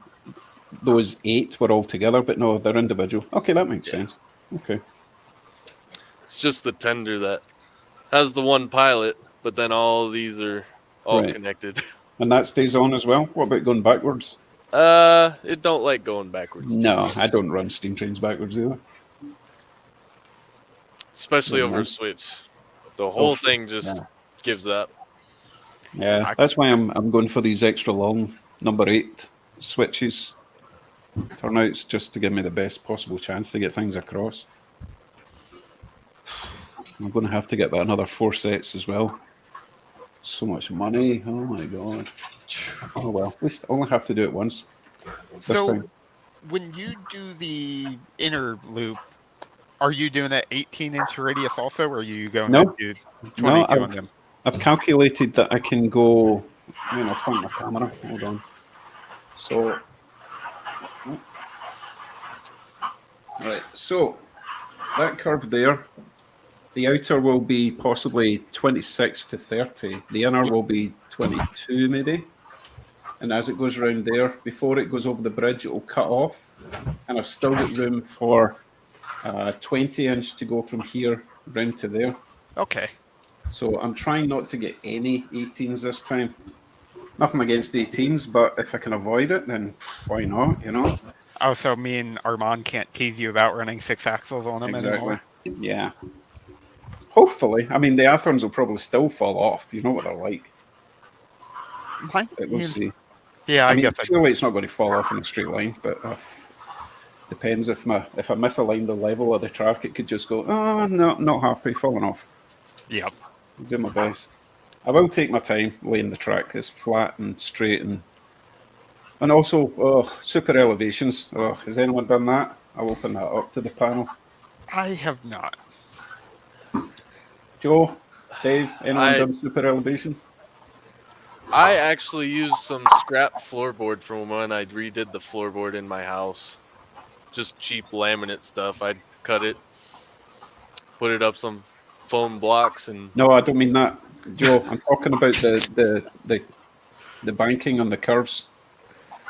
A: those 8 were all together, but no, they're individual. Okay, that makes sense. Okay.
H: It's just the tender that has the one pilot, but then all these are all
A: Right.
H: connected.
A: And that stays on as well? What about going backwards?
H: It don't like going backwards. too
A: No,
H: much,
A: I don't run steam trains backwards either.
H: especially
A: Don't
H: over a
A: mind.
H: switch. The whole
A: Oh,
H: thing just
A: yeah.
H: gives up.
A: Yeah, that's why I'm going for these extra long number 8 switches. Turnouts just to give me the best possible chance to get things across. I'm going to have to get that another 4 sets as well. So much money. Oh my god. Oh well, we only have to do it once. This
B: So,
A: time.
B: when you do the inner loop, are you doing that 18-inch radius also, or are you going to
A: No,
B: do
A: no,
B: 22 on them?
A: I've calculated that I can go. I mean, I'll point my camera. Hold on. So, right. So that curve there, the outer will be possibly 26 to 30. The inner will be 22, maybe. And as it goes around there, before it goes over the bridge, it will cut off. And I've still got room for 20-inch to go from here round to there.
B: Okay.
A: So I'm trying not to get any 18s this time. Nothing against 18s, but if I can avoid it, then why not, you know?
B: Oh, so me and Armand can't tease you about running 6 axles on them
A: Exactly.
B: anymore?
A: Yeah. Hopefully. I mean, the Athorns will probably still fall off. You know what they're like.
B: Mine?
A: But we'll see.
B: Yeah,
A: I
B: I
A: mean,
B: guess
A: surely it's not going to fall off in a straight line, but depends if I misalign the level of the track, it could just go, oh, no, not happy, falling off.
B: Yep.
A: I'll do my best. I will take my time laying the track. It's flat and straight and also super elevations. Oh, has anyone done that? I'll open that up to the panel.
B: I have not.
A: Joe, Dave, anyone
H: I
A: done super elevation?
H: I actually used some scrap floorboard from when I redid the floorboard in my house. Just cheap laminate stuff. I'd cut it, put it up some foam blocks, and
A: No, I don't mean that, Joe. I'm talking about the banking on the curves.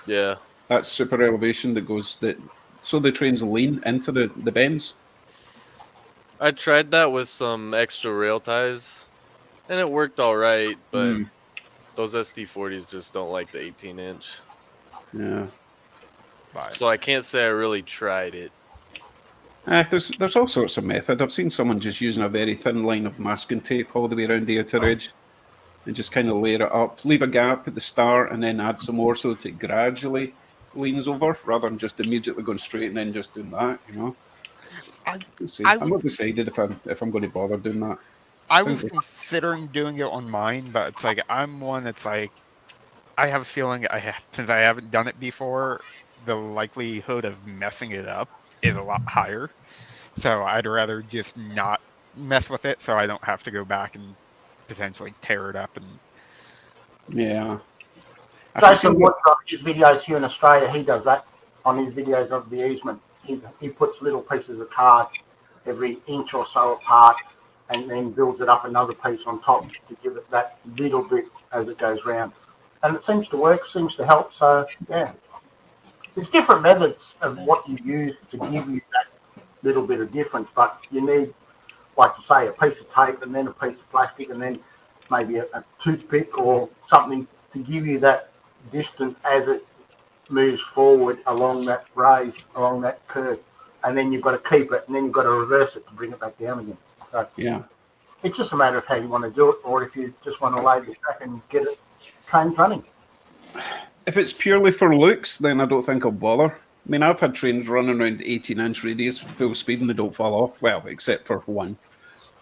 H: yeah.
A: That's super elevation that goes so the trains lean into the bends.
H: I tried that with some extra rail ties, and it worked all right. But those SD40s just don't like the 18-inch,
A: Yeah.
H: so I can't say I really tried it.
A: There's all sorts of method. I've seen someone just using a very thin line of masking tape all the way around the outer edge and just kind of layer it up, leave a gap at the start, and then add some more so that it gradually leans over rather than just immediately going straight and then just doing that. You know, we'll see.
B: I
A: I'm
B: was
A: not decided if I'm going to bother doing that.
B: I was considering doing it on mine, but it's like I'm one that's like I have a feeling since I haven't done it before, the likelihood of messing it up is a lot higher. So I'd rather just not mess with it, so I don't have to go back and potentially tear it up. And
A: Yeah.
D: Jason Wood on his videos here in Australia, he does that on his videos of the easement. He puts little pieces of card every inch or so apart and then builds it up another piece on top to give it that little bit as it goes round. And it seems to work, seems to help. So, yeah. There's different methods of what you use to give you that little bit of difference, but you need, like you say, a piece of tape and then a piece of plastic and then maybe a toothpick or something to give you that distance as it moves forward along that raise, along that curve. And then you've got to keep it and then you've got to reverse it to bring it back down again. So
A: Yeah.
D: it's just a matter of how you want to do it or if you just want to lay the track and get it trains running.
A: If it's purely for looks, then I don't think I'll bother. I mean, I've had trains running around 18-inch radius full speed and they don't fall off. Well, except for one.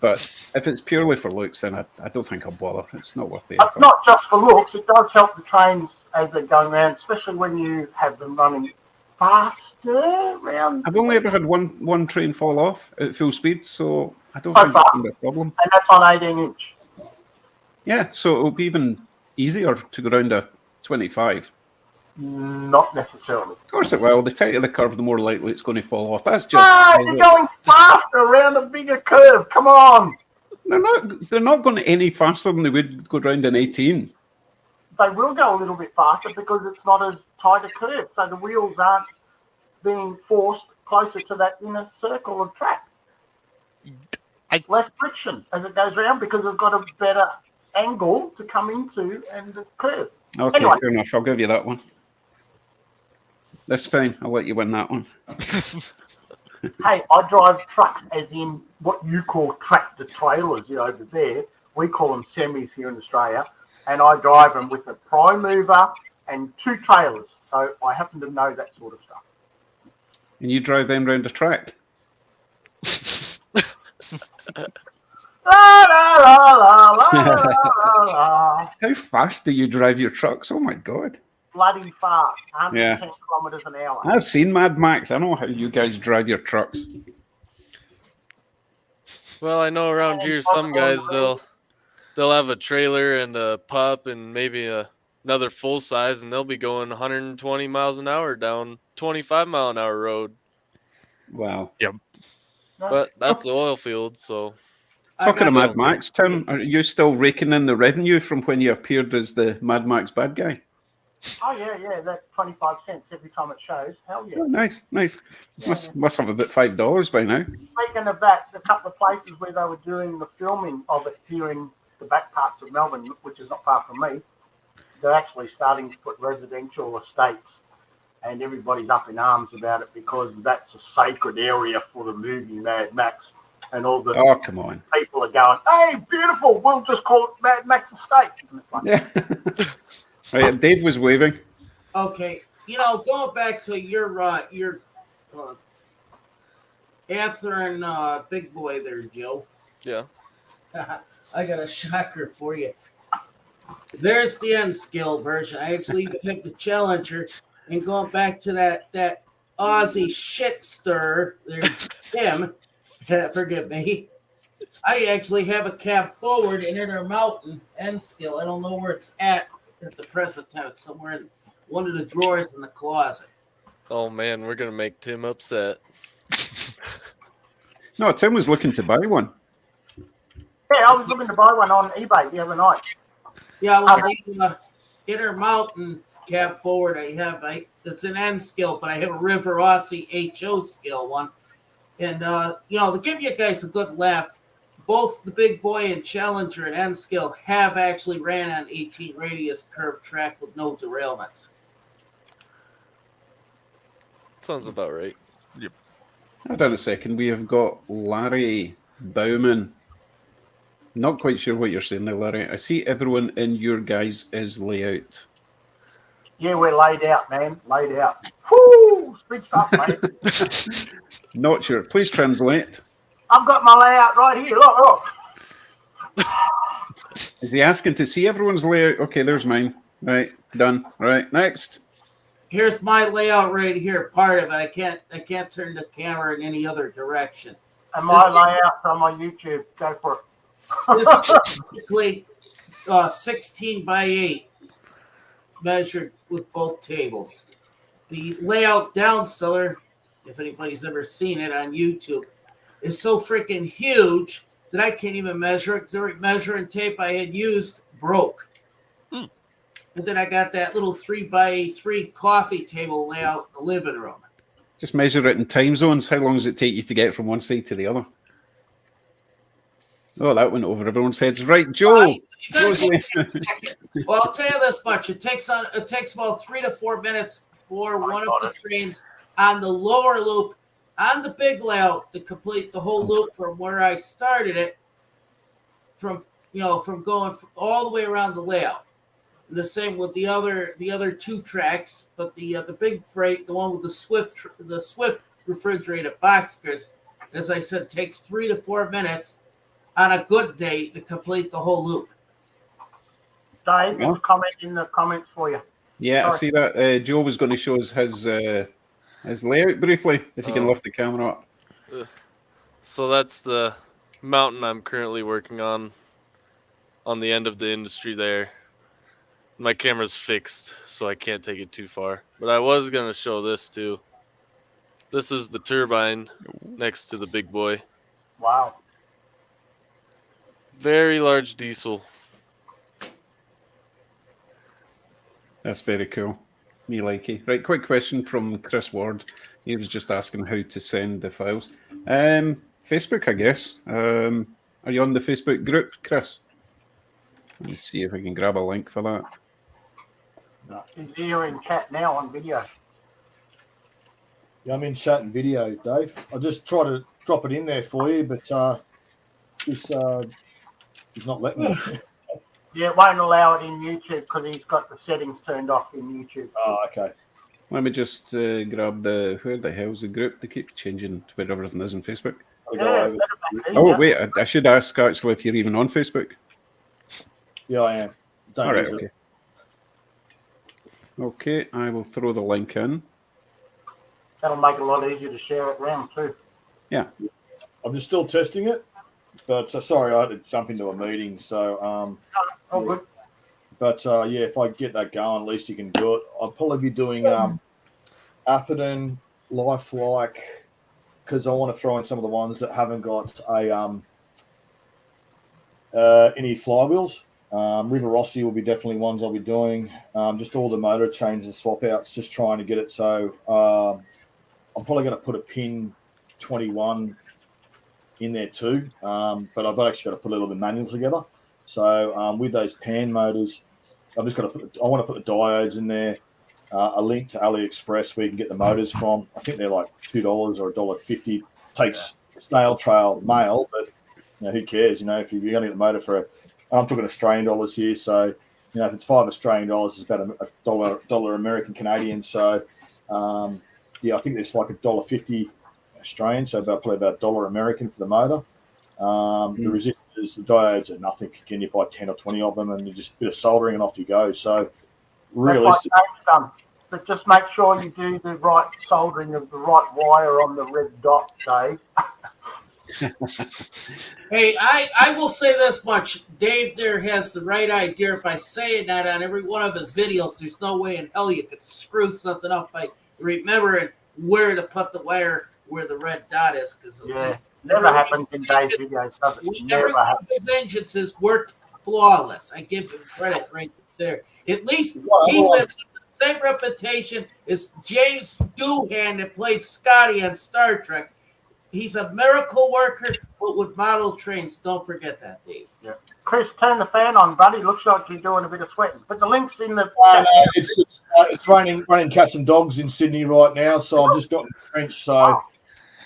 A: But if it's purely for looks, then I don't think I'll bother. It's not worth the
D: It's
A: effort.
D: not just for looks, it does help the trains as they're going around, especially when you have them running faster around.
A: I've only ever had one train fall off at full speed, so I don't
D: So
A: think
D: far.
A: it's going to be a problem.
D: And that's on 18-inch.
A: Yeah, so it'll be even easier to go round a 25.
D: Not necessarily.
A: Of course it will. The tighter the curve, the more likely it's going to fall off. That's just...
D: You're going faster around a bigger curve. Come on.
A: They're not going any faster than they would go round an 18.
D: They will go a little bit faster because it's not as tight a curve. So the wheels aren't being forced closer to that inner circle of track. Less friction as it goes around because it's got a better angle to come into and the curve.
A: Okay,
D: Anyway.
A: fair enough. I'll give you that one. This time, I'll let you win that one.
D: Hey, I drive trucks as in what you call tractor trailers over there. We call them semis here in Australia. And I drive them with a prime mover and 2 trailers. So I happen to know that sort of stuff.
A: And you drive them round the track?
D: La, la, la, la, la, la, la.
A: How fast do you drive your trucks? Oh, my God.
D: bloody fast, 110 kilometres an hour.
A: I've seen Mad Max. I know how you guys drive your trucks.
H: Well, I know around here some guys they'll have a trailer and a pup and maybe another full size, and they'll be going 120 miles an hour down 25-mile-an-hour road.
A: Wow.
H: But that's the oil field, so.
A: Talking of
H: I
A: Mad
H: don't
A: Max, Tim, are you still raking in the revenue from when you appeared as the Mad Max bad guy?
D: Oh, yeah, that's 25 cents every time it shows. Hell yeah.
A: Oh, nice.
D: Yeah.
A: Must have about $5 by now.
D: Speaking of that, a couple of places where they were doing the filming of it here in the back parts of Melbourne, which is not far from me, they're actually starting to put residential estates, and everybody's up in arms about it because that's a sacred area for the movie Mad Max. And all the
A: come on.
D: people are going, hey, beautiful, we'll just call it Mad Max Estate. And it's like,
A: Yeah. Right, Dave was waving.
F: Okay, going back to your Anther and Big Boy there, Joe.
H: Yeah.
F: I got a shocker for you. There's the N skill version. I actually even picked the Challenger, and going back to that Aussie shit stir there, Tim. Forgive me. I actually have a cab forward and Intermountain N skill. I don't know where it's at the present time. It's somewhere in one of the drawers in the closet.
H: Oh man, we're gonna make Tim upset.
A: No, Tim was looking to buy one.
D: yeah, I was looking to buy one on eBay the other night.
F: Yeah, well, the Intermountain cab forward it's an N skill, but I have a River Aussie HO skill one. And, to give you guys a good laugh, both the Big Boy and Challenger and N skill have actually ran on 18 radius curved track with no derailments.
H: Sounds about right.
I: Yep.
A: Hold on a second. We have got Larry Bowman. Not quite sure what you're saying there, Larry. I see everyone in your guys' layout.
D: Yeah, we're laid out, man. Laid out. Whoo! Big stuff, mate.
A: Not sure. Please translate.
D: I've got my layout right here. Look.
A: Is he asking to see everyone's layout? Okay, there's mine. Right, done. Right, next.
F: Here's my layout right here. Part of it. I can't turn the camera in any other direction.
D: And my layout's on my YouTube. Go for it.
F: This is basically 16 by 8 measured with both tables. The layout down cellar, if anybody's ever seen it on YouTube, is so freaking huge that I can't even measure it because every measuring tape I had used broke. And then I got that little 3x3 coffee table layout in the living room.
A: Just measure it in time zones. How long does it take you to get from one side to the other? Oh, that went over everyone's heads. Right, Joe.
F: Well, I'll tell you this much. It takes about 3 to 4 minutes for one of the trains on the lower loop on the big layout to complete the whole loop from where I started it from going all the way around the layout. And the same with the other two tracks, but the big freight, the one with the Swift refrigerated boxcars, as I said, takes 3 to 4 minutes on a good day to complete the whole loop.
D: Dave, there's a comment in the comments for you.
A: Yeah, I see that. Joe was going to show us his layout briefly, if you can lift the camera up.
H: So that's the mountain I'm currently working on the end of the industry there. My camera's fixed, so I can't take it too far. But I was going to show this too. This is the turbine next to the Big Boy.
D: Wow.
H: Very large diesel.
A: That's very cool. Me likey. Right, quick question from Chris Ward. He was just asking how to send the files. Facebook, I guess. Are you on the Facebook group, Chris? Let me see if I can grab a link for that.
D: He's here in chat now on video.
G: Yeah, I'm in chat and video, Dave. I just try to drop it in there for you, but he's not letting me.
D: Yeah, it won't allow it in YouTube because he's got the settings turned off in YouTube.
G: Oh, okay.
A: Let me just grab where the hell's the group? They keep changing to where everything is on Facebook. Oh, wait, I should ask actually if you're even on Facebook.
G: Yeah, I am.
A: All right, okay. Okay, I will throw the link in.
D: That'll make it a lot easier to share it around too.
A: Yeah.
G: I'm just still testing it, but sorry, I had to jump into a meeting. So,
D: Oh, good.
G: but yeah, if I get that going, at least you can do it. I'll probably be doing Atherton, Lifelike, because I want to throw in some of the ones that haven't got a any flywheels. River Rossi will be definitely ones I'll be doing. Just all the motor changes and swap outs, just trying to get it. So I'm probably going to put a pin 21 in there too, but I've actually got to put a little bit of manual together. So with those pan motors, I've just got to I want to put the diodes in there. A link to AliExpress where you can get the motors from. I think they're like $2 or $1.50. Takes snail trail mail, but who cares? If you're going to get the motor for I'm talking Australian dollars here, so if it's $5 Australian dollars, it's about a dollar American Canadian. So yeah, I think there's like $1.50 Australian, so probably about $1 American for the motor. The resistors, the diodes are nothing. Again, you buy 10 or 20 of them, and you just a bit of soldering, and off you go. So realistic.
D: That's like Dave's done. But just make sure you do the right soldering of the right wire on the red dot, Dave.
F: Hey, I will say this much. Dave there has the right idea by saying that on every one of his videos. There's no way in hell you could screw something up by remembering where to put the wire where the red dot is. Because
D: never happens in Dave's videos, does it?
F: Every one of his engines has worked flawless. I give him credit right there. At least he lives up to the same reputation as James Doohan that played Scotty on Star Trek. He's a miracle worker, but with model trains. Don't forget that, Dave.
D: Yeah. Chris, turn the fan on, buddy. Looks like you're doing a bit of sweating. But the link's in the.
G: No, it's raining cats and dogs in Sydney right now, so I've just gotten drenched. So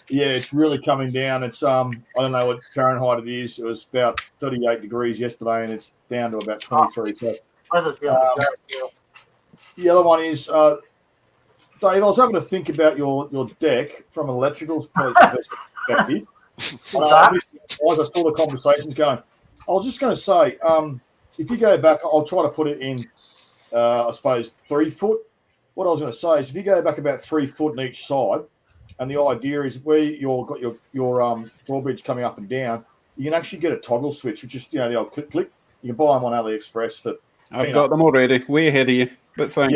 G: yeah, it's really coming down. It's I don't know what Fahrenheit it is. It was about 38 degrees yesterday, and it's down to about 23. So the other one is. Dave, I was having to think about your deck from an electrical perspective. As I saw the conversations going, I was just going to say, if you go back, I'll try to put it in, I suppose, 3 foot. What I was going to say is if you go back about 3 foot on each side, and the idea is where you've got your drawbridge coming up and down, you can actually get a toggle switch, which is, the old click. You can buy them on AliExpress for.
A: I've got them already, way ahead of you, but thanks.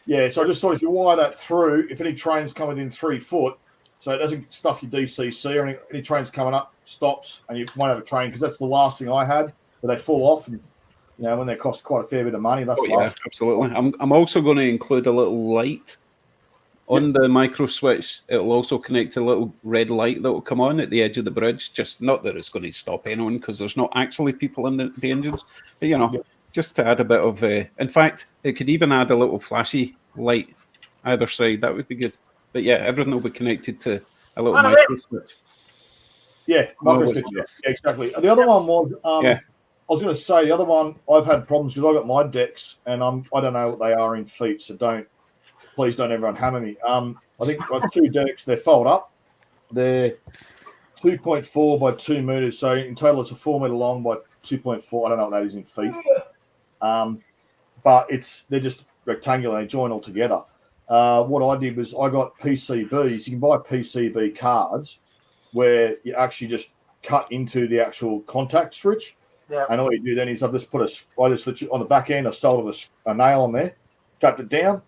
G: Yeah, so I just thought if you wire that through, if any trains come within 3 foot, so it doesn't stuff your DCC or any trains coming up, stops, and you won't have a train, because that's the last thing I had, where they fall off, and when they cost quite a fair bit of money. That's
A: absolutely. I'm also going to include a little light on the micro switch. It'll also connect to a little red light that will come on at the edge of the bridge. Just not that it's going to stop anyone, because there's not actually people in the engines, but just to add a bit of. In fact, it could even add a little flashy light either side. That would be good. But yeah, everything will be connected to a little micro switch.
G: Yeah, micro switch. Yeah, exactly. The other one was. I was going to say the other one. I've had problems because I got my decks, and I don't know what they are in feet. So please don't everyone hammer me. I think I've got 2 decks. They fold up. They're 2.4 by 2 meters. So in total, it's a 4 meter long by 2.4. I don't know what that is in feet. But they're just rectangular. They join all together. What I did was I got PCBs. You can buy PCB cards where you actually just cut into the actual contact switch. Yeah. And all you do then is I just switch it on the back end. I soldered a nail on there, tapped it down,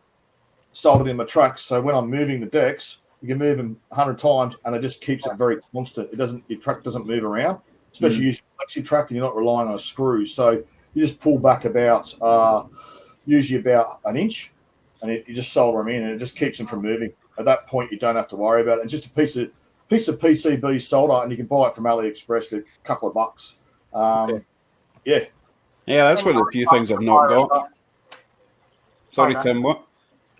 G: soldered in my tracks. So when I'm moving the decks, you can move them 100 times, and it just keeps it very constant. Your track doesn't move around, especially using flexi track, and you're not relying on a screw. So you just pull back about usually about an inch, and you just solder them in, and it just keeps them from moving. At that point, you don't have to worry about it. And just a piece of PCB solder, and you can buy it from AliExpress for a couple of bucks. Yeah,
A: that's one of the few things I've not got. Sorry, Tim, what?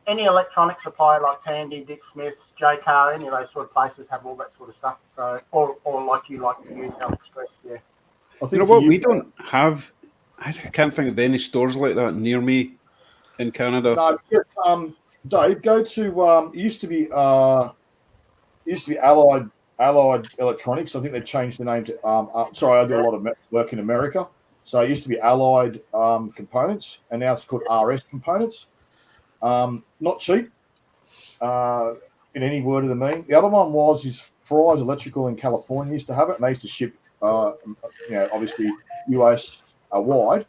D: Any electronic supplier like Tandy, Dick Smith, J-Car, any of those sort of places have all that sort of stuff. So, or like you like to use AliExpress, yeah.
A: You know what? We don't have. I can't think of any stores like that near me in Canada.
G: No, Dave, go to. It used to be Allied Electronics. I think they changed the name to. Sorry, I do a lot of work in America. So it used to be Allied Components, and now it's called RS Components. Not cheap in any word of the meaning. The other one is Fry's Electrical in California used to have it, and they used to ship, obviously US wide,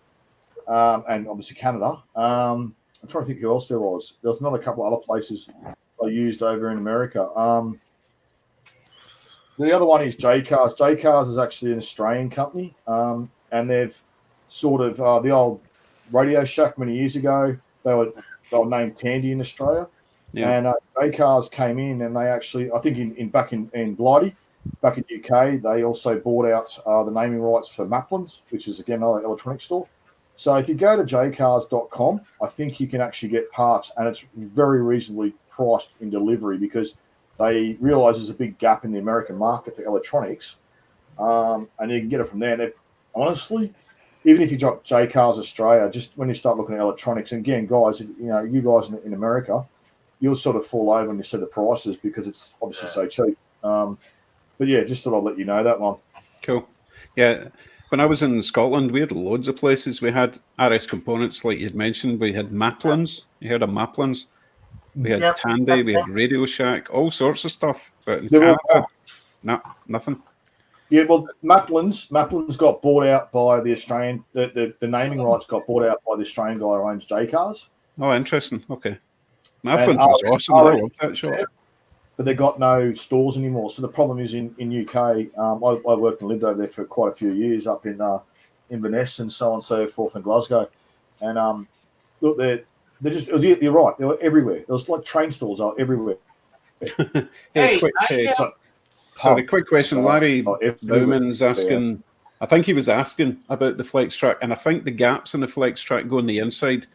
G: and obviously Canada. I'm trying to think who else there was. There was another couple of other places I used over in America. The other one is J-Cars. J-Cars is actually an Australian company, and they've sort of the old Radio Shack many years ago. They were named Tandy in Australia, and J-Cars came in, and they actually, I think, back in Blighty, back in UK, they also bought out the naming rights for Maplin's, which is again another electronics store. So if you go to jcars.com, I think you can actually get parts, and it's very reasonably priced in delivery because they realise there's a big gap in the American market for electronics, and you can get it from there. And honestly, even if you drop J-Cars Australia, just when you start looking at electronics, and again, guys, you guys in America, you'll sort of fall over when you see the prices because it's obviously so cheap. But yeah, just thought I'd let you know that one.
A: Cool. Yeah. When I was in Scotland, we had loads of places. We had RS Components, like you'd mentioned. We had Maplin's. You heard of Maplin's? We had Tandy. We had Radio Shack. All sorts of stuff. But in Canada, nothing.
G: Yeah, well, Maplin's got bought out by the Australian. The naming rights got bought out by the Australian guy who owns J-Cars.
A: Oh, interesting. Okay. Maplin's was awesome. I love that shop.
G: But they got no stores anymore. So the problem is in UK. I worked and lived over there for quite a few years up in Inverness and so on and so forth in Glasgow. And look, they're just. You're right. They were everywhere. There was like train stores are everywhere.
A: Sorry, quick question. Larry Bowman's asking. I think he was asking about the flex track, and I think the gaps in the flex track go on the inside.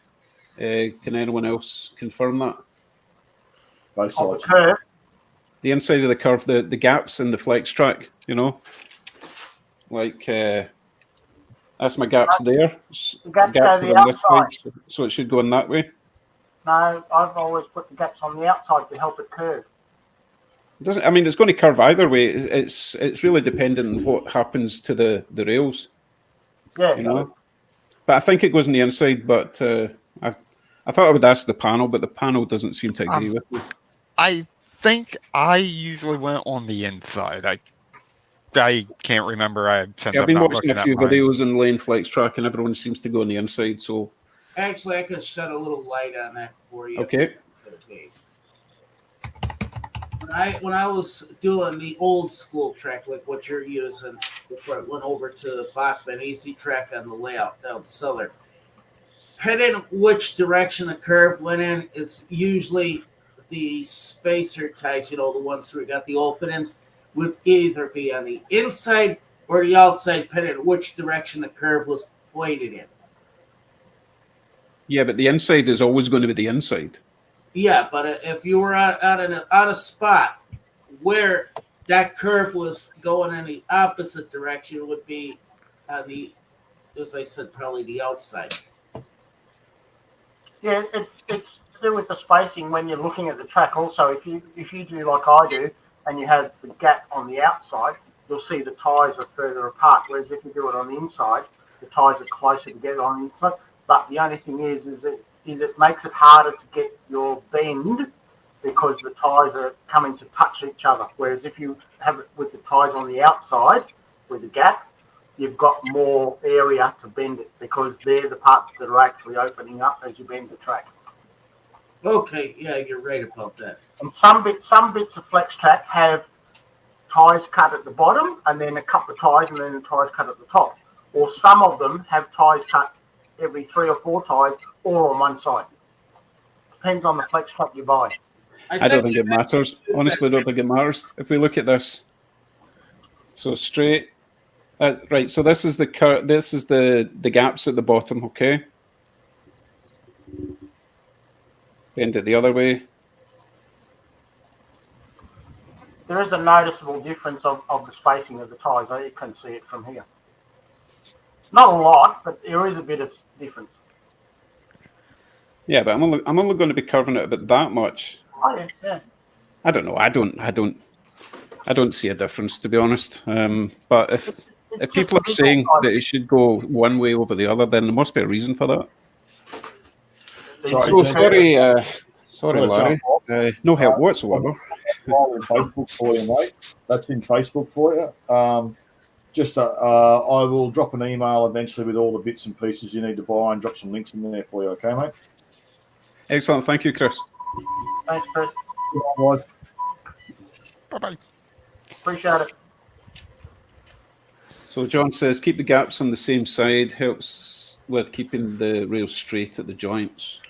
A: Can anyone else confirm that?
G: Both sides.
A: The inside of the curve, the gaps in the flex track, like that's my gaps there.
D: The gaps go on the outside.
A: So it should go in that way.
D: No, I've always put the gaps on the outside to help it curve.
A: Doesn't. I mean, it's going to curve either way. It's really dependent on what happens to the rails.
D: Yeah.
A: But I think it goes on the inside. But I thought I would ask the panel, but the panel doesn't seem to agree with me.
B: I think I usually went on the inside. I can't remember. I've
A: been watching a few videos in lane flex track, and everyone seems to go on the inside. So
F: actually, I could shed a little light on that for you.
A: Okay.
F: When I was doing the old school track, like what you're using, before I went over to Bachman Easy Track on the layout down cellar, depending which direction the curve went in, it's usually the spacer ties, the ones where we got the openings, would either be on the inside or the outside, depending on which direction the curve was pointed in.
A: Yeah, but the inside is always going to be the inside.
F: Yeah, but if you were on a spot where that curve was going in the opposite direction, it would be on the, as I said, probably the outside.
D: Yeah, it's to do with the spacing when you're looking at the track. Also, if you do like I do, and you have the gap on the outside, you'll see the tyres are further apart. Whereas if you do it on the inside, the tyres are closer together on the inside. But the only thing is it makes it harder to get your bend because the tyres are coming to touch each other. Whereas if you have it with the tyres on the outside with a gap, you've got more area to bend it because they're the parts that are actually opening up as you bend the track.
F: Okay, yeah, you're right about that.
D: And some bits of flex track have tyres cut at the bottom and then a couple of tyres and then the tyres cut at the top. Or some of them have tyres cut every 3 or 4 tyres all on one side. Depends on the flex track you buy.
A: I don't think it matters. Honestly, I don't think it matters. If we look at this, so straight, right. So this is the gaps at the bottom. Okay, bend it the other way.
D: There is a noticeable difference of the spacing of the tyres. You can see it from here. Not a lot, but there is a bit of difference.
A: Yeah, but I'm only going to be curving it about that much.
D: Oh yeah.
A: I don't know. I don't see a difference, to be honest. But if people are saying that it should go one way over the other, then there must be a reason for that.
G: Sorry,
A: So
G: Jen.
A: sorry,
G: Gotta
A: Larry.
G: jump off.
A: No help whatsoever.
G: File in Facebook for you, mate. That's in Facebook for you. I will drop an email eventually with all the bits and pieces you need to buy and drop some links in there for you. Okay, mate?
A: Excellent. Thank you, Chris.
D: Thanks, Chris.
G: Guys.
B: Bye-bye.
D: Appreciate it.
A: So John says, keep the gaps on the same side. Helps with keeping the rail straight at the joints.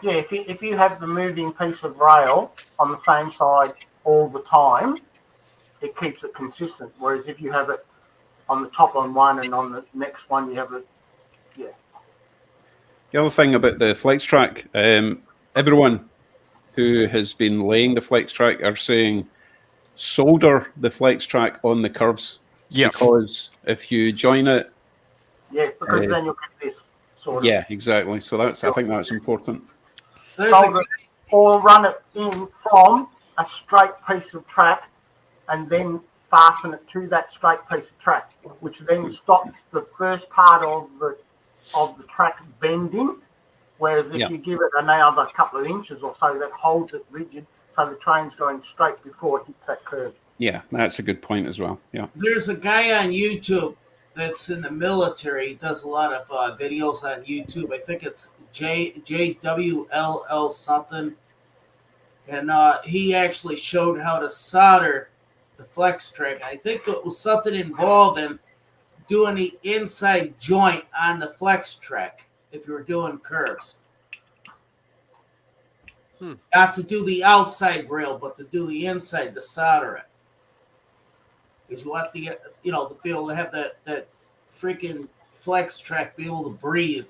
D: Yeah, if you have the moving piece of rail on the same side all the time, it keeps it consistent. Whereas if you have it on the top on one and on the next one you have it, yeah.
A: The other thing about the flex track, everyone who has been laying the flex track are saying solder the flex track on the curves.
B: Yes.
A: Because if you join it,
D: Yeah, because then you'll get this sort of.
A: yeah, exactly. So I think that's important.
D: Solder it or run it in from a straight piece of track and then fasten it to that straight piece of track, which then stops the first part of the track bending. Whereas if you give it another couple of inches or so, that holds it rigid, so the train's going straight before it hits that curve.
A: Yeah, that's a good point as well. Yeah.
F: There's a guy on YouTube that's in the military. He does a lot of videos on YouTube. I think it's JWLL something. And he actually showed how to solder the flex track. I think it was something involved in doing the inside joint on the flex track if you were doing curves. Not to do the outside rail, but to do the inside, to solder it. Because you want the, to be able to have that freaking flex track be able to breathe.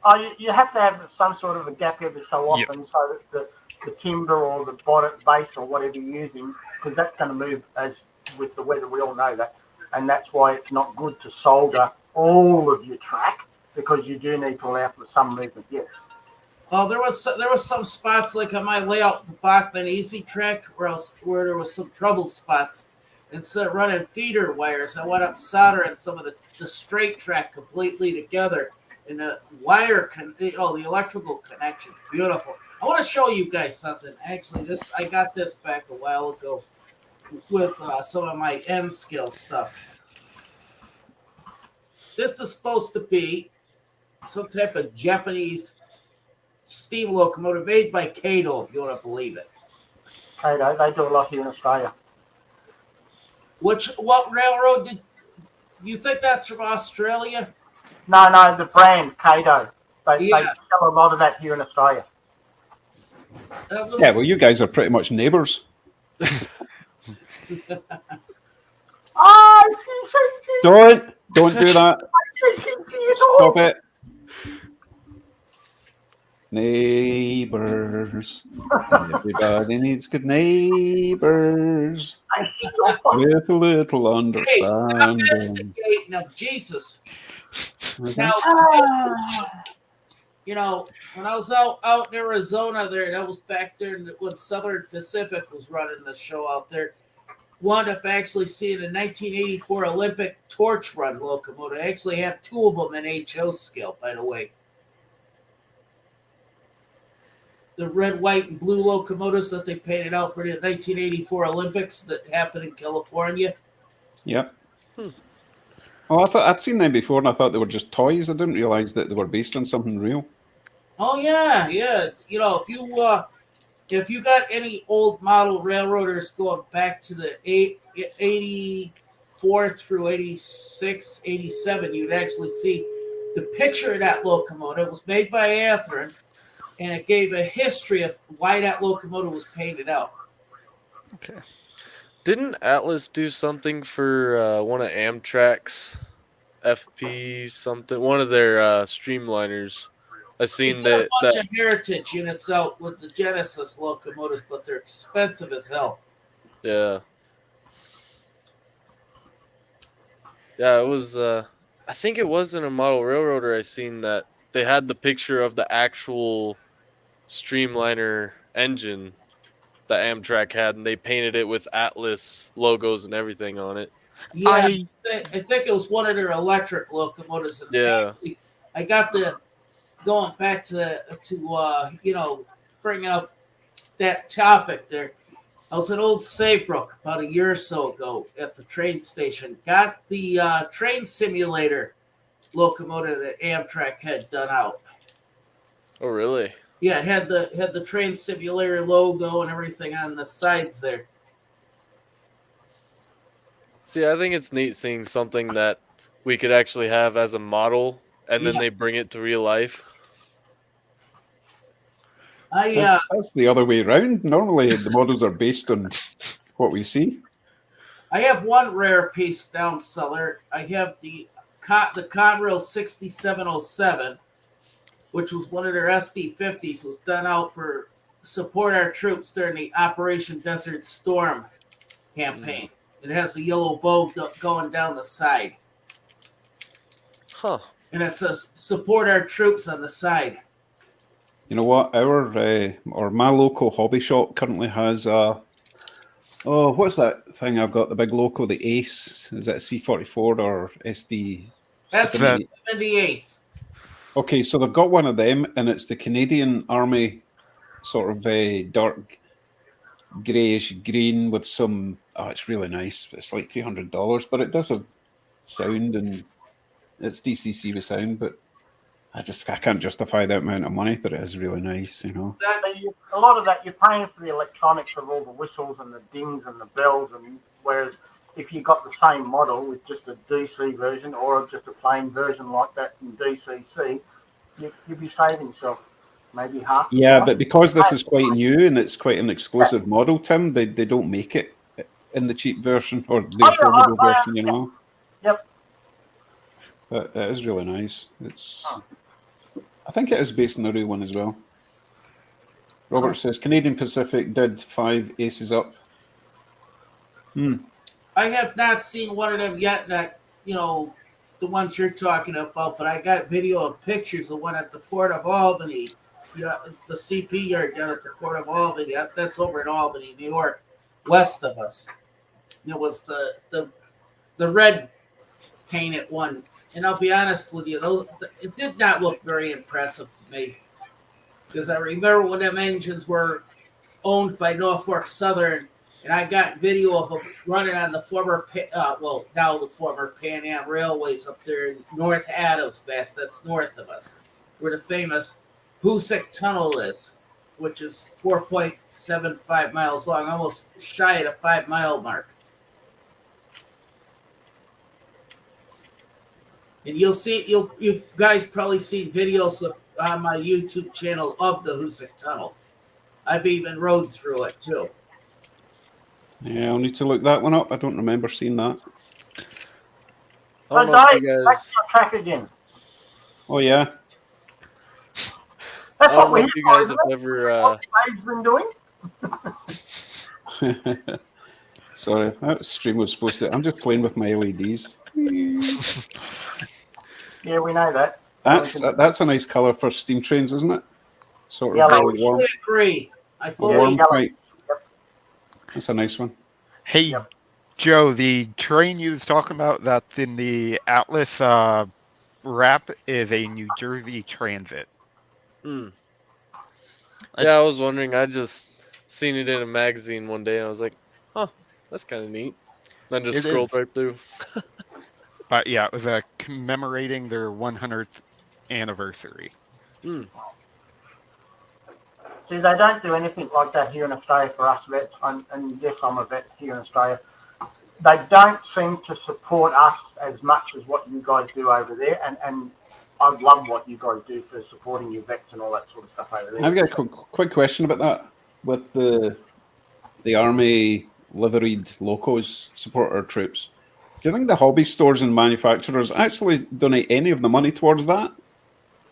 D: Oh, you have to have some sort of a gap every so often so that the timber or the bottom base or whatever you're using, because that's going to move as with the weather, we all know that. And that's why it's not good to solder all of your track, because you do need to allow for some movement, yes.
F: Oh, there was some spots like on my layout, the Bachman Easy track, where there was some trouble spots. Instead of running feeder wires, I went up soldering some of the straight track completely together. And the wire, the electrical connections, beautiful. I want to show you guys something. Actually, I got this back a while ago with some of my N skill stuff. This is supposed to be some type of Japanese steam locomotive made by Kato, if you want to believe it.
D: Kato, they do a lot here in Australia.
F: What railroad did you think that's from Australia?
D: No, the brand Kato. They sell a lot of that here in Australia.
A: Yeah, well, you guys are pretty much neighbours. Don't do that. Stop it. Neighbours. Everybody needs good neighbours. With a little understanding.
F: Hey, stop instigating them, Jesus. Now, when I was out in Arizona there, that was back there when Southern Pacific was running the show out there. Wound up actually seeing a 1984 Olympic torch run locomotive. I actually have two of them in HO scale, by the way. The red, white, and blue locomotives that they painted out for the 1984 Olympics that happened in California.
A: Yep. Oh, I thought I'd seen them before, and I thought they were just toys. I didn't realize that they were based on something real.
F: Oh yeah. If you got any old model railroaders going back to the 84 through 86, 87, you'd actually see the picture of that locomotive. It was made by Athearn, and it gave a history of why that locomotive was painted out.
H: Okay. Didn't Atlas do something for one of Amtrak's FP something? One of their streamliners. I seen
F: They did
H: that.
F: a bunch of heritage units out with the Genesis locomotives, but they're expensive as hell.
H: Yeah. Yeah, it was. I think it was in a model railroader I seen that they had the picture of the actual streamliner engine that Amtrak had, and they painted it with Atlas logos and everything on it.
F: Yeah, I think it was one of their electric locomotives. And
H: yeah.
F: actually, I got the going back to bringing up that topic there. I was at Old Saybrook about a year or so ago at the train station. Got the train simulator locomotive that Amtrak had done out.
H: Oh, really?
F: Yeah, it had the train simulator logo and everything on the sides there.
H: See, I think it's neat seeing something that we could actually have as a model, and then
F: Yeah.
H: they bring it to real life.
A: That's the other way around. Normally, the models are based on what we see.
F: I have one rare piece down cellar. I have the Conrail 6707, which was one of their SD50s, was done out for support our troops during the Operation Desert Storm campaign. It has a yellow bow going down the side.
H: Huh.
F: And it says support our troops on the side.
A: You know what? My local hobby shop currently has what's that thing I've got? The big loco, the Ace. Is it a C44 or SD?
F: That's the
A: 78?
F: 78.
A: Okay, so they've got one of them, and it's the Canadian Army sort of dark greyish green with some. Oh, it's really nice. It's like $300, but it does have sound and it's DCC with sound. But I can't justify that amount of money. But it is really nice, you know.
D: A lot of that you're paying for the electronics of all the whistles and the dings and the bells, and whereas if you got the same model with just a DC version or just a plain version like that in DCC, you'd be saving yourself maybe half.
A: Yeah, but because this is quite new and it's quite an exclusive model, Tim, they don't make it in the cheap version or the affordable version, you know.
D: Yep.
A: But it is really nice. I think it is based on the real one as well. Robert says Canadian Pacific did 5 aces up.
F: I have not seen one of them yet, the ones you're talking about, but I got video and pictures of one at the Port of Albany. Yeah, the CP yard down at the Port of Albany. That's over in Albany, New York, west of us. It was the red painted one. And I'll be honest with you, it did not look very impressive to me. Because I remember when them engines were owned by Norfolk Southern, and I got video of them running on the former, now the former Pan Am Railways up there in North Adams, Mass. That's north of us, where the famous Hoosick Tunnel is, which is 4.75 miles long, almost shy of the 5-mile mark. And you guys probably seen videos on my YouTube channel of the Hoosick Tunnel. I've even rode through it too.
A: Yeah, I'll need to look that one up. I don't remember seeing that.
D: So Dave, back to your track again.
A: Oh yeah.
D: That's
H: I
D: what
H: don't know
D: we
H: if you guys have ever.
D: what Dave's been doing.
A: Sorry, that stream was supposed to. I'm just playing with my LEDs.
D: Yeah, we know that.
A: That's a nice color for steam trains, isn't it? Sort
F: I
A: of
F: fully agree. I fully
A: warm
F: agree.
A: white. That's a nice one.
B: Hey, Joe, the train you was talking about that's in the Atlas wrap is a New Jersey Transit.
H: Yeah, I was wondering. I just seen it in a magazine one day, and I was like, "Huh, that's kind of neat." Then just scrolled right through.
B: But yeah, it was commemorating their 100th anniversary.
D: See, they don't do anything like that here in Australia for us vets, and yes, I'm a vet here in Australia. They don't seem to support us as much as what you guys do over there, and I love what you guys do for supporting your vets and all that sort of stuff over there.
A: I've got a quick question about that. With the Army liveried locos support our troops, do you think the hobby stores and manufacturers actually donate any of the money towards that?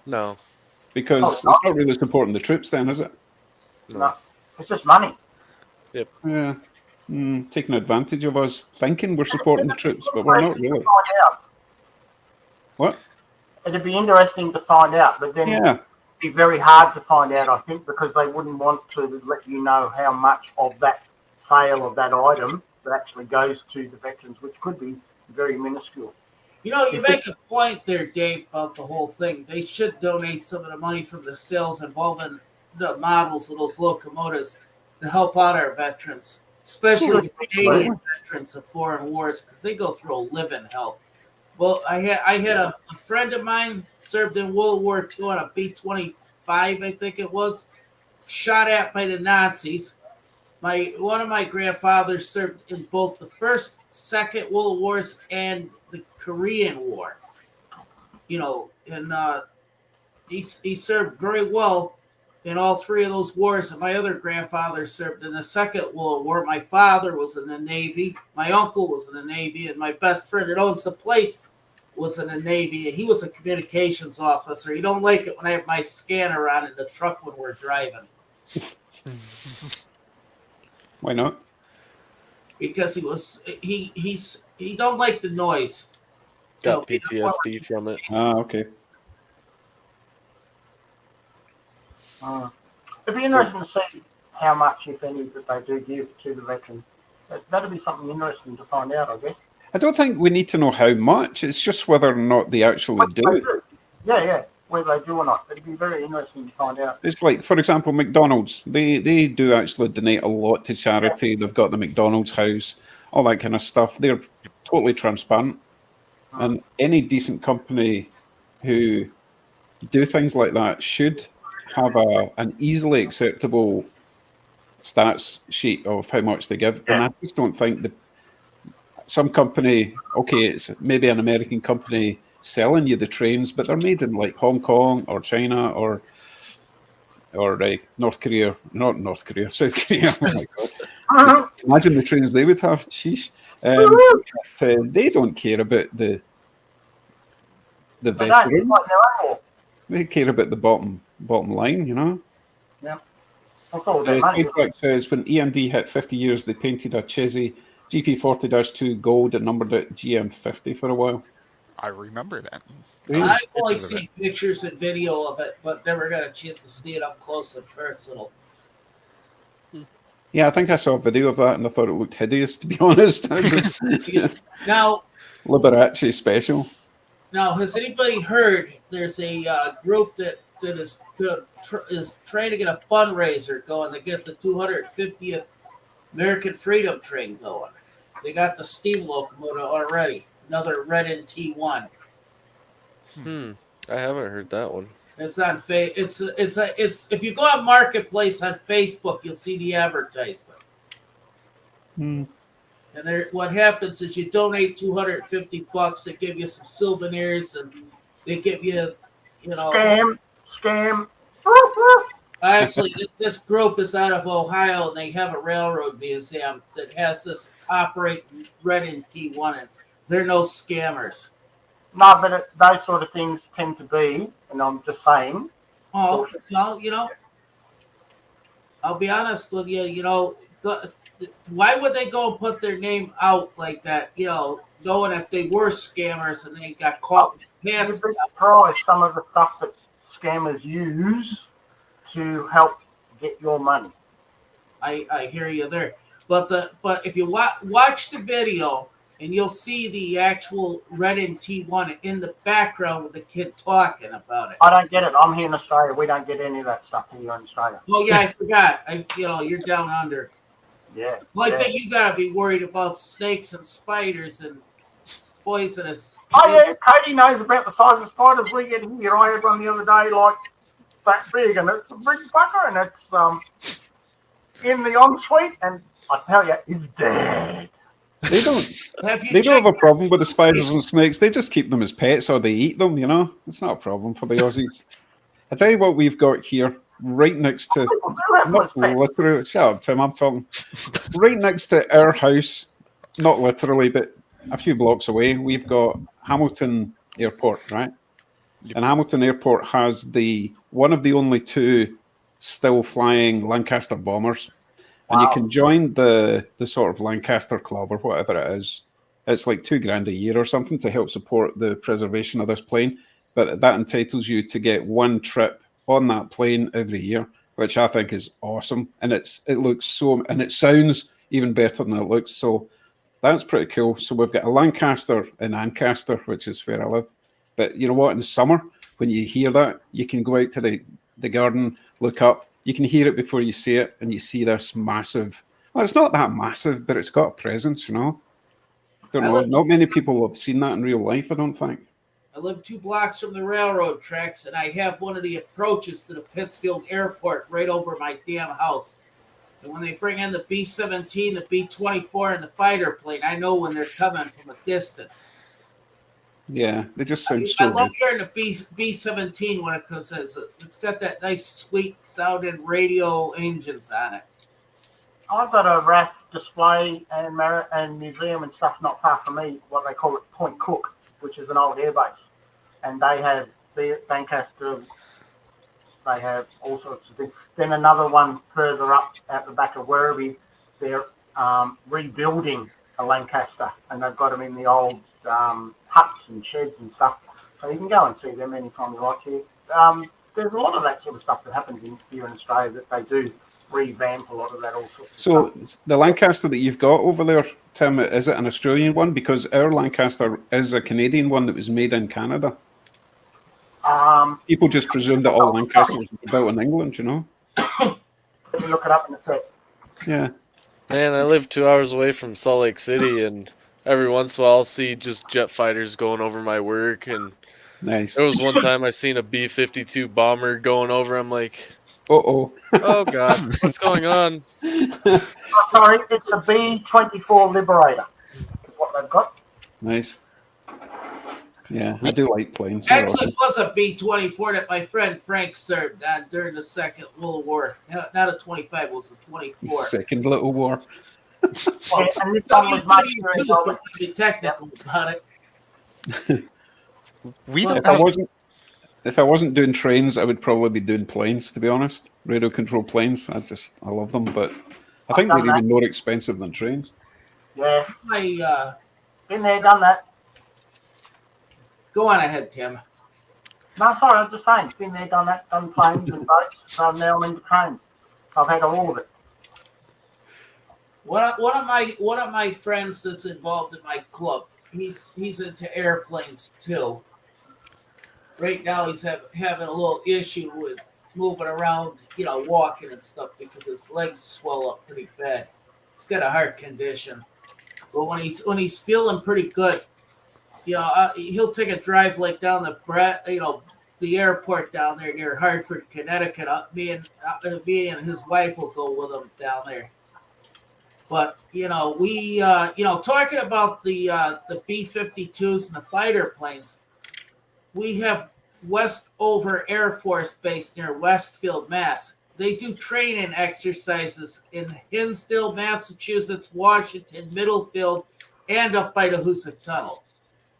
H: No.
A: Because it's not really supporting the troops then, is it?
D: No, it's just money.
H: Yep.
A: Yeah. Taking advantage of us thinking we're supporting the troops, but we're not really. What?
D: It'd be interesting to find out, but then it'd be very hard to find out, I think, because they wouldn't want to let you know how much of that sale of that item that actually goes to the veterans, which could be very minuscule.
F: You know, you make a point there, Dave, about the whole thing. They should donate some of the money from the sales involving the models of those locomotives to help out our veterans, especially the Canadian veterans of foreign wars, because they go through a living hell. Well, I had a friend of mine served in World War II on a B-25, I think it was, shot at by the Nazis. One of my grandfathers served in both the First, Second World Wars and the Korean War. You know, and he served very well in all three of those wars. And my other grandfather served in the Second World War. My father was in the Navy. My uncle was in the Navy, and my best friend that owns the place was in the Navy. And he was a communications officer. He don't like it when I have my scanner on in the truck when we're driving.
A: Why not?
F: Because he don't like the noise.
H: Got PTSD from it.
A: Ah, okay.
D: It'd be interesting to see how much, if any, that they do give to the veterans. That'd be something interesting to find out, I guess.
A: I don't think we need to know how much. It's just whether or not they actually do it.
D: Yeah, whether they do or not. It'd be very interesting to find out.
A: It's like, for example, McDonald's. They do actually donate a lot to charity. They've got the McDonald's house, all that kind of stuff. They're totally transparent. And any decent company who do things like that should have an easily acceptable stats sheet of how much they give. And I just don't think some company, okay, it's maybe an American company selling you the trains, but they're made in like Hong Kong or China or North Korea, not North Korea, South Korea. Oh my God. Imagine the trains they would have. Sheesh. They don't care about the veterans. They care about the bottom line, you know.
D: Yeah. That's all that money.
A: Contract says when EMD hit 50 years, they painted a Chesney GP40-2 gold and numbered it GM50 for a while.
B: I remember that.
F: I've only seen pictures and video of it, but never got a chance to see it up close and personal.
A: Yeah, I think I saw a video of that and I thought it looked hideous, to be honest.
F: Now,
A: Liberace special.
F: Now, has anybody heard there's a group that is trying to get a fundraiser going to get the 250th American Freedom Train going? They got the steam locomotive already. Another Red in T1.
H: I haven't heard that one.
F: It's on it's if you go on Marketplace on Facebook, you'll see the advertisement. And what happens is you donate $250, they give you some souvenirs, and they give you,
D: Scam.
F: Actually, this group is out of Ohio, and they have a railroad museum that has this operating Red in T1, and they're no scammers.
D: No, but those sort of things tend to be, and I'm just saying.
F: Oh, well, I'll be honest with you, why would they go and put their name out like that, knowing if they were scammers and they got caught with pants?
D: You'd be surprised some of the stuff that scammers use to help get your money.
F: I hear you there. But if you watch the video, and you'll see the actual Red in T1 in the background with the kid talking about it.
D: I don't get it. I'm here in Australia. We don't get any of that stuff here in Australia.
F: Oh yeah, I forgot. You're down under.
D: Yeah.
F: Well, I think you gotta be worried about snakes and spiders and poisonous.
D: Oh yeah, Cody knows about the size of spiders we get here. I had one the other day, like that big, and it's a big fucker, and it's in the ensuite, and I tell you, it's dead.
A: They don't have a problem with the spiders and snakes. They just keep them as pets or they eat them, It's not a problem for the Aussies. I tell you what we've got here, right next to... Not literally, shut up, Tim, I'm talking. Right next to our house, not literally, but a few blocks away, we've got Hamilton Airport, right? Yep. And Hamilton Airport has one of the only two still flying Lancaster bombers. And you can join the sort of Lancaster Club or whatever it is. It's like $2,000 a year or something to help support the preservation of this plane. But that entitles you to get one trip on that plane every year, which I think is awesome. And it looks so, and it sounds even better than it looks. So That's pretty cool. So we've got a Lancaster in Ancaster, which is where I live. But you know what? In the summer, when you hear that, you can go out to the garden, look up. You can hear it before you see it, and you see this massive. Well, it's not that massive, but it's got a presence, you know. Don't know. Not many people have seen that in real life, I don't think.
F: I live 2 blocks from the railroad tracks, and I have one of the approaches to the Pittsfield Airport right over my damn house. And when they bring in the B-17, the B-24, and the fighter plane, I know when they're coming from a distance.
A: Yeah, they just sound
F: I
A: so
F: love
A: good.
F: hearing the B-17 when it comes in. It's got that nice, sweet sounding radio engines on it.
D: I've got a RAF display and museum and stuff not far from me, what they call it Point Cook, which is an old airbase. And they have the Lancaster, they have all sorts of things. Then another one further up at the back of Werribee, they're rebuilding a Lancaster, and they've got them in the old huts and sheds and stuff. So you can go and see them anytime you like here. There's a lot of that sort of stuff that happens here in Australia that they do revamp a lot of that all sorts of stuff.
A: So the Lancaster that you've got over there, Tim, is it an Australian one? Because our Lancaster is a Canadian one that was made in Canada. People just presume that all Lancasters were built in England, you know?
D: Let me look it up in a sec.
A: Yeah.
H: Man, I live 2 hours away from Salt Lake City, and every once in a while I'll see just jet fighters going over my work. And
A: Nice.
H: there was one time I seen a B-52 bomber going over. I'm like,
A: oh
H: God, what's going on?
D: Sorry, it's a B-24 Liberator. Is what they've got.
A: Nice. Yeah, I do like planes.
F: Actually, it was a B-24 that my friend Frank served on during the Second World War. Not a 25, it was a 24.
A: Second Little War.
D: Well, and this one was much very well.
F: Be technical about it.
A: If I wasn't doing trains, I would probably be doing planes, to be honest. Radio control planes. I love them, but I think they're even more expensive than trains.
D: Yes.
F: Been
D: there, done that.
F: Go on ahead, Tim.
D: No, sorry, I'm just saying. Been there, done that, done planes and boats. So now I'm into trains. I've had all of it.
F: One of my friends that's involved in my club, he's into airplanes too. Right now he's having a little issue with moving around, walking and stuff because his legs swell up pretty bad. He's got a heart condition. But when he's feeling pretty good, he'll take a drive like down the airport down there near Hartford, Connecticut. Me and his wife will go with him down there. But we talking about the B-52s and the fighter planes, we have Westover Air Force Base near Westfield, Mass. They do training exercises in Hinsdale, Massachusetts, Washington, Middlefield, and up by the Hoosick Tunnel.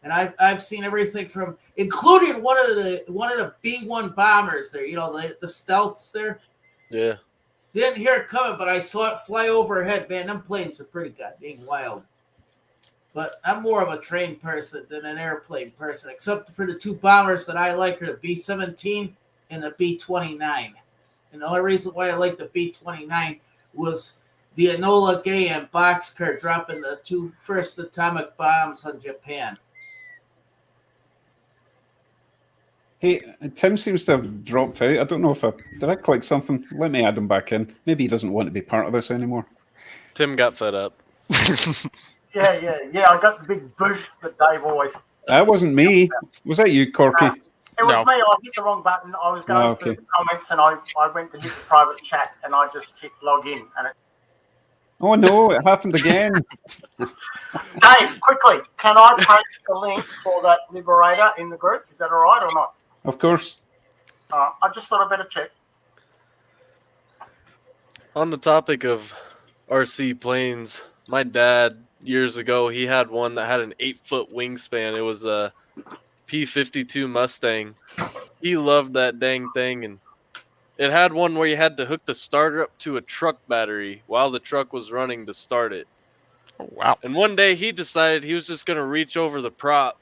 F: And I've seen everything from, including one of the B-1 bombers there. The stealths there.
H: Yeah.
F: Didn't hear it coming, but I saw it fly overhead. Man, them planes are pretty goddamn wild. But I'm more of a train person than an airplane person, except for the 2 bombers that I like are the B-17 and the B-29. And the only reason why I like the B-29 was the Enola Gay and Boxcar dropping the 2 first atomic bombs on Japan.
A: Hey, Tim seems to have dropped out. I don't know if did I click something? Let me add him back in. Maybe he doesn't want to be part of this anymore.
H: Tim got fed up.
D: Yeah. I got the big boost that Dave always.
A: That wasn't me. Was that you, Corky?
D: It was me. I hit the wrong button. I was going through the comments and I went to hit the private chat and I just hit log in and it.
A: Oh no, it happened again.
D: Dave, quickly, can I post the link for that Liberator in the group? Is that all right or not?
A: Of course.
D: I just thought I'd better check.
H: On the topic of RC planes, my dad, years ago, he had one that had an 8-foot wingspan. It was a P-52 Mustang. He loved that dang thing, and it had one where you had to hook the starter up to a truck battery while the truck was running to start it.
B: Oh, wow.
H: And one day he decided he was just going to reach over the prop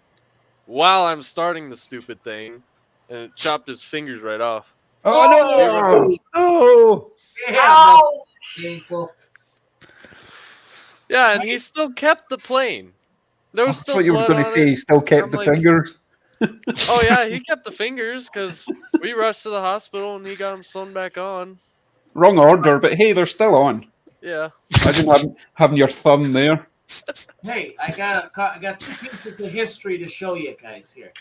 H: while I'm starting the stupid thing, and it chopped his fingers right off.
A: Oh no!
F: Yeah, that's painful.
H: Yeah, and he still kept the plane. There was
A: I
H: still
A: thought you were
H: blood
A: going to
H: on
A: say
H: it.
A: he still kept
H: I'm
A: the
H: like-
A: fingers.
H: Oh yeah, he kept the fingers because we rushed to the hospital and he got them sewn back on.
A: Wrong order, but hey, they're still on.
H: Yeah.
A: Imagine having your thumb there.
F: Hey, I got 2 pieces of history to show you guys here.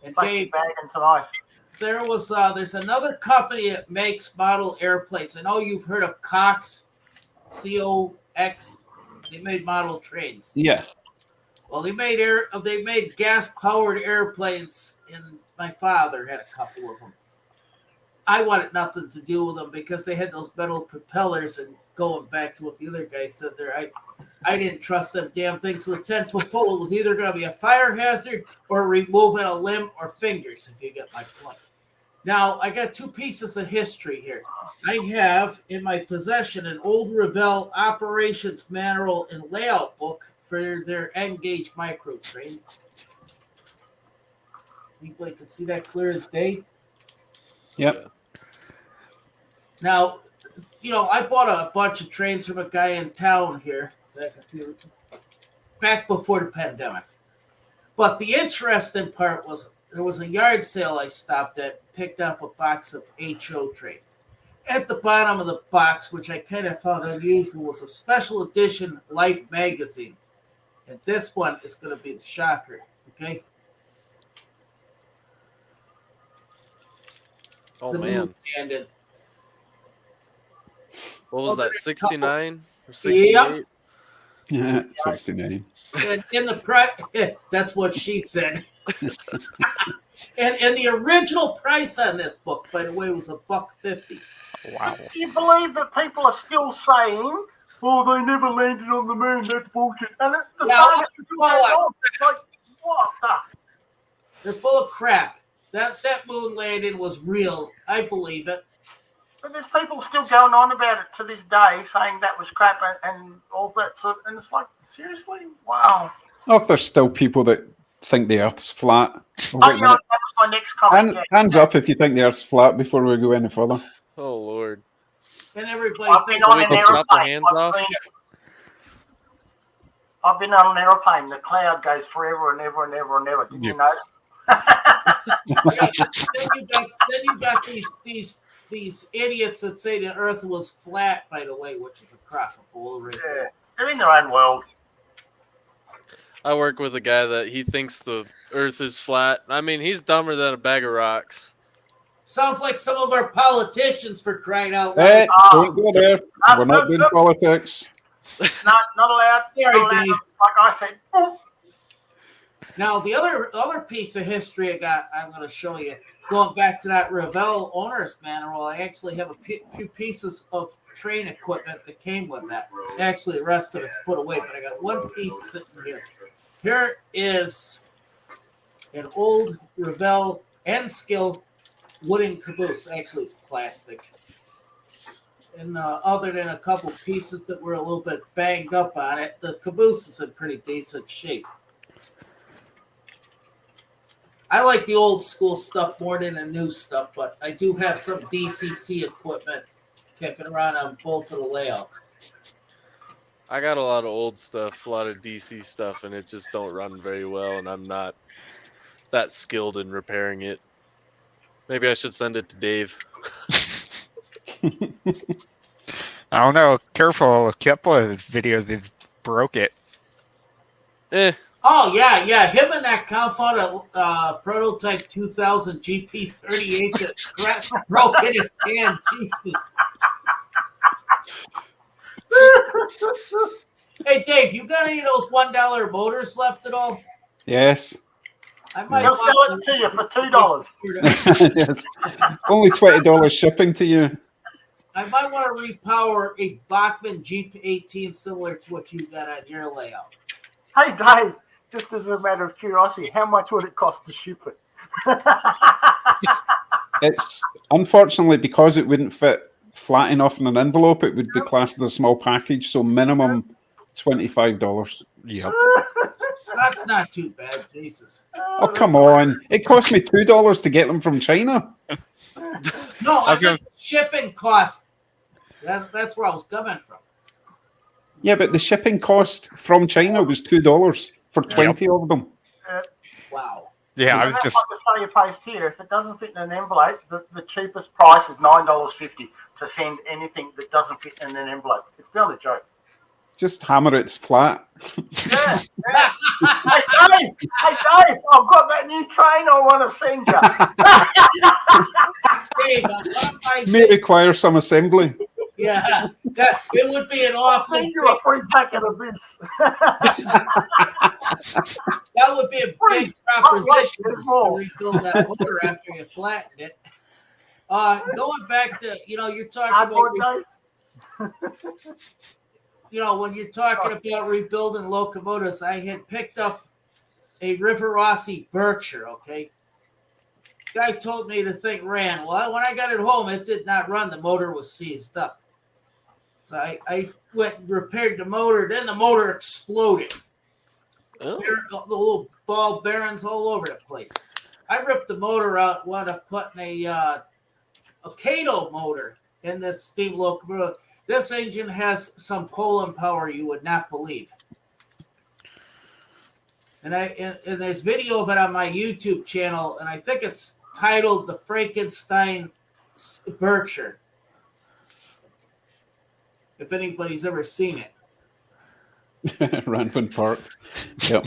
F: And
D: Like
F: Dave,
D: bag and some ice.
F: there's another company that makes model airplanes. I know you've heard of Cox, COX. They made model trains.
A: Yeah.
F: Well, they made gas-powered airplanes, and my father had a couple of them. I wanted nothing to do with them because they had those metal propellers, and going back to what the other guy said there, I didn't trust them damn things. So the 10-foot pole was either going to be a fire hazard or removing a limb or fingers, if you get my point. Now, I got 2 pieces of history here. I have in my possession an old Revell operations manual and layout book for their N-gauge micro trains. Anybody can see that clear as day?
A: Yep.
F: Now, I bought a bunch of trains from a guy in town here back before the pandemic. But the interesting part was there was a yard sale I stopped at, picked up a box of HO trains. At the bottom of the box, which I kind of found unusual, was a special edition Life magazine. And this one is going to be the shocker, okay?
H: Oh
F: The
H: man.
F: moon landed.
H: What was
F: Well,
H: that? 69 or
F: Yeah.
H: 68?
A: Yeah, 69.
F: And in the that's what she said. and the original price on this book, by the way, was $1.50.
D: Wow. Do you believe that people are still saying, "Oh, they never landed on the moon"? That's bullshit. And the
F: Now,
D: science is still going on. It's like, what the?
F: They're full of crap. That moon landing was real. I believe it.
D: But there's people still going on about it to this day, saying that was crap and all that sort. And it's like, seriously, wow.
A: Oh, there's still people that think the Earth's flat. Oh,
D: Oh,
A: wait a
D: yeah,
A: minute.
D: that was my next comment.
A: Hands up if you think the Earth's flat before we go any further.
H: Oh Lord.
F: And everybody
D: I've been
F: thinks
D: on
H: we
D: an
H: can chop the
D: aeroplane.
H: hands
D: I've
H: off?
D: seen it. I've been on an aeroplane. The cloud goes forever and ever and ever and ever. Did you notice?
F: then you got these idiots that say the Earth was flat, by the way, which is a crock of bull.
D: Yeah, they're in their own world.
H: I work with a guy that he thinks the Earth is flat. I mean, he's dumber than a bag of rocks.
F: Sounds like some of our politicians, for crying out loud.
A: Hey, don't go there. We're not doing politics.
D: Not allowed.
F: Sorry,
D: not allowed.
F: Dave.
D: Like I said. Oh.
F: Now, the other piece of history I'm going to show you, going back to that Revell owner's manual, I actually have a few pieces of train equipment that came with that. Actually, the rest of it's put away, but I got one piece sitting here. Here is an old Revell N-Skill wooden caboose. Actually, it's plastic. And other than a couple pieces that were a little bit banged up on it, the caboose is in pretty decent shape. I like the old school stuff more than the new stuff, but I do have some DCC equipment kicking around on both of the layouts.
H: I got a lot of old stuff, a lot of DC stuff, and it just don't run very well, and I'm not that skilled in repairing it. Maybe I should send it to Dave.
B: I don't know. Careful. A couple of videos that broke it.
F: Oh, yeah. Him and that confounded prototype 2000 GP38 that broke in his hand. Jesus. Hey, Dave, you got any of those $1 motors left at all?
A: Yes.
F: I might
D: They'll sell it to you for $2.
A: Yes. Only $20 shipping to you.
F: I might want to repower a Bachmann Jeep 18 similar to what you got on your layout.
D: Hey, Dave, just as a matter of curiosity, how much would it cost to ship it?
A: It's unfortunately because it wouldn't fit flat enough in an envelope, it would be classed as a small package, so minimum $25.
B: Yep.
F: That's not too bad, Jesus.
A: Oh, come on. It cost me $2 to get them from China.
F: No, I mean shipping cost. That's where I was coming from.
A: Yeah, but the shipping cost from China was $2 for 20 of them.
F: Wow.
B: Yeah, I
D: And
B: was
D: that's
B: just
D: like the study post here. If it doesn't fit in an envelope, the cheapest price is $9.50 to send anything that doesn't fit in an envelope. It's not a joke.
A: Just hammer it flat.
D: Yeah. Hey Dave, I've got that new train I want to send you.
F: Dave, on one of my
A: May require some assembly.
F: yeah, it would be an
D: I'll
F: awfully
D: send you
F: big,
D: a free packet of this.
F: that would be a big proposition
D: there's
F: to
D: more.
F: rebuild that motor after you flattened it. Going back to, you're talking
D: Cardboard,
F: about,
D: Dave?
F: when you're talking about rebuilding locomotives, I had picked up a River Rossi Berkshire, okay? Guy told me the thing ran. Well, when I got it home, it did not run. The motor was seized up. So I went and repaired the motor. Then the motor exploded.
H: Oh.
F: The little ball bearings all over the place. I ripped the motor out, wound up putting a Kato motor in this steam locomotive. This engine has some pulling power you would not believe. And there's video of it on my YouTube channel, and I think it's titled The Frankenstein Berkshire. If anybody's ever seen it.
A: Random part. Yep.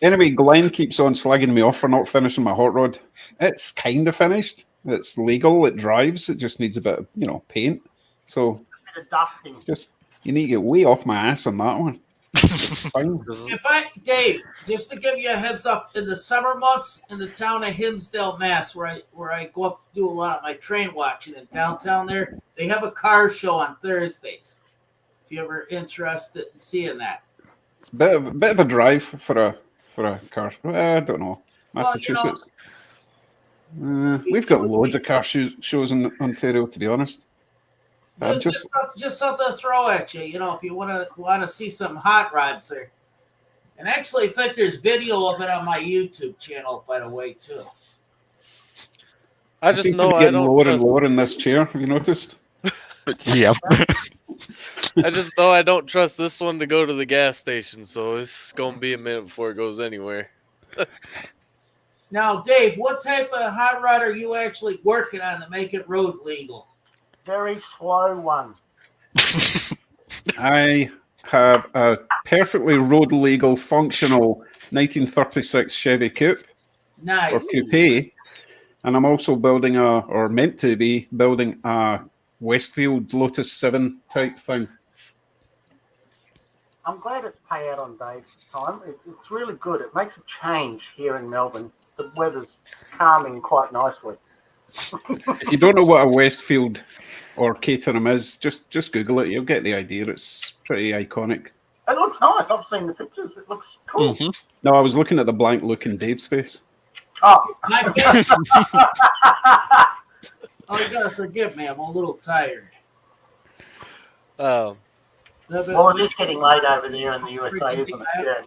A: Anyway, Glenn keeps on slagging me off for not finishing my hot rod. It's kind of finished. It's legal. It drives. It just needs a bit of, paint. So
D: A bit of dusting.
A: just you need to get way off my ass on that one. Fine.
F: Dave, just to give you a heads up, in the summer months in the town of Hinsdale, Mass, where I go up to do a lot of my train watching in downtown there, they have a car show on Thursdays. If you're ever interested in seeing that.
A: It's a bit of a drive for a car. I don't know. Massachusetts. We've got loads of car shows in Ontario, to be honest.
F: Just something to throw at you, if you want to see some hot rods there. And I actually think there's video of it on my YouTube channel, by the way, too.
H: I just
A: seem to
H: know
A: be
H: I
A: getting
H: don't
A: lower
H: trust.
A: and lower in this chair. Have you noticed?
B: yeah.
H: I just know I don't trust this one to go to the gas station, so it's gonna be a minute before it goes anywhere.
F: Now, Dave, what type of hot rod are you actually working on to make it road legal?
D: Very slow one.
A: I have a perfectly road legal, functional 1936 Chevy Coupe or
F: Nice.
A: Coupe, and I'm also building meant to be building a Westfield Lotus 7 type thing.
D: I'm glad it's pay out on Dave's time. It's really good. It makes a change here in Melbourne. The weather's calming quite nicely.
A: If you don't know what a Westfield or Caterham is, just Google it. You'll get the idea. It's pretty iconic.
D: It looks nice. I've seen the pictures. It looks cool.
B: Mm-hmm.
A: No, I was looking at the blank look in Dave's face.
D: Oh,
F: My favorite. Oh, you gotta forgive me. I'm a little tired.
D: well, it is getting late over there in the USA, isn't it? Yes.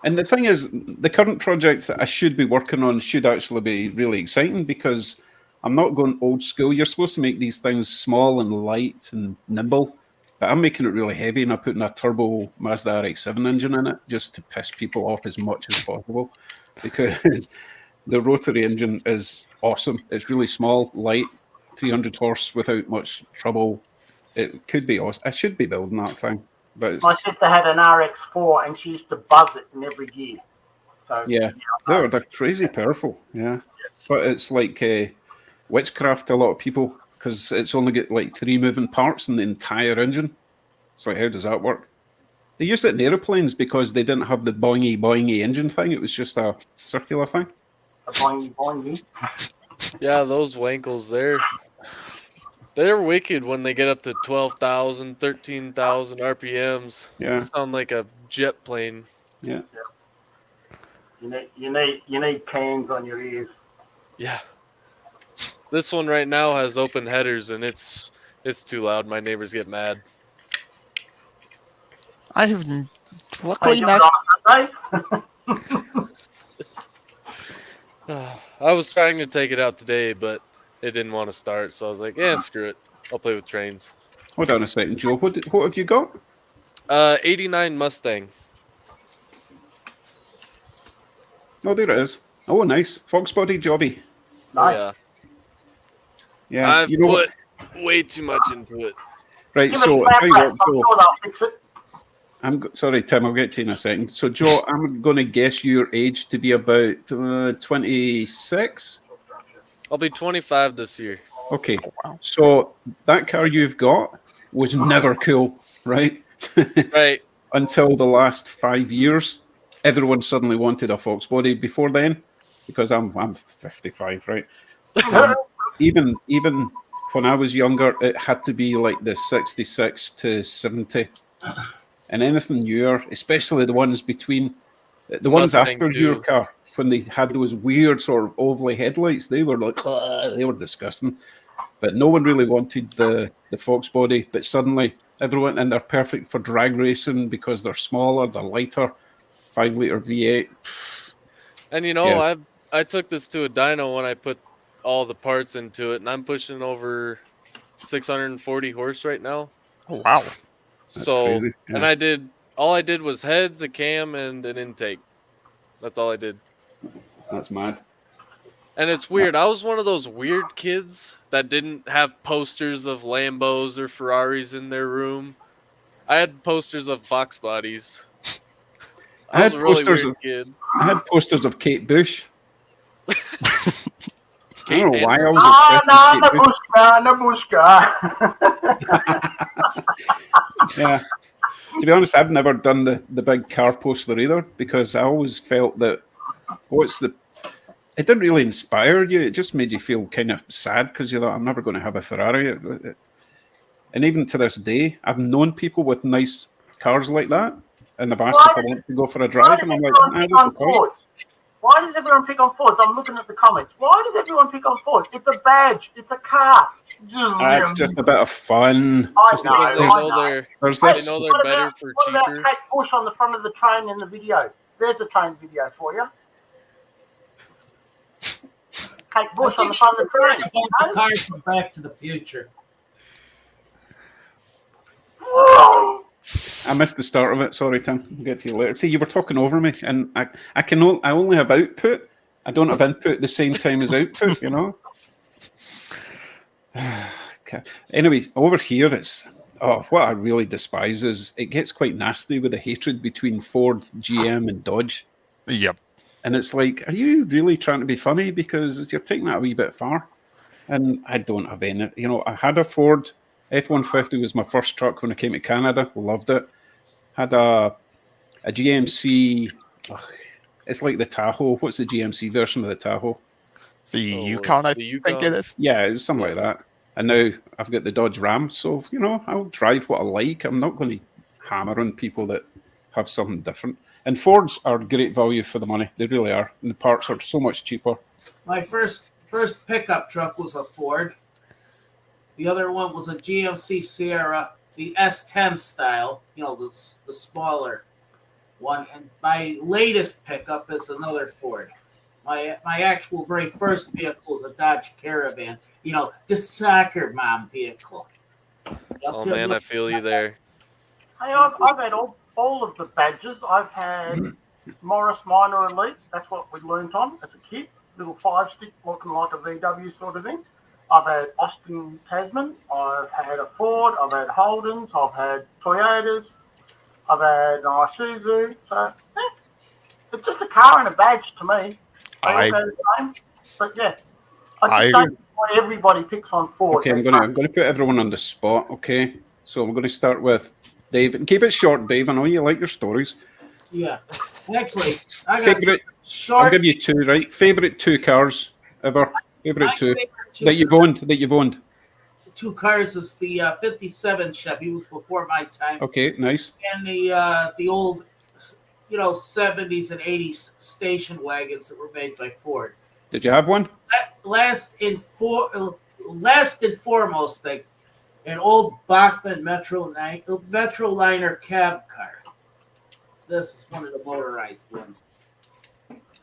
A: And the thing is, the current project that I should be working on should actually be really exciting because I'm not going old school. You're supposed to make these things small and light and nimble, but I'm making it really heavy and I'm putting a turbo Mazda RX-7 engine in it just to piss people off as much as possible because the rotary engine is awesome. It's really small, light, 300 horse without much trouble. It could be awesome. I should be building that thing. But
D: My sister had an RX-4 and she used to buzz it in every gear. So
A: yeah, they're crazy powerful. Yeah, but it's like witchcraft to a lot of people because it's only got like 3 moving parts in the entire engine. So how does that work? They used it in aeroplanes because they didn't have the boingy engine thing. It was just a circular thing.
D: A boingy.
H: Yeah, those wankles, they're wicked when they get up to 12,000, 13,000 RPMs.
A: Yeah.
H: They sound like a jet plane.
A: Yeah.
D: You need cans on your ears.
H: Yeah. This one right now has open headers and it's too loud. My neighbors get mad.
B: I have
D: Hey,
B: luckily
D: you
B: not.
D: on Sunday?
H: I was trying to take it out today, but it didn't want to start. So I was like, screw it. I'll play with trains.
A: Hold on a second, Joe. What have you got?
H: 89 Mustang.
A: Oh, there it is. Oh, nice. Fox body jobby.
D: Nice.
H: Yeah.
A: Yeah.
H: I've
A: you know
H: put
A: what?
H: way too much into it.
A: Right,
D: Give
A: so
D: it
A: I tell you what,
D: I'm
A: Joe,
D: sure they'll fix it.
A: sorry, Tim, I'll get to you in a second. So, Joe, I'm going to guess your age to be about 26.
H: I'll be 25 this year.
A: Okay, so that car you've got was never cool, right?
H: Right.
A: Until the last 5 years, everyone suddenly wanted a Fox body. Before then, because I'm 55, right? Even when I was younger, it had to be like the 66 to 70, and anything newer, especially the ones between the ones
H: Mustang
A: after your
H: too.
A: car, when they had those weird sort of ovally headlights, they were like they were disgusting. But no one really wanted the Fox body. But suddenly, everyone, and they're perfect for drag racing because they're smaller, they're lighter, 5-liter V8.
H: And you know,
A: Yeah.
H: I took this to a dyno when I put all the parts into it, and I'm pushing over 640 horse right now.
I: Oh, wow.
A: That's
H: So,
A: crazy.
H: and
A: Yeah.
H: all I did was heads, a cam, and an intake. That's all I did.
A: That's mad.
H: And it's weird. I was one of those weird kids that didn't have posters of Lambos or Ferraris in their room. I had posters of Fox bodies. I was a really weird kid.
A: I had posters of Kate Bush. I
H: Kate
A: don't know why I was
D: Ah,
A: obsessed with Kate Bush.
D: Nabushka.
A: Yeah. To be honest, I've never done the big car poster either because I always felt that it didn't really inspire you. It just made you feel kind of sad because you thought, I'm never going to have a Ferrari. And even to this day, I've known people with nice cars like that, and they've asked if I want to go for a drive, and I'm like, what's the point?
D: Why does everyone pick on Fords? I'm looking at the comments. Why does everyone pick on Fords? It's a badge. It's a car.
A: It's just a bit of fun.
D: I
A: Just
D: know.
H: Because they
D: I
H: know
D: know.
H: they're
A: there's
H: they
A: this.
H: know
D: What
H: they're better for
D: what about
H: cheaper.
D: Kate Bush on the front of the train in the video? There's a train video for you. Kate Bush on the front of the train.
F: About the cars from Back to the Future.
A: I missed the start of it. Sorry, Tim. I'll get to you later. See, you were talking over me, and I only have output. I don't have input at the same time as output. You know. Okay. Anyway, over here it's what I really despise is it gets quite nasty with the hatred between Ford, GM, and Dodge.
I: Yep.
A: And it's like, are you really trying to be funny? Because you're taking that a wee bit far. And I don't have any. You know, I had a Ford F-150 was my first truck when I came to Canada. Loved it. Had a GMC. It's like the Tahoe. What's the GMC version of the Tahoe?
I: The Yukon, I
H: the
I: think it
H: Yukon.
I: is.
A: Yeah, it was something like that. And now I've got the Dodge Ram. So, you know, I'll drive what I like. I'm not going to hammer on people that have something different. And Fords are great value for the money. They really are. And the parts are so much cheaper.
F: My first pickup truck was a Ford. The other one was a GMC Sierra, the S10 style, you know, the smaller one. And my latest pickup is another Ford. My actual very first vehicle is a Dodge Caravan, you know, the soccer mom vehicle.
H: Oh man, I feel you there.
D: Hey, I've had all of the badges. I've had Morris Minor Elite. That's what we learned on as a kid. Little 5-stick looking like a VW sort of thing. I've had Austin Tasman. I've had a Ford. I've had Holdens. I've had Toyotas. I've had Isuzu. So, it's just a car and a badge to me. They all go the same. But yeah, I just don't know why everybody picks on Ford.
A: Okay, I'm going to put everyone on the spot. Okay, so we're going to start with Dave, and keep it short, Dave. I know you like your stories.
F: Yeah, actually, I got
A: Favorite.
F: short.
A: I'll give you two. Right, favorite 2 cars ever. Favorite two that you've owned.
F: 2 cars is the 57 Chevy. It was before my time.
A: Okay, nice.
F: And the old, you know, 70s and 80s station wagons that were made by Ford.
A: Did you have one?
F: Last and foremost thing, an old Bachmann Metroliner cab car. This is one of the motorized ones.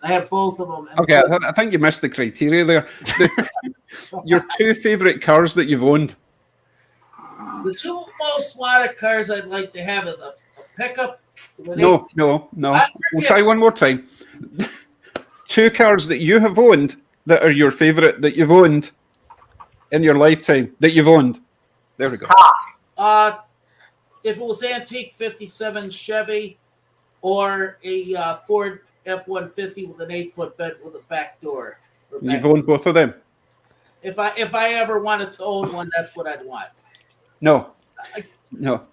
F: I have both of them.
A: Okay, I think you missed the criteria there. Your 2 favorite cars that you've owned.
F: The two most wanted cars I'd like to have is a pickup. With
A: No. We'll try one more time. 2 cars that you have owned that are your favorite that you've owned in your lifetime that you've owned. There we go.
F: If it was antique 57 Chevy or a Ford F-150 with an 8-foot bed with a back door.
A: You've owned both of them?
F: If I ever wanted to own one, that's what I'd want.
A: No.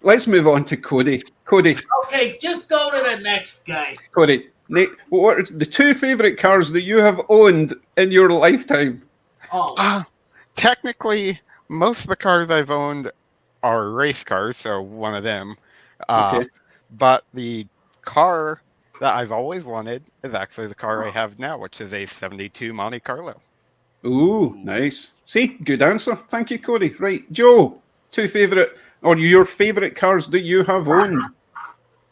A: Let's move on to Cody. Cody.
F: Okay, just go to the next guy.
A: Cody. Nate, what are the 2 favorite cars that you have owned in your lifetime?
B: Technically, most of the cars I've owned are race cars, so one of them.
A: Okay.
B: But the car that I've always wanted is actually the car I have now, which is a 72 Monte Carlo.
A: Ooh, nice. See, good answer. Thank you, Cody. Right, Joe, 2 favorite or your favorite cars that you have owned?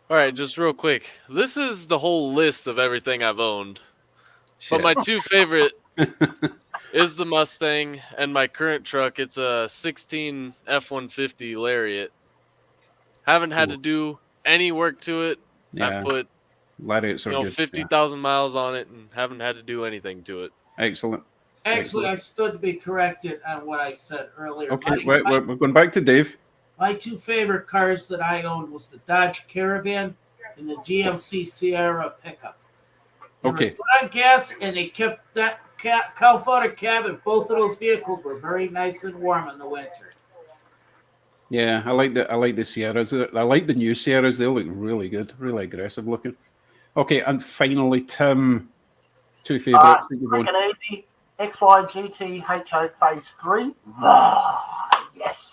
H: All right, just real quick. This is the whole list of everything I've owned.
A: Shit.
H: But my 2 favorite is the Mustang, and my current truck, it's a 16 F-150 Lariat. Haven't had to do any work to it.
A: Yeah.
H: I've put
A: Lariats are good.
H: 50,000 miles on it and haven't had to do anything to it.
A: Excellent.
F: Actually, I stood to be corrected on what I said earlier.
A: Okay, we're going back to Dave.
F: My 2 favorite cars that I owned was the Dodge Caravan and the GMC Sierra pickup. They were put on gas, and they kept that cow fodder cab, and both of those vehicles were very nice and warm in the winter.
A: Yeah, I like the Sierras. I like the new Sierras. They look really good, really aggressive looking. Okay, and finally, Tim, 2 favorites that you've owned.
D: Take it easy. XY GT HO Phase 3. Yes.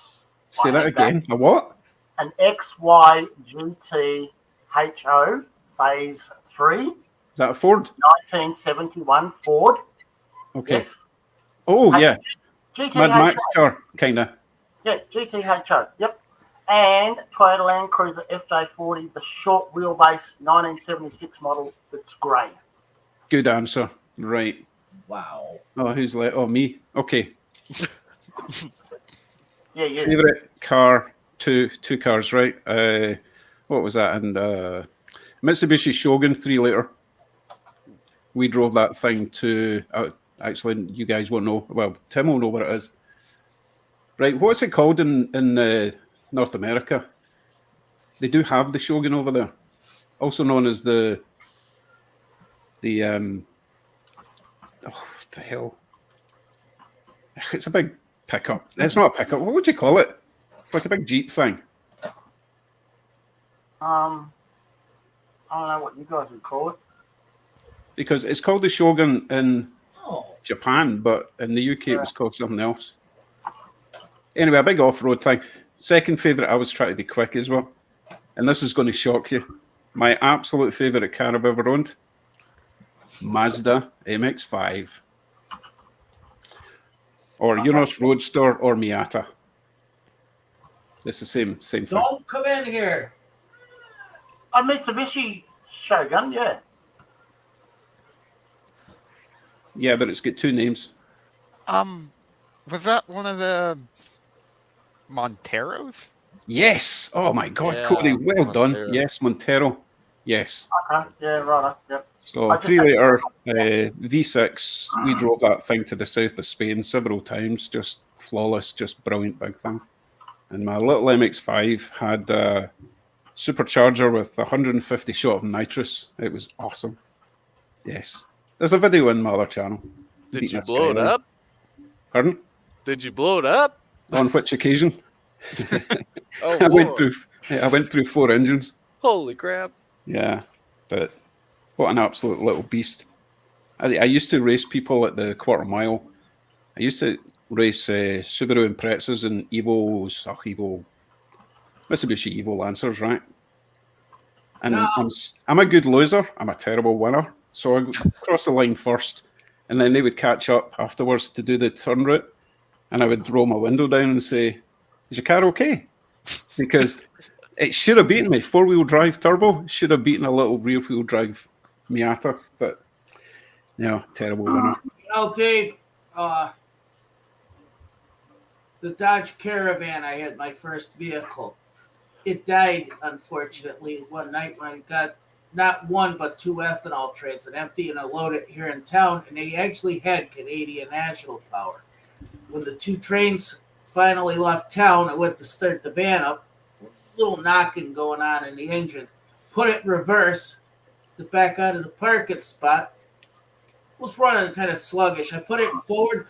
A: Say that again. A what?
D: An XY GT HO Phase 3.
A: Is that a Ford?
D: 1971 Ford.
A: Okay.
D: Yes.
A: Oh, yeah.
D: GT
A: Mad Max car, kind of.
D: Yeah, GTHO. Yep. And Toyota Land Cruiser FJ40, the short wheelbase 1976 model. That's grey.
A: Good answer. Right.
F: Wow.
A: Oh, who's left? Oh, me. Okay.
D: Yeah.
A: Favorite car, two cars, right? What was that? And Mitsubishi Shogun 3-liter. We drove that thing to. Actually, you guys won't know. Well, Tim will know what it is. Right. What's it called in North America? They do have the Shogun over there, also known as the what the hell? It's a big pickup. It's not a pickup. What would you call it? It's like a big Jeep thing.
D: I don't know what you guys would call it.
A: Because it's called the Shogun in Japan, but in the UK it was called something else. Anyway, a big off-road thing. Second favourite, I was trying to be quick as well. And this is going to shock you. My absolute favourite car I've ever owned, Mazda MX-5. Or Unos Roadster or Miata. It's the same thing.
F: Don't come in here.
D: A Mitsubishi Shogun, yeah.
A: Yeah, but it's got two names.
B: Was that one of the Monteros?
A: Yes. Oh my God,
H: Yeah,
A: Cody, well done.
H: Montero.
A: Yes, Montero. Yes.
D: Okay, yeah, right. Yep.
A: So
D: I just
A: 3-liter V6. We drove that thing to the south of Spain several times. Just flawless, just brilliant big thing. And my little MX-5 had a supercharger with 150 shot of nitrous. It was awesome. Yes. There's a video in my other channel.
H: Did
A: Beating
H: you
A: this
H: blow
A: guy
H: it
A: on.
H: up?
A: Pardon?
H: Did you blow it up?
A: On which occasion?
H: Oh,
A: I went
H: Lord.
A: through 4 engines.
H: Holy crap.
A: Yeah, but what an absolute little beast. I used to race people at the quarter mile. I used to race Subaru Imprezas and Mitsubishi Evo Lancers, right? And I'm a good loser. I'm a terrible winner. So I cross the line first, and then they would catch up afterwards to do the turn route, and I would roll my window down and say, "Is your car okay?" Because it should have beaten me. 4-wheel drive turbo should have beaten a little rear-wheel drive Miata, but no, terrible winner.
F: Dave, the Dodge Caravan. I had my first vehicle. It died, unfortunately, one night when I got not one but two ethanol trains, an empty and a loaded here in town, and they actually had Canadian National Power. When the two trains finally left town, I went to start the van up, little knocking going on in the engine, put it in reverse to back out of the parking spot. Was running kind of sluggish. I put it forward,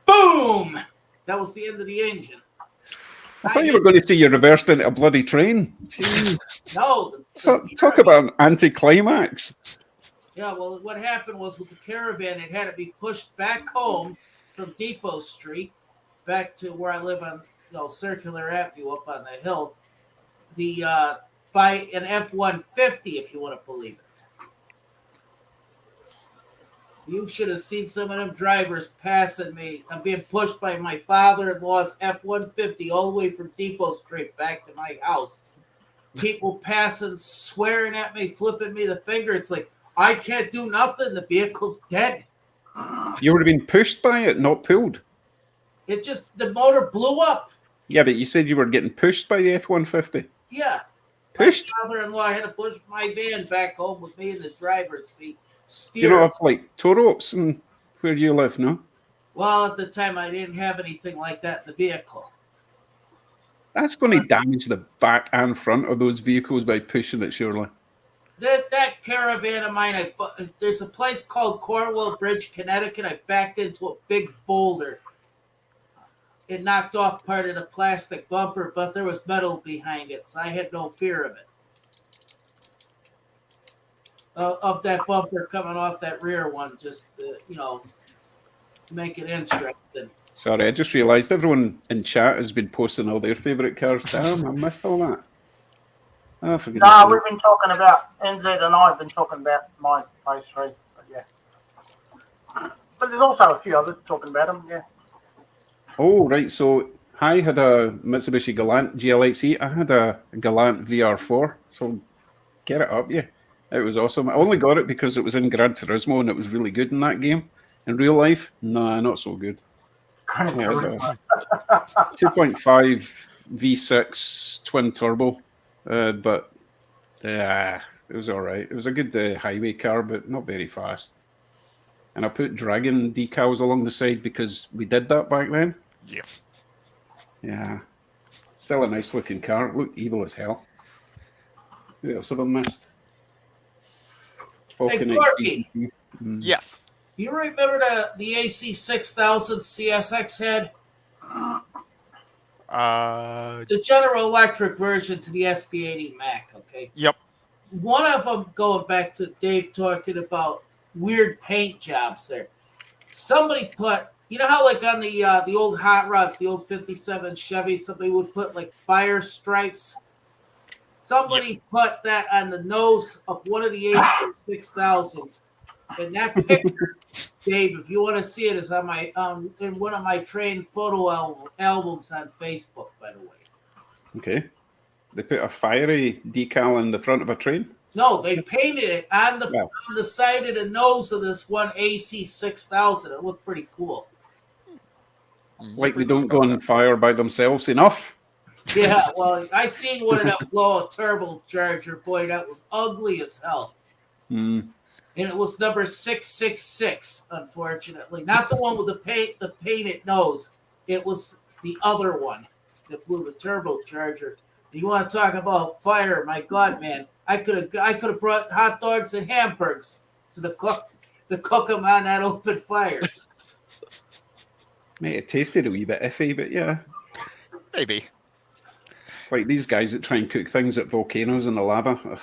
F: boom! That was the end of the engine.
A: I thought you were going to say you reversed into a bloody train. Jeez.
F: No.
A: Talk about an anticlimax.
F: Yeah, well, what happened was with the Caravan, it had to be pushed back home from Depot Street back to where I live on Circular Avenue up on the hill. By an F-150, if you want to believe it. You should have seen some of them drivers passing me. I'm being pushed by my father-in-law's F-150 all the way from Depot Street back to my house. People passing, swearing at me, flipping me the finger. It's like, I can't do nothing. The vehicle's dead.
A: You would have been pushed by it, not pulled.
F: The motor blew up.
A: Yeah, but you said you were getting pushed by the F-150.
F: Yeah.
A: Pushed?
F: My father-in-law had to push my van back home with me in the driver's seat.
A: You don't have like tow ropes and where you live, no?
F: Well, at the time, I didn't have anything like that in the vehicle.
A: That's going to damage the back and front of those vehicles by pushing it, surely.
F: That Caravan of mine, there's a place called Cornwall Bridge, Connecticut. I backed into a big boulder. It knocked off part of the plastic bumper, but there was metal behind it, so I had no fear of it. Of that bumper coming off that rear one, just, make it interesting.
A: Sorry, I just realised everyone in chat has been posting all their favourite cars. Damn, I missed all that. Oh, for goodness sake.
D: We've been talking about, NZ and I have been talking about my race 3, but yeah. But there's also a few others talking about them, yeah.
A: Oh, right, so I had a Mitsubishi Galant GLXE. I had a Galant VR4, so get it up, yeah. It was awesome. I only got it because it was in Gran Turismo and it was really good in that game. In real life, nah, not so good. 2.5 V6 twin turbo, but it was all right. It was a good highway car, but not very fast. And I put Dragon decals along the side because we did that back then.
I: Yeah.
A: Yeah. Still a nice looking car. It looked evil as hell. Who else have I missed?
F: Hey, Corky.
I: Yes.
F: You remember the AC6000 CSX head? The General Electric version to the SD80 Mac, okay?
I: Yep.
F: One of them, going back to Dave talking about weird paint jobs there. Somebody put, you know how like on the old hot rods, the old 57 Chevy, somebody would put like fire stripes? Somebody put that on the nose of one of the AC6000s. And that picture, Dave, if you want to see it, is on my in one of my train photo albums on Facebook, by the way.
A: Okay. They put a fiery decal in the front of a train?
F: No, they painted it on the side of the nose of this one AC6000. It looked pretty cool.
A: Like they don't go on fire by themselves enough?
F: Yeah, well, I seen one of them blow a turbocharger. Boy, that was ugly as hell.
A: Mm.
F: And it was number 666, unfortunately. Not the one with the painted nose. It was the other one that blew the turbocharger. You want to talk about fire? My God, man! I could have brought hot dogs and hamburgers to cook them on that open fire.
A: Mate, it tasted a wee bit iffy, but yeah.
I: Maybe.
A: It's like these guys that try and cook things at volcanoes in the lava. Ugh.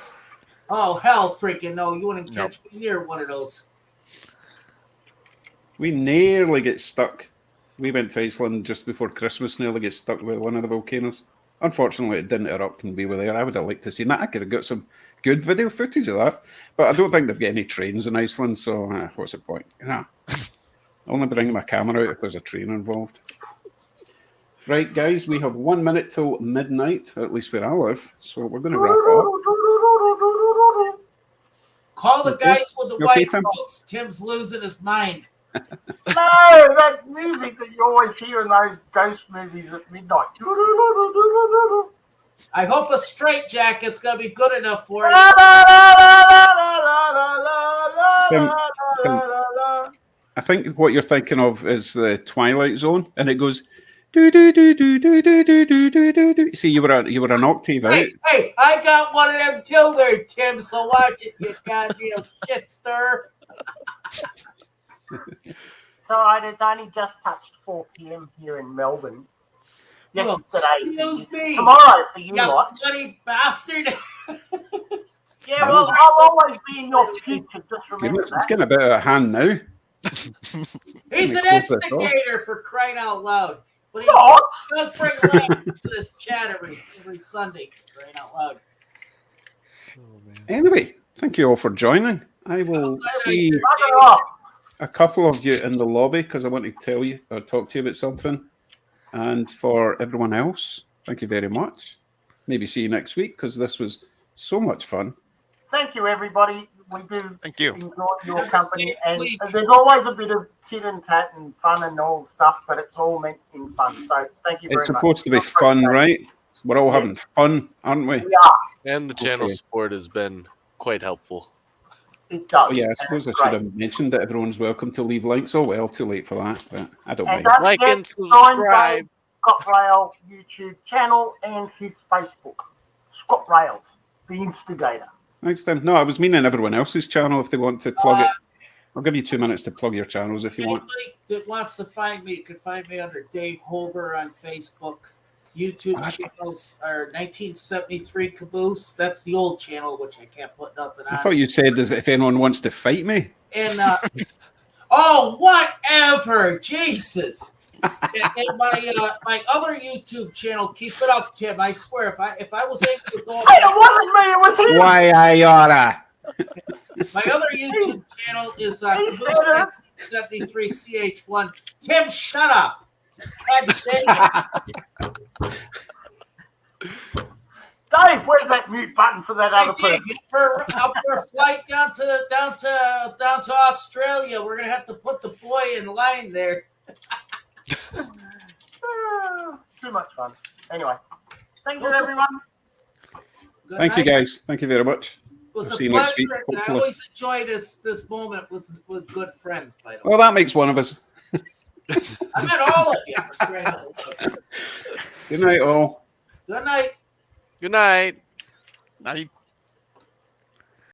F: Oh, hell freaking no. You wouldn't catch me near one of those.
A: We nearly get stuck. We went to Iceland just before Christmas, nearly get stuck with one of the volcanoes. Unfortunately, it didn't erupt and we were there. I would have liked to see that. I could have got some good video footage of that. But I don't think they've got any trains in Iceland, so what's the point? I'll only bring my camera out if there's a train involved. Right, guys, we have 1 minute till midnight, at least where I live, so we're going to wrap up.
F: Call the guys with the white coats. Tim's losing his mind.
D: No, that music that you always hear in those ghost movies at midnight.
F: I hope a straight jacket's gonna be good enough for you.
A: Tim, I think what you're thinking of is the Twilight Zone, and it goes do do do do do do do do do do do. See, you were an octave out.
F: Hey, I got one of them too there, Tim, so watch it, you goddamn shit stir.
D: So it's only just touched 4 p.m. here in Melbourne.
F: Well,
D: Yesterday.
F: excuse me.
D: Tomorrow for you
F: You
D: lot.
F: bloody bastard.
D: Yeah, well, I'll always be in your future. Just remember
A: It's
D: that.
A: getting a bit out of hand now.
F: He's an
A: Close that door.
F: instigator for crying out loud. But he
D: What?
F: does bring laughs to this chat every Sunday for crying out loud.
A: Anyway, thank you all for joining. I will see
D: Bugger off.
A: a couple of you in the lobby because I want to tell you or talk to you about something. And for everyone else, thank you very much. Maybe see you next week because this was so much fun.
D: Thank you, everybody. We do
I: Thank you.
D: enjoy your company, and
F: Week.
D: there's always a bit of tit and tat and fun and all stuff, but it's all meant in fun. So thank you very
A: It's
D: much.
A: supposed to be fun, right? We're all having fun, aren't we?
D: We are.
H: And the channel
A: Okay.
H: support has been quite helpful.
D: It does.
A: Oh, yeah, I
D: and
A: suppose I
D: it's
A: should
D: great.
A: have mentioned that everyone's welcome to leave links. Oh, well, too late for that, but I don't
D: And
A: mind.
D: don't
H: Like
D: forget
H: and
D: Stein
H: subscribe.
D: Scott Rail YouTube channel and his Facebook. Scott Rails, the instigator.
A: Next time. No, I was meaning everyone else's channel if they want to plug it. I'll give you 2 minutes to plug your channels if you want.
F: Anybody that wants to find me, you can find me under Dave Hover on Facebook. YouTube channels are 1973 Caboose. That's the old channel, which I can't put nothing on.
A: I thought you said if anyone wants to fight me.
F: And oh, whatever, Jesus! and my other YouTube channel, keep it up, Tim. I swear, if I was able to go up,
D: Hey, it wasn't me, it was him.
A: Why I oughta.
F: my other YouTube channel is
D: He
F: Caboose
D: said it.
F: 1973 CH1. Tim, shut up! God dang it.
D: Dave, where's that mute button for that other
F: Hey,
D: person?
F: Dave, for a flight down to Australia, we're gonna have to put the boy in line there.
D: Too much fun. Anyway, thank you,
F: Also-
D: everyone.
F: Good
A: Thank you,
F: night.
A: guys. Thank you very much.
F: It was
A: I'll
F: a
A: see you next week,
F: pleasure, and I
A: hopefully.
F: always enjoy this moment with good friends. By the way,
A: Well, that makes one of us.
F: I met all of you. For crying out loud.
A: Good night, all.
F: Good night.
H: Good night.
I: Night.